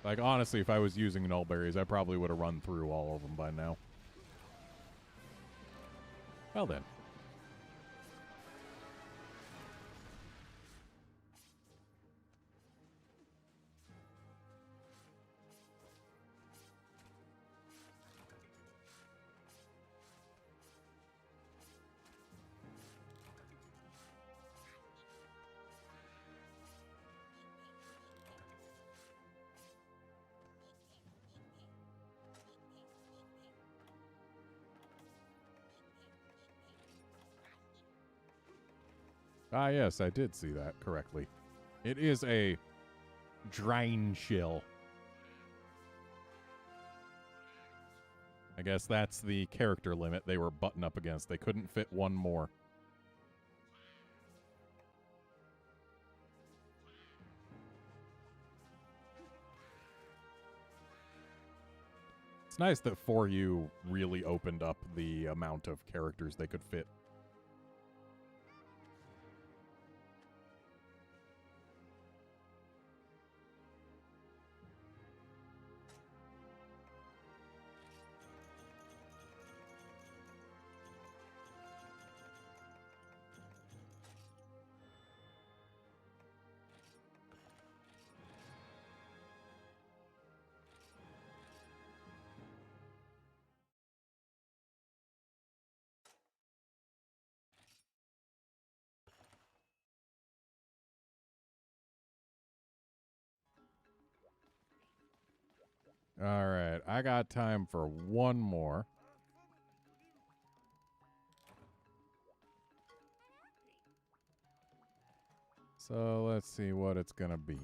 Like, honestly, if I was using Nullberries, I probably would have run through all of them by now. Well then. Ah, yes, I did see that correctly. It is a Drain Shill. I guess that's the character limit they were butting up against. They couldn't fit one more. It's nice that 4U really opened up the amount of characters they could fit. All right, I got time for one more. So let's see what it's gonna be.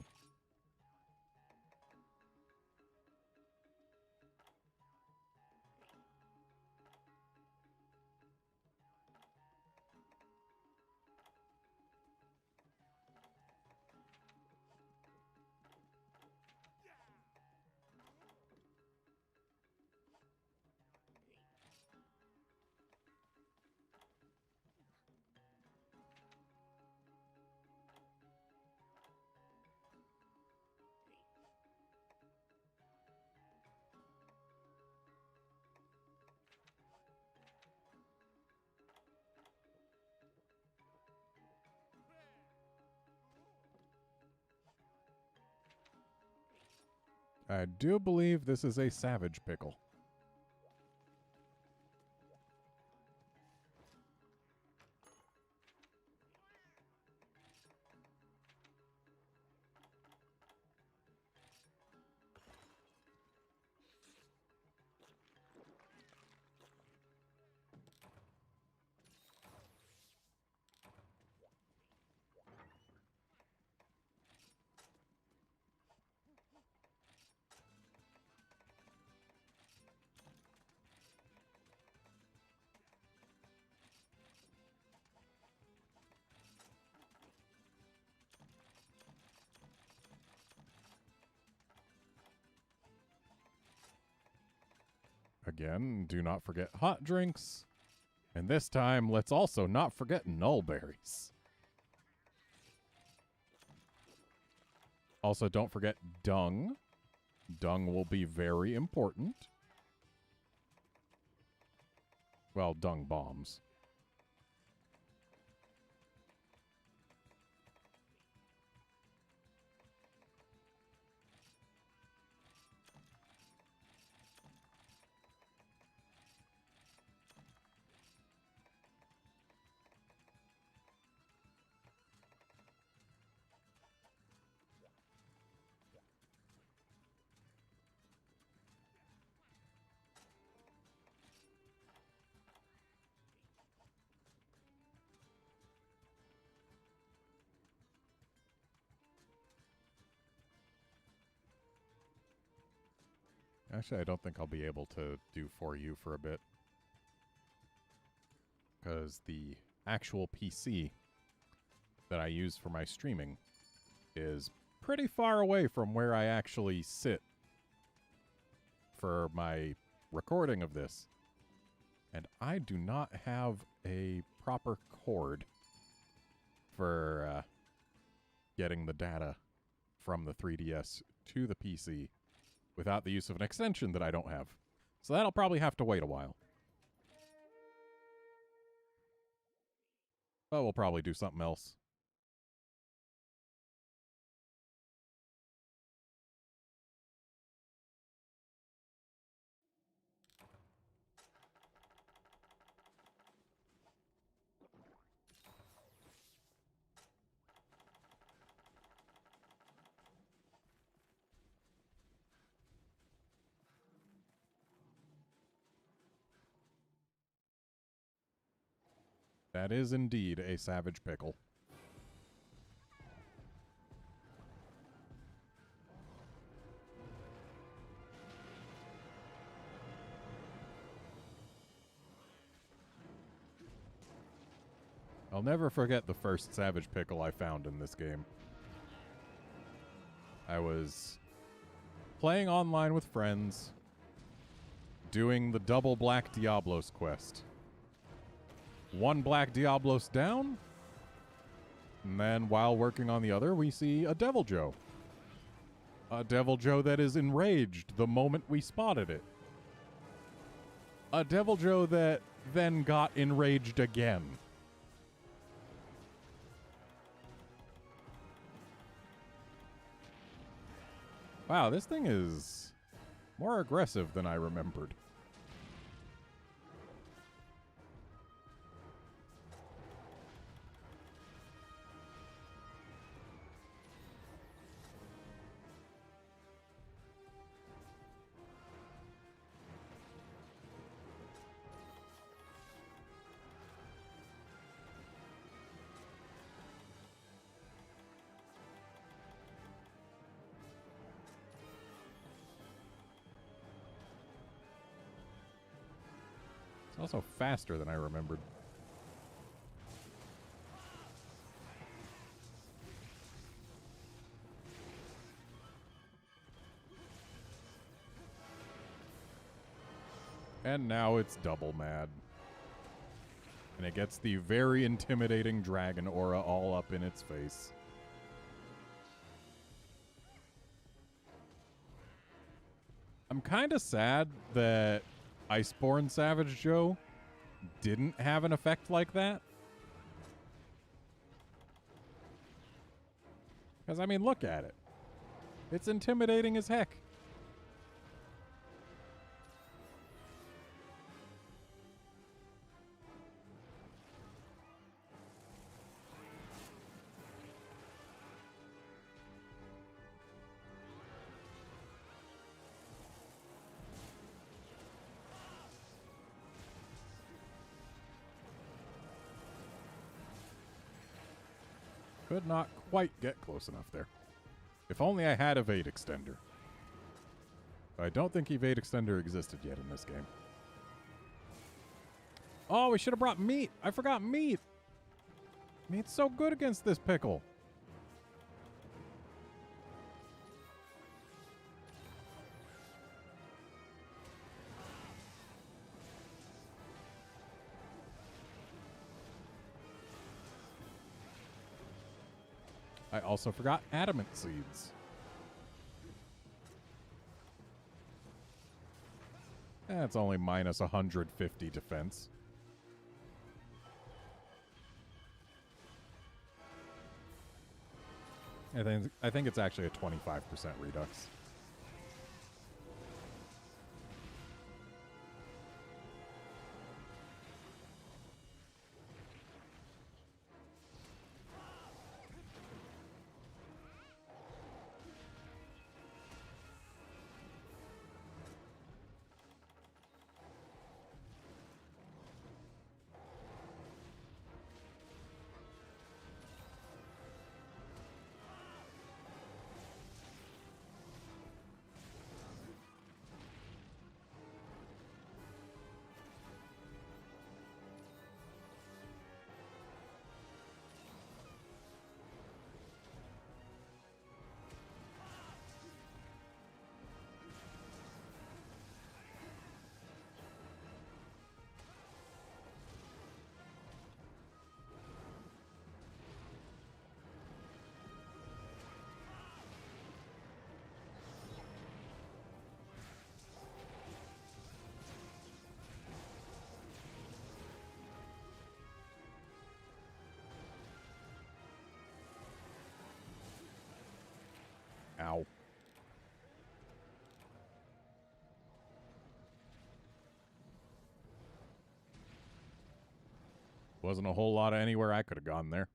I do believe this is a Savage Pickle. Again, do not forget hot drinks. And this time, let's also not forget nullberries. Also, don't forget dung. Dung will be very important. Well, dung bombs. Actually, I don't think I'll be able to do for you for a bit. Because the actual PC that I use for my streaming is pretty far away from where I actually sit for my recording of this. And I do not have a proper cord for getting the data from the 3DS to the PC without the use of an extension that I don't have. So that'll probably have to wait a while. But we'll probably do something else. That is indeed a savage pickle. I'll never forget the first savage pickle I found in this game. I was playing online with friends, doing the double Black Diablos quest. One Black Diablos down, and then while working on the other, we see a Devil Joe. A Devil Joe that is enraged the moment we spotted it. A Devil Joe that then got enraged again. Wow, this thing is more aggressive than I remembered. It's also faster than I remembered. And now it's double mad. And it gets the very intimidating dragon aura all up in its face. I'm kind of sad that Iceborne Savage Joe didn't have an effect like that. Because, I mean, look at it. It's intimidating as heck. Could not quite get close enough there. If only I had Evade Extender. I don't think Evade Extender existed yet in this game. Oh, we should have brought meat. I forgot meat. Meat's so good against this pickle. I also forgot adamant seeds. That's only minus 150 defense. I think it's actually a 25% redux. Ow. Wasn't a whole lot of anywhere I could have gone there.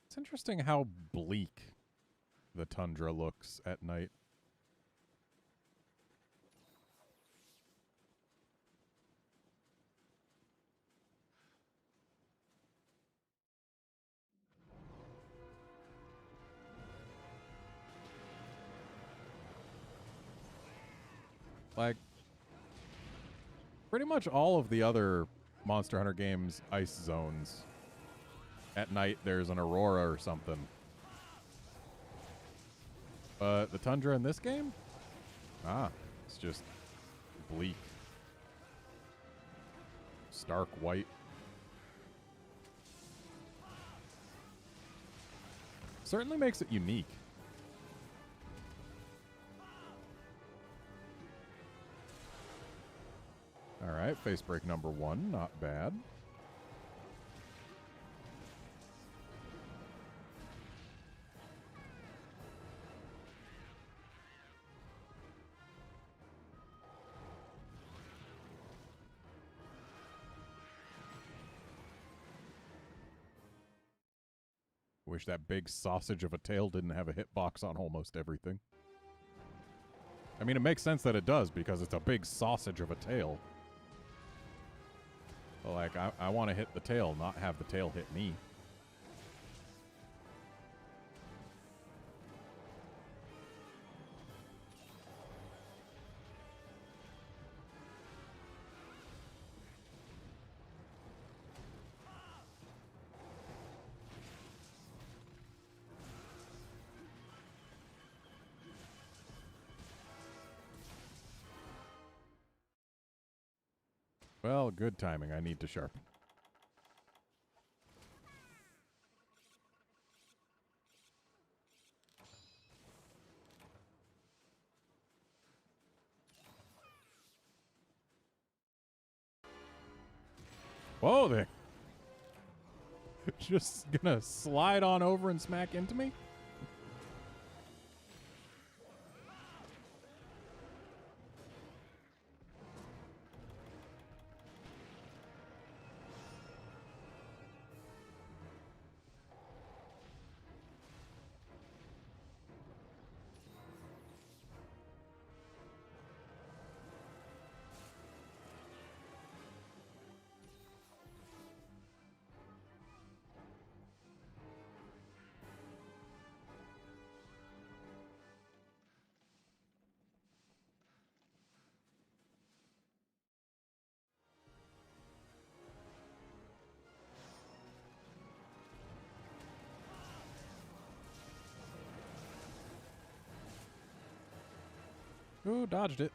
It's interesting how bleak the tundra looks at night. Like, pretty much all of the other Monster Hunter games' ice zones, at night there's an aurora or something. But the tundra in this game? It's just bleak. Stark white. Certainly makes it unique. Alright, face break number 1, not bad. Wish that big sausage of a tail didn't have a hitbox on almost everything. I mean, it makes sense that it does because it's a big sausage of a tail. But like, I want to hit the tail, not have the tail hit me. Well, good timing. I need to sharpen. Whoa there. Just gonna slide on over and smack into me? Ooh, dodged it.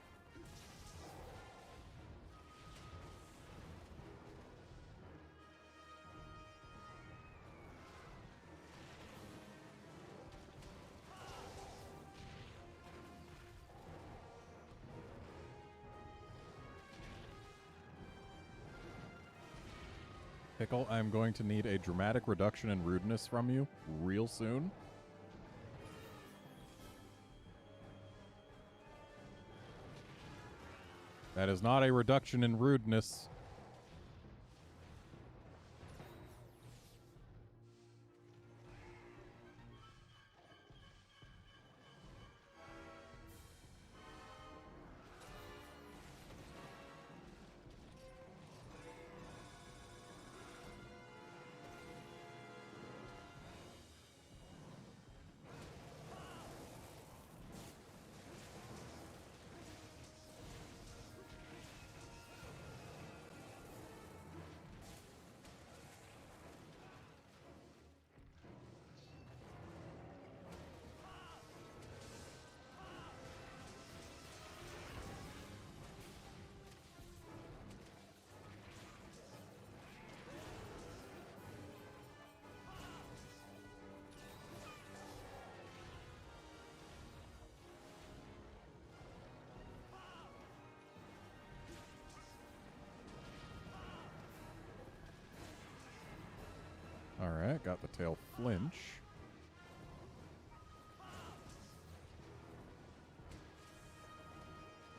Pickle, I'm going to need a dramatic reduction in rudeness from you real soon. That is not a reduction in rudeness. Alright, got the tail flinch.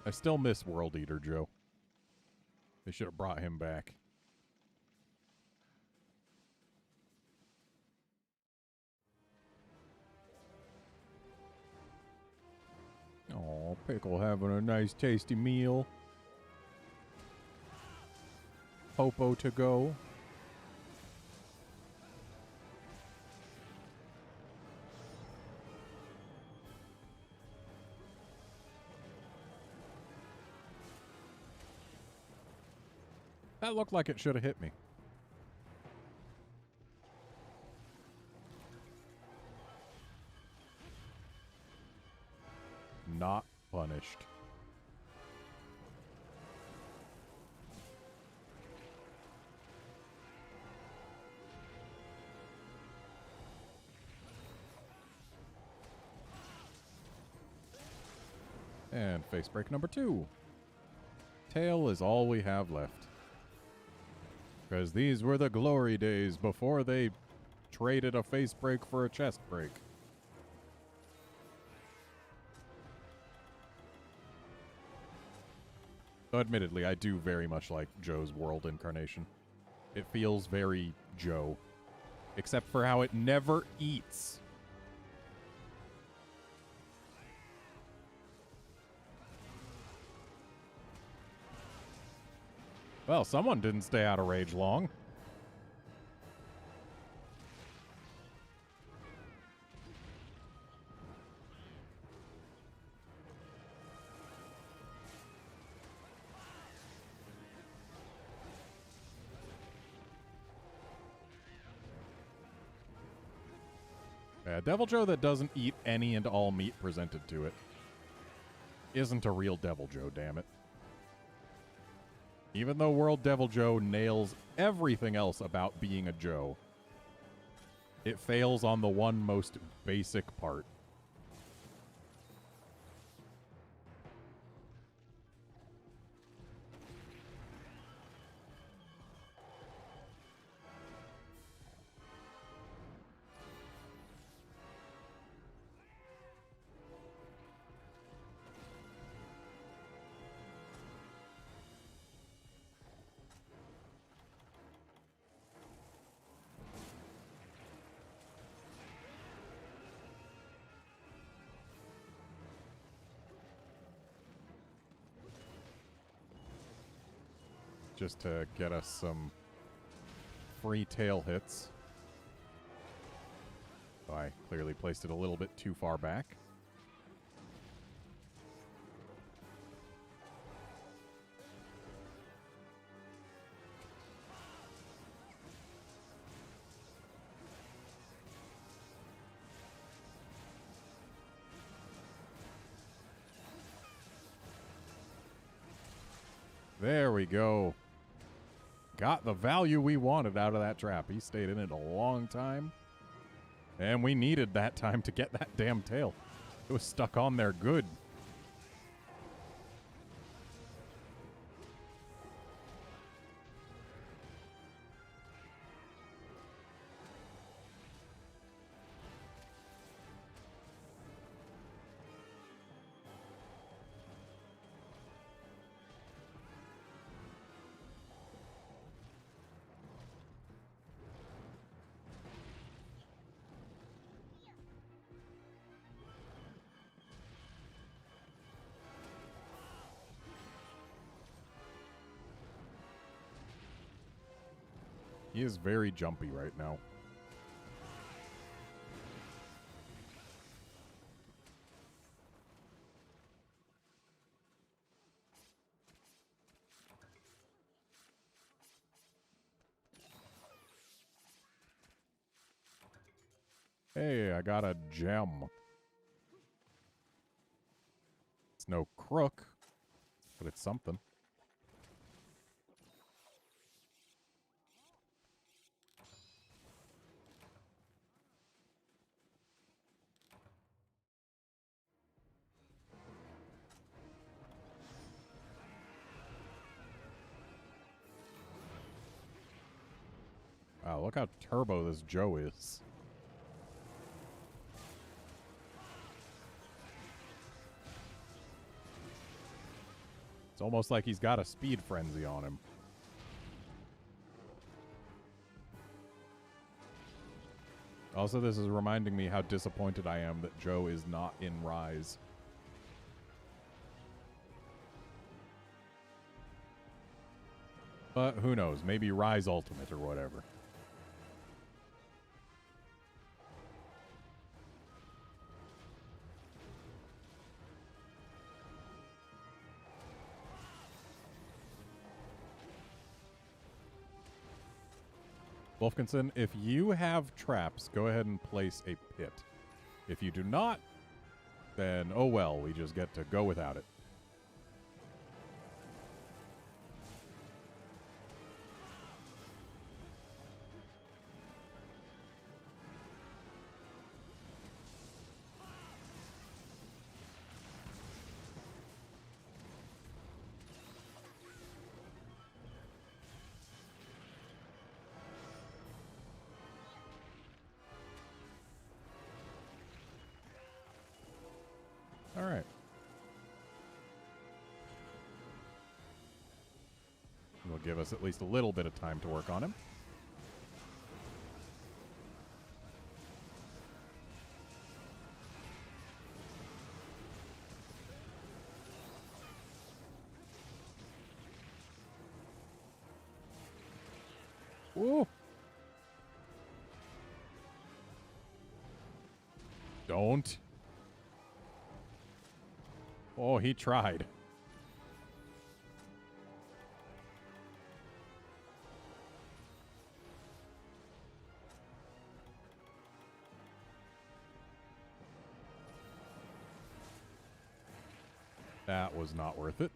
I still miss World Eater Joe. They should have brought him back. Oh, Pickle having a nice tasty meal. Popo to go. That looked like it should have hit me. Not punished. And face break number 2. Tail is all we have left. Because these were the glory days before they traded a face break for a chest break. Though admittedly, I do very much like Joe's world incarnation. It feels very Joe. Except for how it never eats. Well, someone didn't stay out of rage long. Yeah, Devil Joe that doesn't eat any and all meat presented to it isn't a real Devil Joe, damn it. Even though World Devil Joe nails everything else about being a Joe, it fails on the one most basic part. Just to get us some free tail hits. So I clearly placed it a little bit too far back. There we go. Got the value we wanted out of that trap. He stayed in it a long time. And we needed that time to get that damn tail. It was stuck on there good. He is very jumpy right now. Hey, I got a gem. It's no crook, but it's something. Wow, look how turbo this Joe is. It's almost like he's got a speed frenzy on him. Also, this is reminding me how disappointed I am that Joe is not in Rise. But who knows? Maybe Rise Ultimate or whatever. Wolfkinson, if you have traps, go ahead and place a pit. If you do not, then oh well, we just get to go without it. All right. Will give us at least a little bit of time to work on him. Ooh. Don't. Oh, he tried. That was not worth it.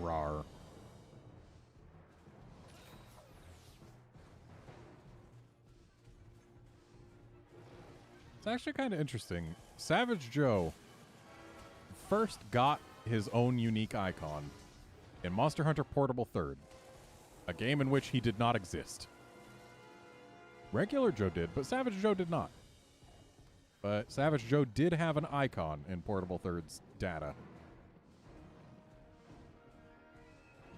Rar. It's actually kind of interesting. Savage Joe first got his own unique icon in Monster Hunter Portable 3rd, a game in which he did not exist. Regular Joe did, but Savage Joe did not. But Savage Joe did have an icon in Portable 3rd's data.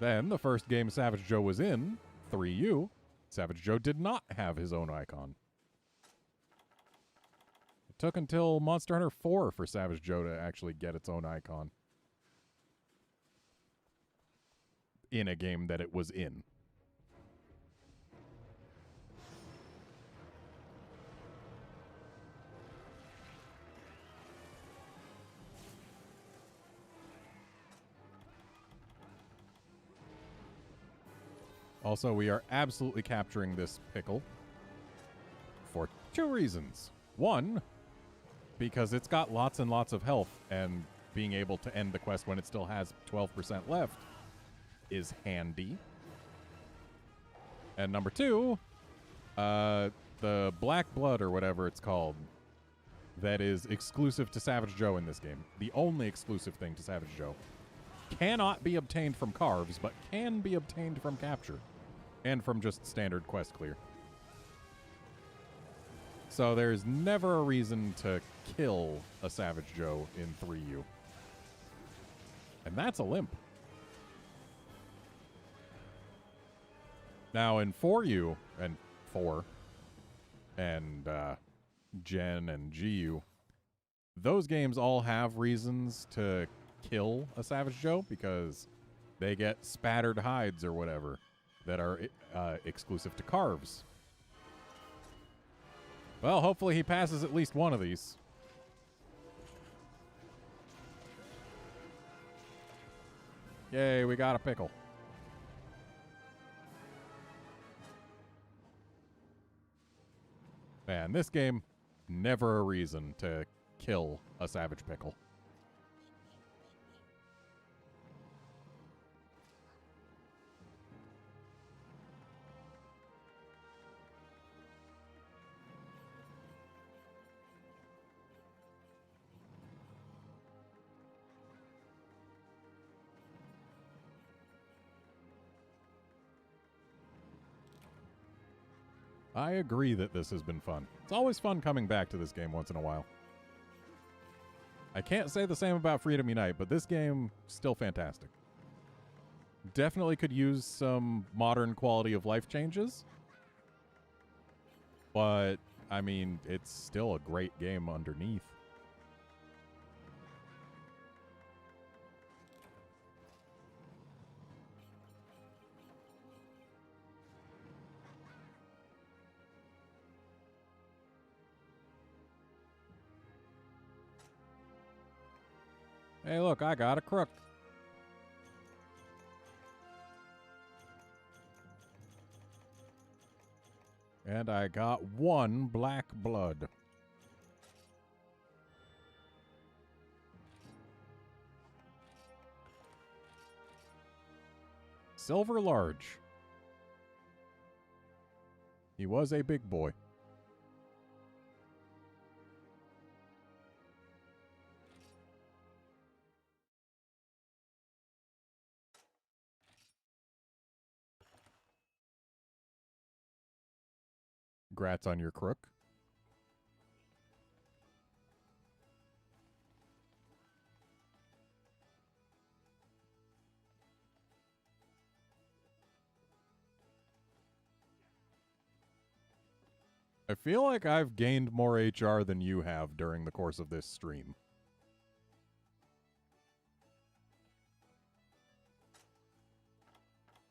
Then, the first game Savage Joe was in, 3U, Savage Joe did not have his own icon. It took until Monster Hunter 4 for Savage Joe to actually get its own icon in a game that it was in. Also, we are absolutely capturing this pickle for 2 reasons. One, because it's got lots and lots of health, and being able to end the quest when it still has 12% left is handy. And number 2, the Black Blood, or whatever it's called, that is exclusive to Savage Joe in this game, the only exclusive thing to Savage Joe, cannot be obtained from carves, but can be obtained from capture. And from just standard quest clear. So there's never a reason to kill a Savage Joe in 3U. And that's a limp. Now in 4U, and 4, and Gen and GU, those games all have reasons to kill a Savage Joe because they get spattered hides or whatever that are exclusive to carves. Well, hopefully he passes at least one of these. Yay, we got a pickle. Man, this game, never a reason to kill a Savage Pickle. I agree that this has been fun. It's always fun coming back to this game once in a while. I can't say the same about Freedom Unite, but this game, still fantastic. Definitely could use some modern quality of life changes. But, I mean, it's still a great game underneath. Hey, look, I got a crook. And I got 1 black blood. Silver large. He was a big boy. Grats on your crook. I feel like I've gained more HR than you have during the course of this stream.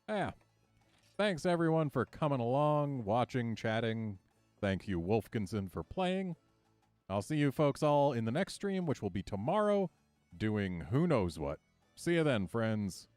Yeah. Thanks, everyone, for coming along, watching, chatting. Thank you, Wolfkinson, for playing. I'll see you folks all in the next stream, which will be tomorrow, doing who knows what. See you then, friends.